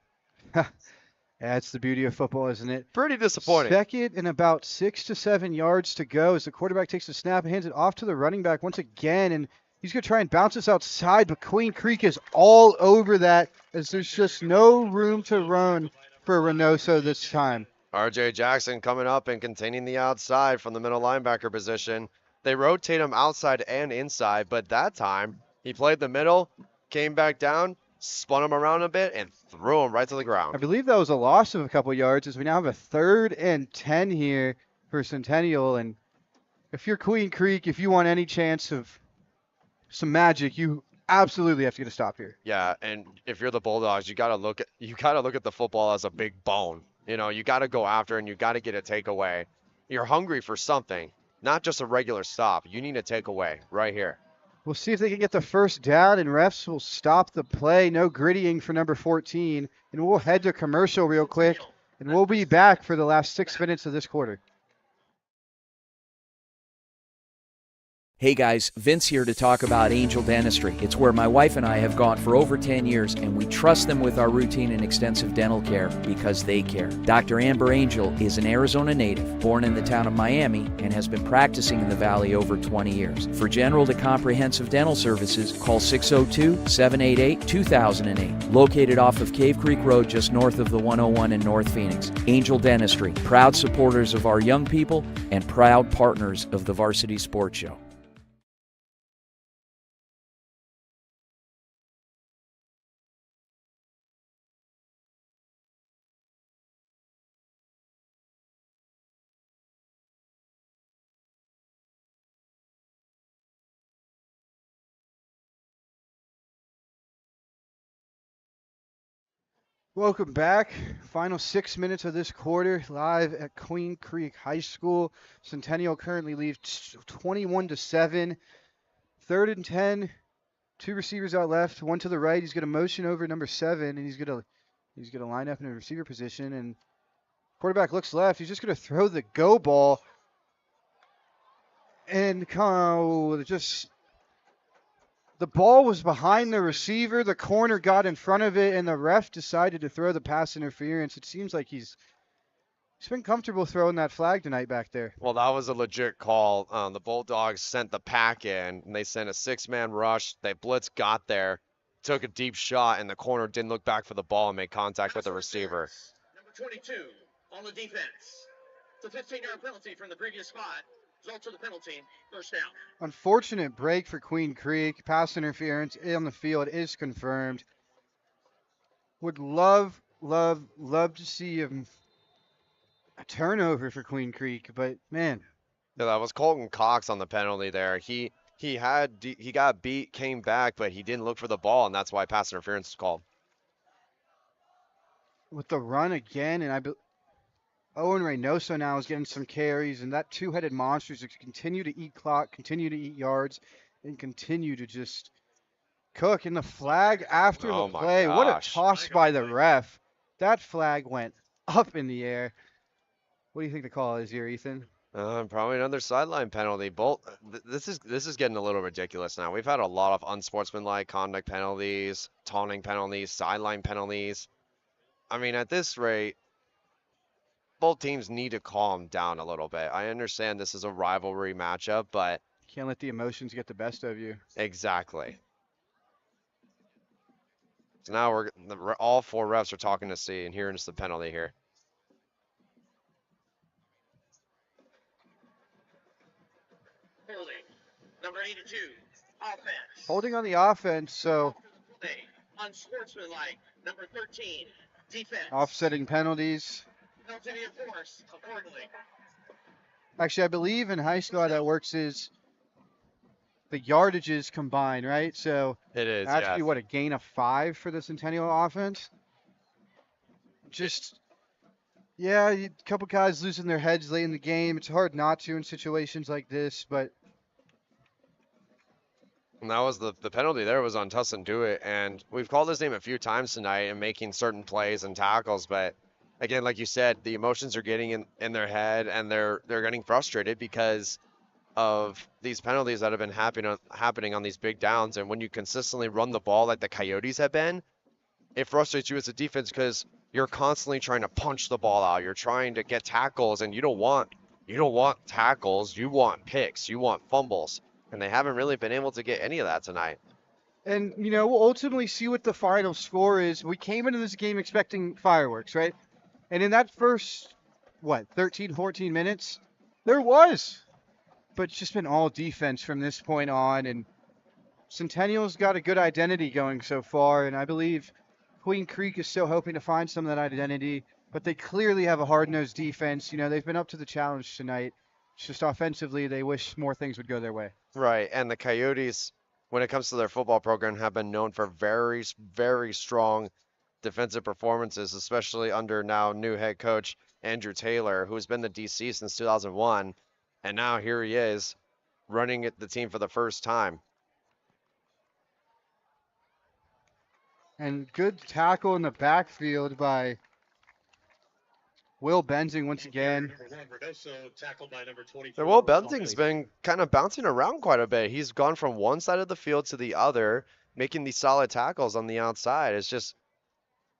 That's the beauty of football, isn't it? Pretty disappointing. 2nd and about 6 to 7 yards to go as the quarterback takes the snap and hands it off to the running back once again. And he's going to try and bounce this outside, but Queen Creek is all over that as there's just no room to run for Reynoso this time. RJ Jackson coming up and containing the outside from the middle linebacker position. They rotate him outside and inside, but that time he played the middle, came back down, spun him around a bit, and threw him right to the ground. I believe that was a loss of a couple yards as we now have a 3rd and 10 here for Centennial. And if you're Queen Creek, if you want any chance of some magic, you absolutely have to get a stop here. Yeah, and if you're the Bulldogs, you gotta look at the football as a big bone. You know, you gotta go after and you gotta get a takeaway. You're hungry for something, not just a regular stop. You need a takeaway right here. We'll see if they can get the first down, and refs will stop the play. No grittying for number 14. And we'll head to commercial real quick, and we'll be back for the last 6 minutes of this quarter. Hey guys, Vince here to talk about Angel Dentistry. It's where my wife and I have gone for over 10 years, and we trust them with our routine and extensive dental care because they care. Dr. Amber Angel is an Arizona native, born in the town of Miami, and has been practicing in the Valley over 20 years. For general to comprehensive dental services, call 602-788-2008. Located off of Cave Creek Road just north of the 101 in North Phoenix. Angel Dentistry, proud supporters of our young people and proud partners of the Varsity Sports Show. Welcome back. Final 6 minutes of this quarter, live at Queen Creek High School. Centennial currently leads 21-7. 3rd and 10. 2 receivers out left, 1 to the right. He's going to motion over number 7, and he's going to line up in a receiver position. And quarterback looks left. He's just going to throw the go ball, and the ball was behind the receiver. The corner got in front of it, and the ref decided to throw the pass interference. It seems like he's been comfortable throwing that flag tonight back there. Well, that was a legit call. The Bulldogs sent the pack in, and they sent a 6-man rush. They blitz got there, took a deep shot, and the corner didn't look back for the ball and made contact with the receiver. Number 22 on the defense. It's a 15-yard penalty from the previous spot. Results of the penalty, first down. Unfortunate break for Queen Creek. Pass interference on the field is confirmed. Would love to see a turnover for Queen Creek, but man. Yeah, that was Colton Cox on the penalty there. He got beat, came back, but he didn't look for the ball, and that's why pass interference was called. With the run again, and Owen Reynoso now is getting some carries, and that two-headed monster is continue to eat clock, continue to eat yards, and continue to just cook. And the flag after the play, what a toss by the ref. That flag went up in the air. What do you think the call is here, Ethan? Probably another sideline penalty. This is getting a little ridiculous now. We've had a lot of unsportsmanlike conduct penalties, taunting penalties, sideline penalties. I mean, at this rate, both teams need to calm down a little bit. I understand this is a rivalry matchup, but can't let the emotions get the best of you. Exactly. So now all four refs are talking to see, and here's the penalty here. Holding. Number 82, offense. Holding on the offense, so. Unsportsmanlike. Number 13, defense. Offsetting penalties. Penalty to be enforced accordingly. Actually, I believe in high school how that works is the yardages combined, right? So it is. That should be what, a gain of 5 for the Centennial offense. Yeah, a couple guys losing their heads late in the game. It's hard not to in situations like this, but. And that was the penalty there was on Tussin Dewitt, and we've called his name a few times tonight and making certain plays and tackles, but again, like you said, the emotions are getting in their head, and they're getting frustrated because of these penalties that have been happening on these big downs. And when you consistently run the ball like the Coyotes have been, it frustrates you as a defense because you're constantly trying to punch the ball out. You're trying to get tackles, and you don't want tackles. You want picks. You want fumbles. And they haven't really been able to get any of that tonight. And, we'll ultimately see what the final score is. We came into this game expecting fireworks, right? And in that first, 13, 14 minutes, there was. But it's just been all defense from this point on. And Centennial's got a good identity going so far. And I believe Queen Creek is still hoping to find some of that identity. But they clearly have a hard-nosed defense. They've been up to the challenge tonight. It's just offensively, they wish more things would go their way. Right. And the Coyotes, when it comes to their football program, have been known for very, very strong defensive performances, especially under now new head coach Andrew Taylor, who's been the DC since 2001. And now here he is running the team for the first time. And good tackle in the backfield by Will Benzing once again. Will Benzing's been kind of bouncing around quite a bit. He's gone from one side of the field to the other, making these solid tackles on the outside. It's just,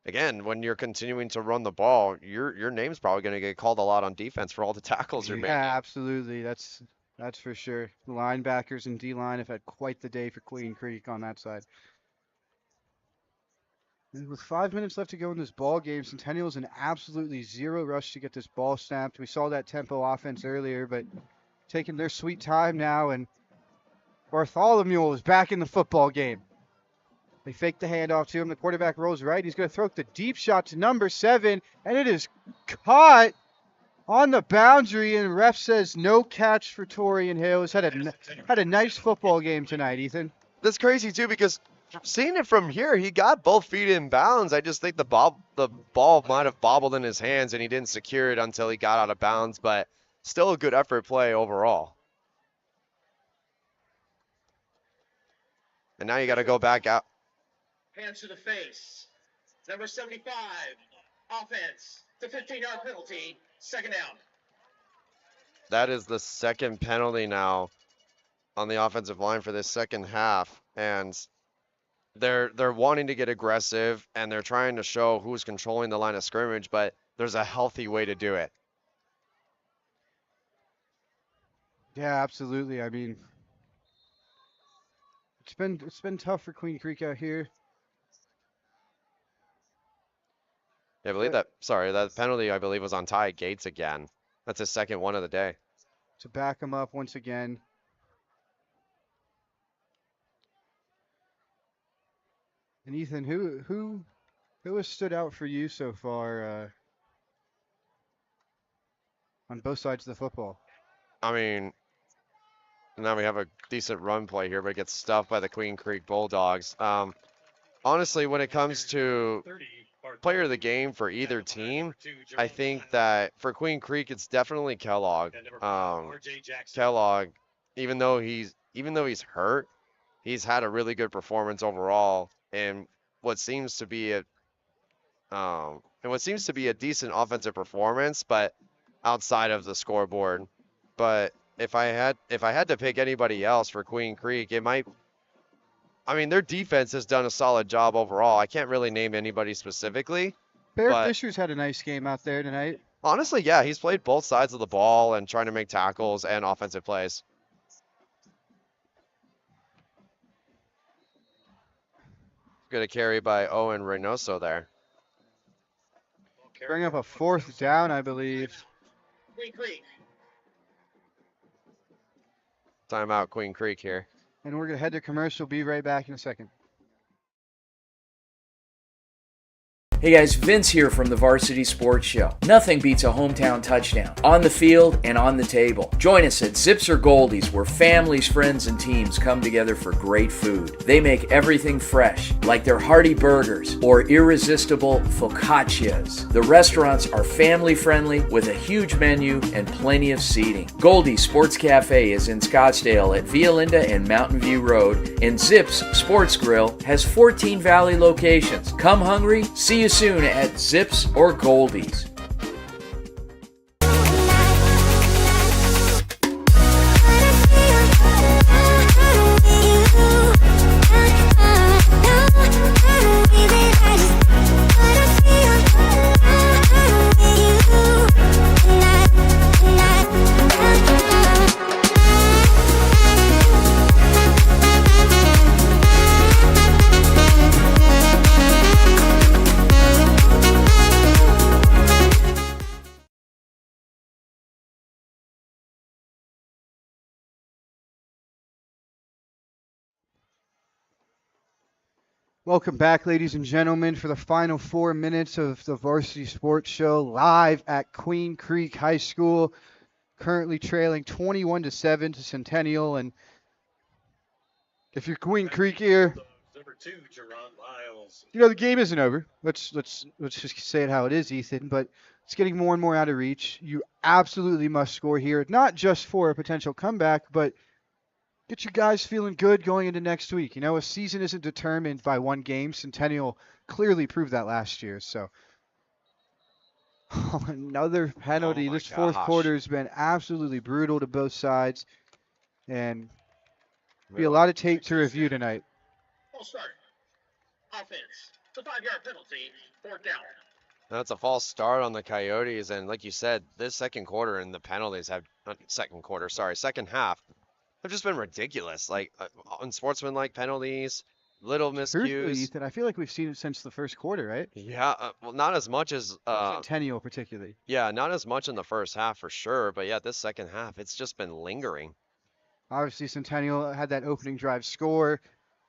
again, when you're continuing to run the ball, your name's probably going to get called a lot on defense for all the tackles you're making. Yeah, absolutely. That's for sure. The linebackers and D-line have had quite the day for Queen Creek on that side. And with 5 minutes left to go in this ball game, Centennial's in absolutely zero rush to get this ball snapped. We saw that tempo offense earlier, but taking their sweet time now, and Bartholomew is back in the football game. They fake the handoff to him. The quarterback rolls right. He's going to throw the deep shot to number 7, and it is caught on the boundary, and ref says no catch for Torian Hills. Had a nice football game tonight, Ethan. That's crazy, too, because seeing it from here, he got both feet in bounds. I just think the ball might have bobbled in his hands, and he didn't secure it until he got out of bounds, but still a good effort play overall. And now you got to go back out. Hands to the face. Number 75, offense. The 15-yard penalty, second down. That is the second penalty now on the offensive line for this second half, and they're wanting to get aggressive, and they're trying to show who's controlling the line of scrimmage, but there's a healthy way to do it. Yeah, absolutely. I mean, it's been tough for Queen Creek out here. I believe that penalty, I believe, was on Ty Gates again. That's his second one of the day. To back him up once again. And Ethan, who has stood out for you so far on both sides of the football? I mean, now we have a decent run play here, but it gets stuffed by the Queen Creek Bulldogs. Honestly, when it comes to player of the game for either team, I think that for Queen Creek, it's definitely Kellogg. Kellogg, even though he's hurt, he's had a really good performance overall, and what seems to be a decent offensive performance, but outside of the scoreboard. But if I had to pick anybody else for Queen Creek, their defense has done a solid job overall. I can't really name anybody specifically. Bear but Fisher's had a nice game out there tonight. Honestly, yeah, he's played both sides of the ball and trying to make tackles and offensive plays. Good carry by Owen Reynoso there. Bring up a 4th down, I believe. Queen Creek. Timeout, Queen Creek here. And we're going to head to commercial. Be right back in a second. Hey guys, Vince here from the Varsity Sports Show. Nothing beats a hometown touchdown, on the field and on the table. Join us at Zips or Goldies, where families, friends, and teams come together for great food. They make everything fresh, like their hearty burgers or irresistible focaccias. The restaurants are family friendly with a huge menu and plenty of seating. Goldies Sports Cafe is in Scottsdale at Via Linda and Mountain View Road, and Zips Sports Grill has 14 Valley locations. Come hungry, see you soon at Zips or Goldies. Welcome back, ladies and gentlemen, for the final 4 minutes of the Varsity Sports Show live at Queen Creek High School. Currently trailing 21-7 to Centennial, and if you're Queen Creek here, the game isn't over. Let's just say it how it is, Ethan. But it's getting more and more out of reach. You absolutely must score here, not just for a potential comeback, but get your guys feeling good going into next week. A season isn't determined by one game. Centennial clearly proved that last year. So another penalty. This fourth quarter has been absolutely brutal to both sides, and be a lot of tape to review tonight. False start. Offense. It's a 5-yard penalty. 4th down. That's a false start on the Coyotes, and like you said, this second half have just been ridiculous. Like unsportsmanlike penalties, little miscues. Truthfully, Ethan, I feel like we've seen it since the first quarter, right? Yeah, well, not as much as Centennial particularly. Yeah, not as much in the first half for sure, but yeah, this second half, it's just been lingering. Obviously, Centennial had that opening drive score,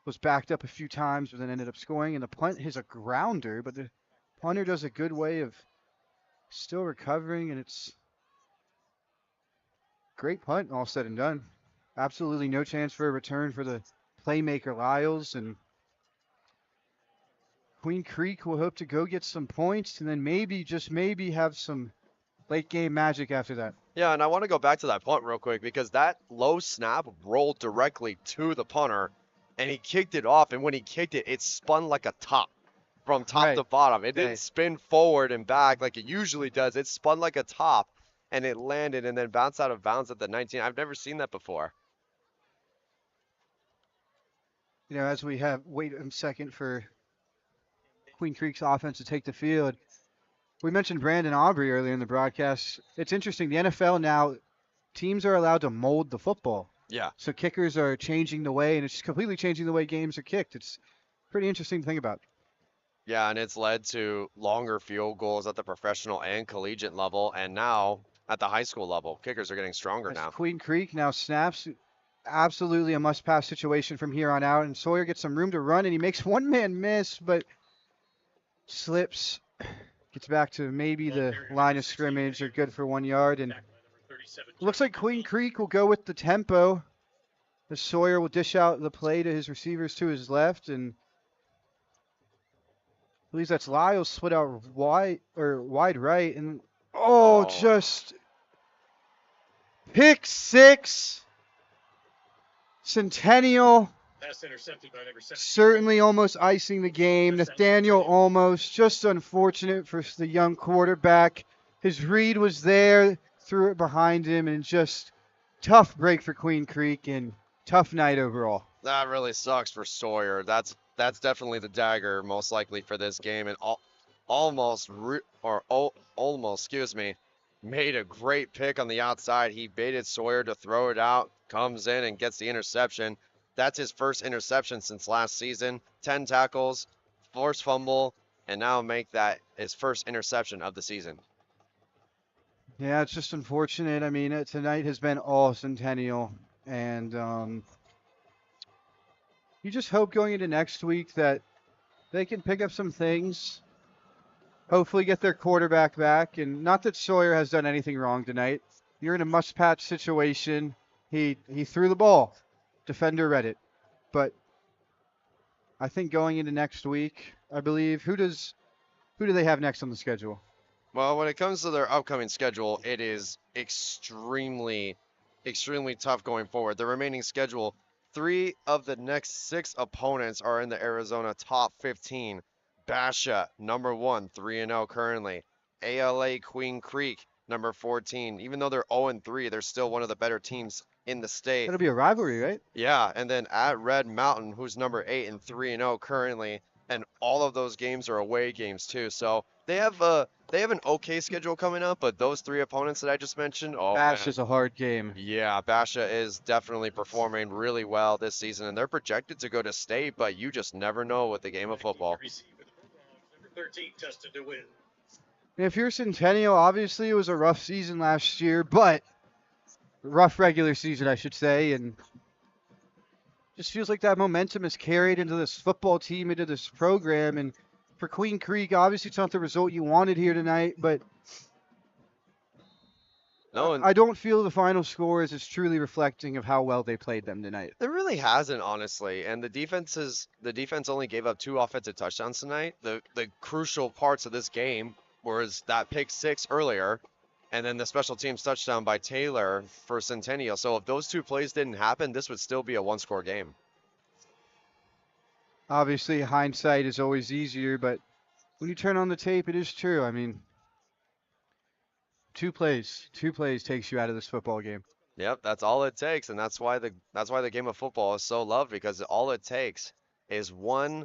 was backed up a few times, but then ended up scoring. And the punt is a grounder, but the punter does a good way of still recovering, and it's great punt, all said and done. Absolutely no chance for a return for the playmaker Lyles, and Queen Creek will hope to go get some points and then maybe, just maybe, have some late game magic after that. Yeah, and I want to go back to that punt real quick because that low snap rolled directly to the punter, and he kicked it off, and when he kicked it, it spun like a top from top to bottom. It didn't spin forward and back like it usually does. It spun like a top, and it landed and then bounced out of bounds at the 19. I've never seen that before. As we wait a second for Queen Creek's offense to take the field, we mentioned Brandon Aubrey earlier in the broadcast. It's interesting. The NFL now, teams are allowed to mold the football. Yeah. So kickers are changing the way, and it's completely changing the way games are kicked. It's pretty interesting to think about. Yeah, and it's led to longer field goals at the professional and collegiate level, and now at the high school level. Kickers are getting stronger As now. Queen Creek now snaps. Absolutely a must-pass situation from here on out, and Sawyer gets some room to run, and he makes one man miss, but slips, gets back to maybe the line of scrimmage, or good for 1 yard, and it looks like Queen Creek will go with the tempo. The Sawyer will dish out the play to his receivers to his left, and I believe that's Lyle split out wide right, and just pick six. Centennial Pass intercepted by number 7. certainly almost icing the game. Nathaniel almost, just unfortunate for the young quarterback. His read was there, threw it behind him, and just tough break for Queen Creek and tough night overall. That really sucks for Sawyer. That's definitely the dagger most likely for this game, and almost, excuse me, made a great pick on the outside. He baited Sawyer to throw it out, comes in and gets the interception. That's his first interception since last season. 10 tackles, forced fumble, and now make that his first interception of the season. Yeah, it's just unfortunate. I mean, tonight has been all Centennial, and you just hope going into next week that they can pick up some things, hopefully get their quarterback back, and not that Sawyer has done anything wrong tonight. You're in a must-patch situation. He threw the ball. Defender read it. But I think going into next week, I believe, who do they have next on the schedule? Well, when it comes to their upcoming schedule, it is extremely tough going forward. The remaining schedule, 3 of the next 6 opponents are in the Arizona top 15. Basha, number 1, 3-0 currently. ALA Queen Creek, number 14. Even though they're 0-3, they're still one of the better teams in the state. That'll be a rivalry, right? Yeah, and then at Red Mountain, who's number 8 and 3-0 currently, and all of those games are away games too. So they have an okay schedule coming up, but those 3 opponents that I just mentioned, Bash is a hard game. yeah, Basha is definitely performing really well this season, and they're projected to go to state, but you just never know with the game of football. Number 13 tested to win. If you're Centennial, obviously it was a rough season last year, but rough regular season, I should say, and just feels like that momentum is carried into this football team, into this program. And for Queen Creek, obviously it's not the result you wanted here tonight, but I don't feel the final score is truly reflecting of how well they played them tonight. It really hasn't, honestly, and the defense only gave up 2 offensive touchdowns tonight. The crucial parts of this game was that pick 6 earlier, and then the special teams touchdown by Taylor for Centennial. So if those 2 plays didn't happen, this would still be a 1-score game. Obviously, hindsight is always easier, but when you turn on the tape, it is true. I mean, 2 plays takes you out of this football game. Yep, that's all it takes, and that's why the game of football is so loved, because all it takes is one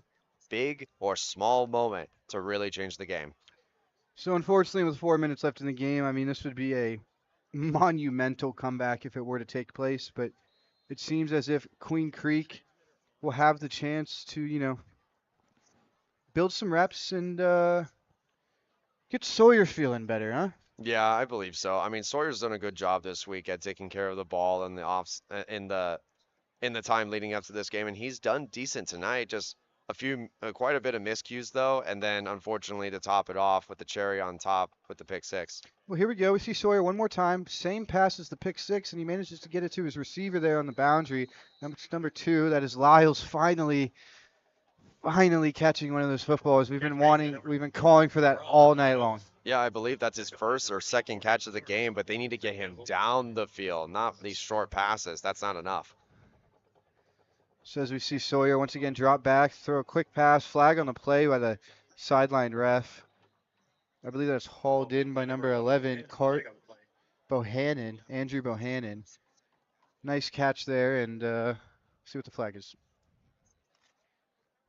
big or small moment to really change the game. So unfortunately, with 4 minutes left in the game, I mean, this would be a monumental comeback if it were to take place, but it seems as if Queen Creek will have the chance to, build some reps and get Sawyer feeling better, huh? Yeah, I believe so. I mean, Sawyer's done a good job this week at taking care of the ball in the time leading up to this game, and he's done decent tonight. Just quite a bit of miscues though, and then unfortunately to top it off with the cherry on top with the pick 6. Well, here we go. We see Sawyer one more time. Same pass as the pick 6, and he manages to get it to his receiver there on the boundary. Number 2, that is Lyles finally catching one of those footballs. We've been calling for that all night long. Yeah, I believe that's his first or second catch of the game, but they need to get him down the field, not these short passes. That's not enough. So as we see Sawyer once again drop back, throw a quick pass, flag on the play by the sideline ref. I believe that's hauled in by number 11, Andrew Bohannon. Nice catch there, and see what the flag is.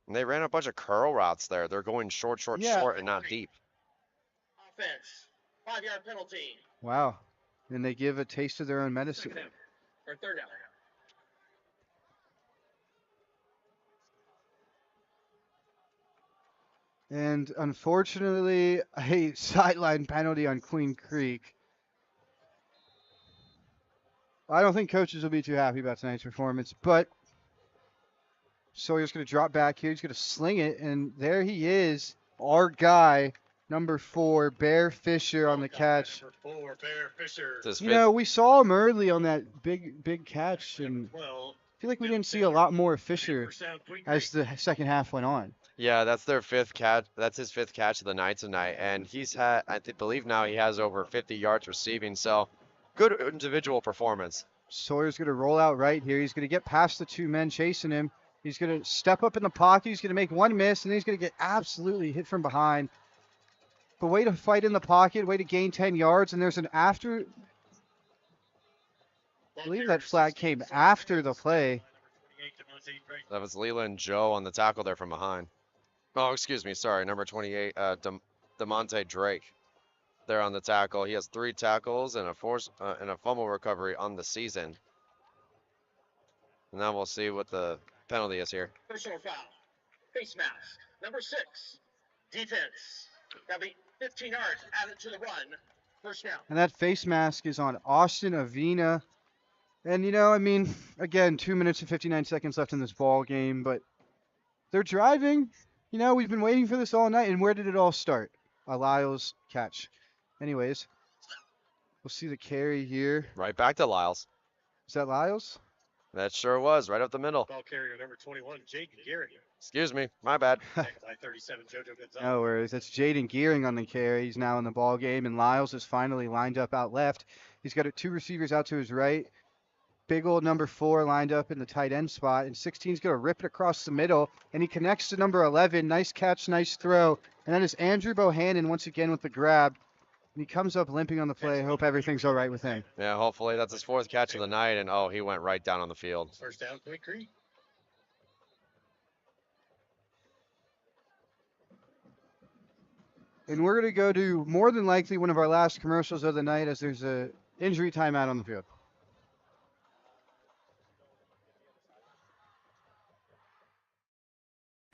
And they ran a bunch of curl routes there. They're going short, and not deep. Offense, 5-yard penalty. Wow. And they give a taste of their own medicine. Or 3rd down. And unfortunately, a sideline penalty on Queen Creek. I don't think coaches will be too happy about tonight's performance, but Sawyer's going to drop back here. He's going to sling it, and there he is, our guy, number 4, Bear Fisher on the catch. Number 4, Bear Fisher. You know, we saw him early on that big catch, and I feel like we didn't see a lot more of Fisher as the second half went on. Yeah, that's their 5th catch. That's his 5th catch of the night tonight, and he's had, believe now he has over 50 yards receiving. So, good individual performance. Sawyer's going to roll out right here. He's going to get past the 2 men chasing him. He's going to step up in the pocket. He's going to make one miss, and then he's going to get absolutely hit from behind. But way to fight in the pocket, way to gain 10 yards, and there's an after. I believe that flag came after the play. That was Leland Joe on the tackle there from behind. Oh, excuse me. Sorry, number 28, DeMonte Drake. There on the tackle. He has 3 tackles and a fumble recovery on the season. And now we'll see what the penalty is here. Personal foul. Face mask. Number 6. Defense. That'll be 15 yards added to the run. First down. And that face mask is on Austin Avina. And, you know, I mean, again, 2 minutes and 59 seconds left in this ball game, but they're driving. You know, we've been waiting for this all night. And where did it all start? A Lyles catch. Anyways, we'll see the carry here. Right back to Lyles. Is that Lyles? That sure was, right up the middle. Ball carrier number 21, Jaden Gearing. Excuse me, my bad. By 37, JoJo Gonzalez. No worries. That's Jaden Gearing on the carry. He's now in the ball game, and Lyles is finally lined up out left. He's got 2 receivers out to his right. Big old number 4 lined up in the tight end spot, and 16's going to rip it across the middle, and he connects to number 11. Nice catch, nice throw. And that is Andrew Bohannon once again with the grab. And he comes up limping on the play. I hope everything's all right with him. Yeah, hopefully that's his 4th catch of the night, and oh, he went right down on the field. First down, Queen Creek. And we're going to go to more than likely one of our last commercials of the night as there's a injury timeout on the field.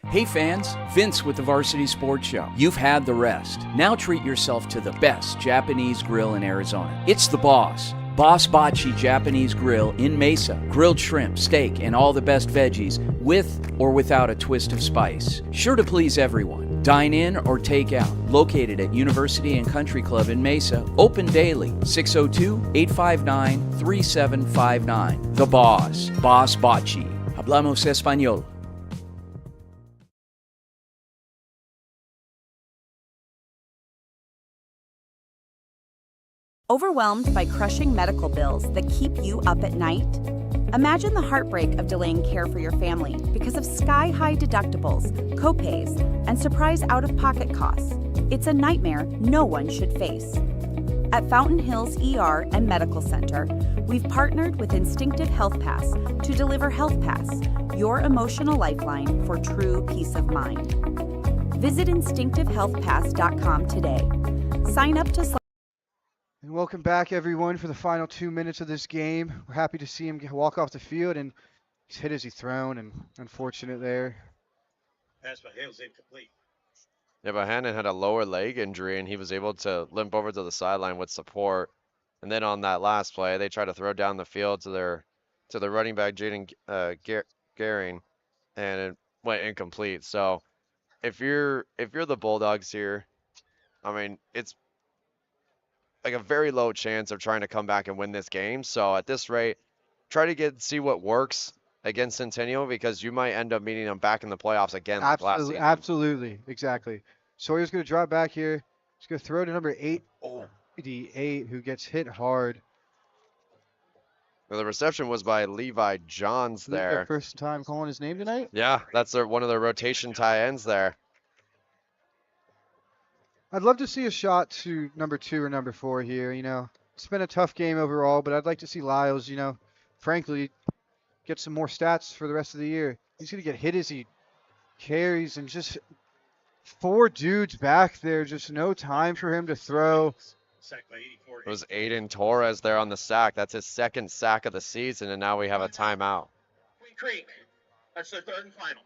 Hey fans, Vince with the Varsity Sports Show. You've had the rest. Now treat yourself to the best Japanese grill in Arizona. It's the Boss. Boss Bachi Japanese Grill in Mesa. Grilled shrimp, steak, and all the best veggies with or without a twist of spice. Sure to please everyone. Dine in or take out. Located at University and Country Club in Mesa. Open daily. 602-859-3759. The Boss. Boss Bachi. Hablamos Español. Overwhelmed by crushing medical bills that keep you up at night? Imagine the heartbreak of delaying care for your family because of sky-high deductibles, copays, and surprise out-of-pocket costs. It's a nightmare no one should face. At Fountain Hills ER and Medical Center, we've partnered with Instinctive Health Pass to deliver Health Pass, your emotional lifeline for true peace of mind. Visit instinctivehealthpass.com today. Sign up to And welcome back, everyone, for the final 2 minutes of this game. We're happy to see him walk off the field, and he's hit as he thrown, and unfortunate there. Pass by Hale's incomplete. Yeah, but Hannon had a lower leg injury, and he was able to limp over to the sideline with support. And then on that last play, they tried to throw down the field to their running back, Jaden Gearing, and it went incomplete. So if you're the Bulldogs here, I mean, it's like a very low chance of trying to come back and win this game. So at this rate, try to see what works against Centennial, because you might end up meeting them back in the playoffs again like last season. Absolutely. Exactly. Sawyer's going to drop back here. He's going to throw to number 88, who gets hit hard. Well, the reception was by Levi Johns there. Their first time calling his name tonight? Yeah, that's one of their rotation tie ends there. I'd love to see a shot to number 2 or number 4 here. You know, it's been a tough game overall, but I'd like to see Lyles, you know, frankly, get some more stats for the rest of the year. He's going to get hit as he carries, and just 4 dudes back there, just no time for him to throw. It was Aiden Torres there on the sack. That's his 2nd sack of the season, and now we have a timeout. Queen Creek. That's their 3rd and final.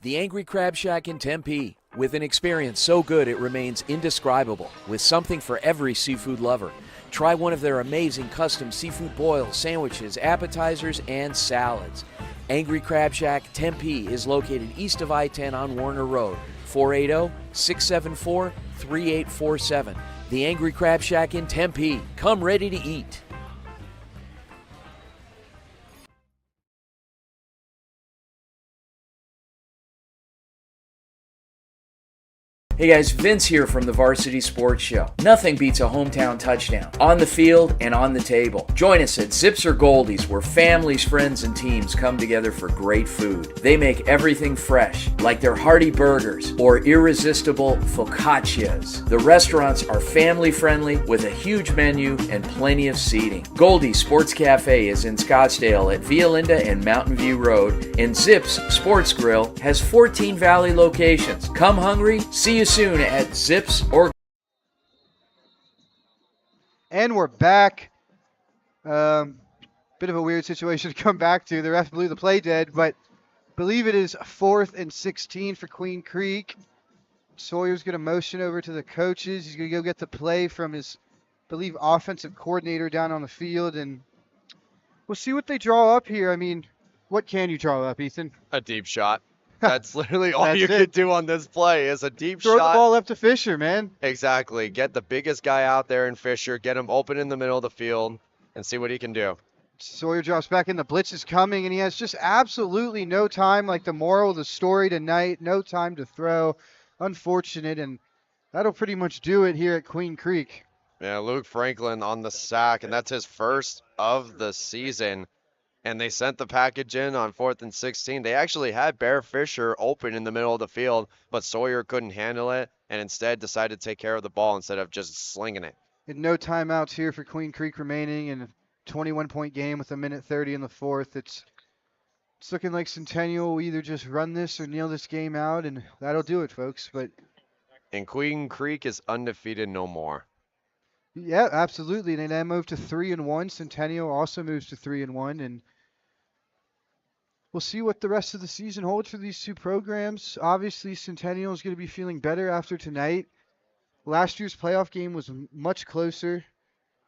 The Angry Crab Shack in Tempe, with an experience so good it remains indescribable, with something for every seafood lover. Try one of their amazing custom seafood boils, sandwiches, appetizers, and salads. Angry Crab Shack Tempe is located east of I-10 on Warner Road, 480-674-3847. The Angry Crab Shack in Tempe. Come ready to eat. Hey guys, Vince here from the Varsity Sports Show. Nothing beats a hometown touchdown, on the field and on the table. Join us at Zips or Goldies, where families, friends, and teams come together for great food. They make everything fresh, like their hearty burgers or irresistible focaccias. The restaurants are family friendly with a huge menu and plenty of seating. Goldie's Sports Cafe is in Scottsdale at Via Linda and Mountain View Road, and Zips Sports Grill has 14 Valley locations. Come hungry, see you soon at Zips or. And we're back. Bit of a weird situation to come back to. The ref blew the play dead, but believe it is 4th and 16 for Queen Creek. Sawyer's going to motion over to the coaches. He's going to go get the play from his, believe, offensive coordinator down on the field, and we'll see what they draw up here. I mean, what can you draw up, Ethan? A deep shot. That's literally all you That's could it. do on this play is a deep Throw shot. the ball up to Fisher, man. Exactly. Get the biggest guy out there in Fisher, get him open in the middle of the field, and see what he can do. Sawyer drops back in. The blitz is coming, and he has just absolutely no time, like the moral of the story tonight. No time to throw. Unfortunate, and that'll pretty much do it here at Queen Creek. Yeah, Luke Franklin on the sack, and that's his first of the season. And they sent the package in on 4th and 16. They actually had Bear Fisher open in the middle of the field, but Sawyer couldn't handle it and instead decided to take care of the ball instead of just slinging it. And no timeouts here for Queen Creek remaining in a 21-point game with 1:30 in the fourth. It's looking like Centennial will either just run this or kneel this game out, and that'll do it, folks. But And Queen Creek is undefeated no more. yeah, absolutely. They now move to 3-1. Centennial also moves to 3-1, and we'll see what the rest of the season holds for these two programs. Obviously, Centennial is going to be feeling better after tonight. Last year's playoff game was much closer.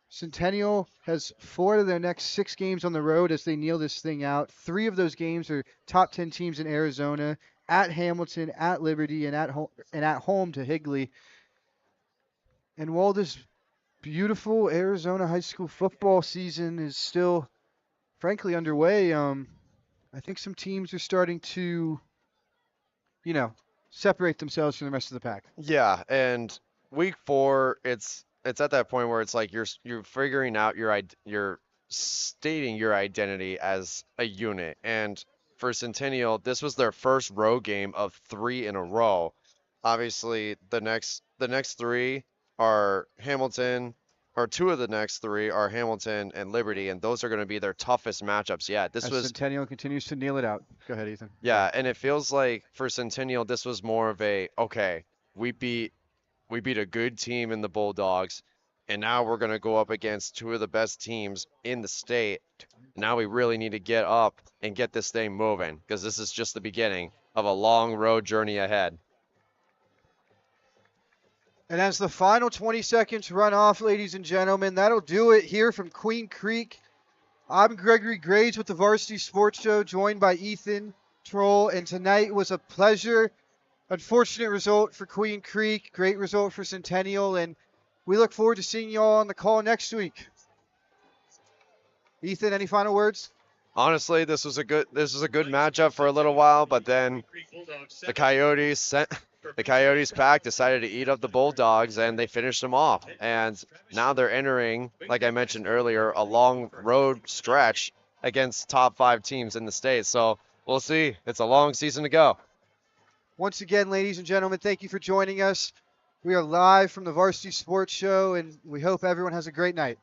Centennial has 4 of their next 6 games on the road as they kneel this thing out. 3 of those games are top 10 teams in Arizona, at Hamilton, at Liberty, and at home to Higley. And while this beautiful Arizona high school football season is still, frankly, underway, I think some teams are starting to, separate themselves from the rest of the pack. Yeah, and week 4, it's at that point where it's like you're figuring out you're stating your identity as a unit. And for Centennial, this was their first road game of 3 in a row. Obviously, the next 3 are Hamilton, or 2 of the next 3 are Hamilton and Liberty, and those are going to be their toughest matchups yet. As Centennial continues to kneel it out. Go ahead, Ethan. Yeah, and it feels like for Centennial, this was more of a, okay, we beat a good team in the Bulldogs, and now we're going to go up against 2 of the best teams in the state. Now we really need to get up and get this thing moving, because this is just the beginning of a long road journey ahead. And as the final 20 seconds run off, ladies and gentlemen, that'll do it here from Queen Creek. I'm Gregory Graves with the Varsity Sports Show, joined by Ethan Troll, and tonight was a pleasure. Unfortunate result for Queen Creek, great result for Centennial, and we look forward to seeing you all on the call next week. Ethan, any final words? Honestly, this was a good matchup for a little while, but then the Coyotes pack decided to eat up the Bulldogs, and they finished them off. And now they're entering, like I mentioned earlier, a long road stretch against top 5 teams in the state. So we'll see. It's a long season to go. Once again, ladies and gentlemen, thank you for joining us. We are live from the Varsity Sports Show, and we hope everyone has a great night.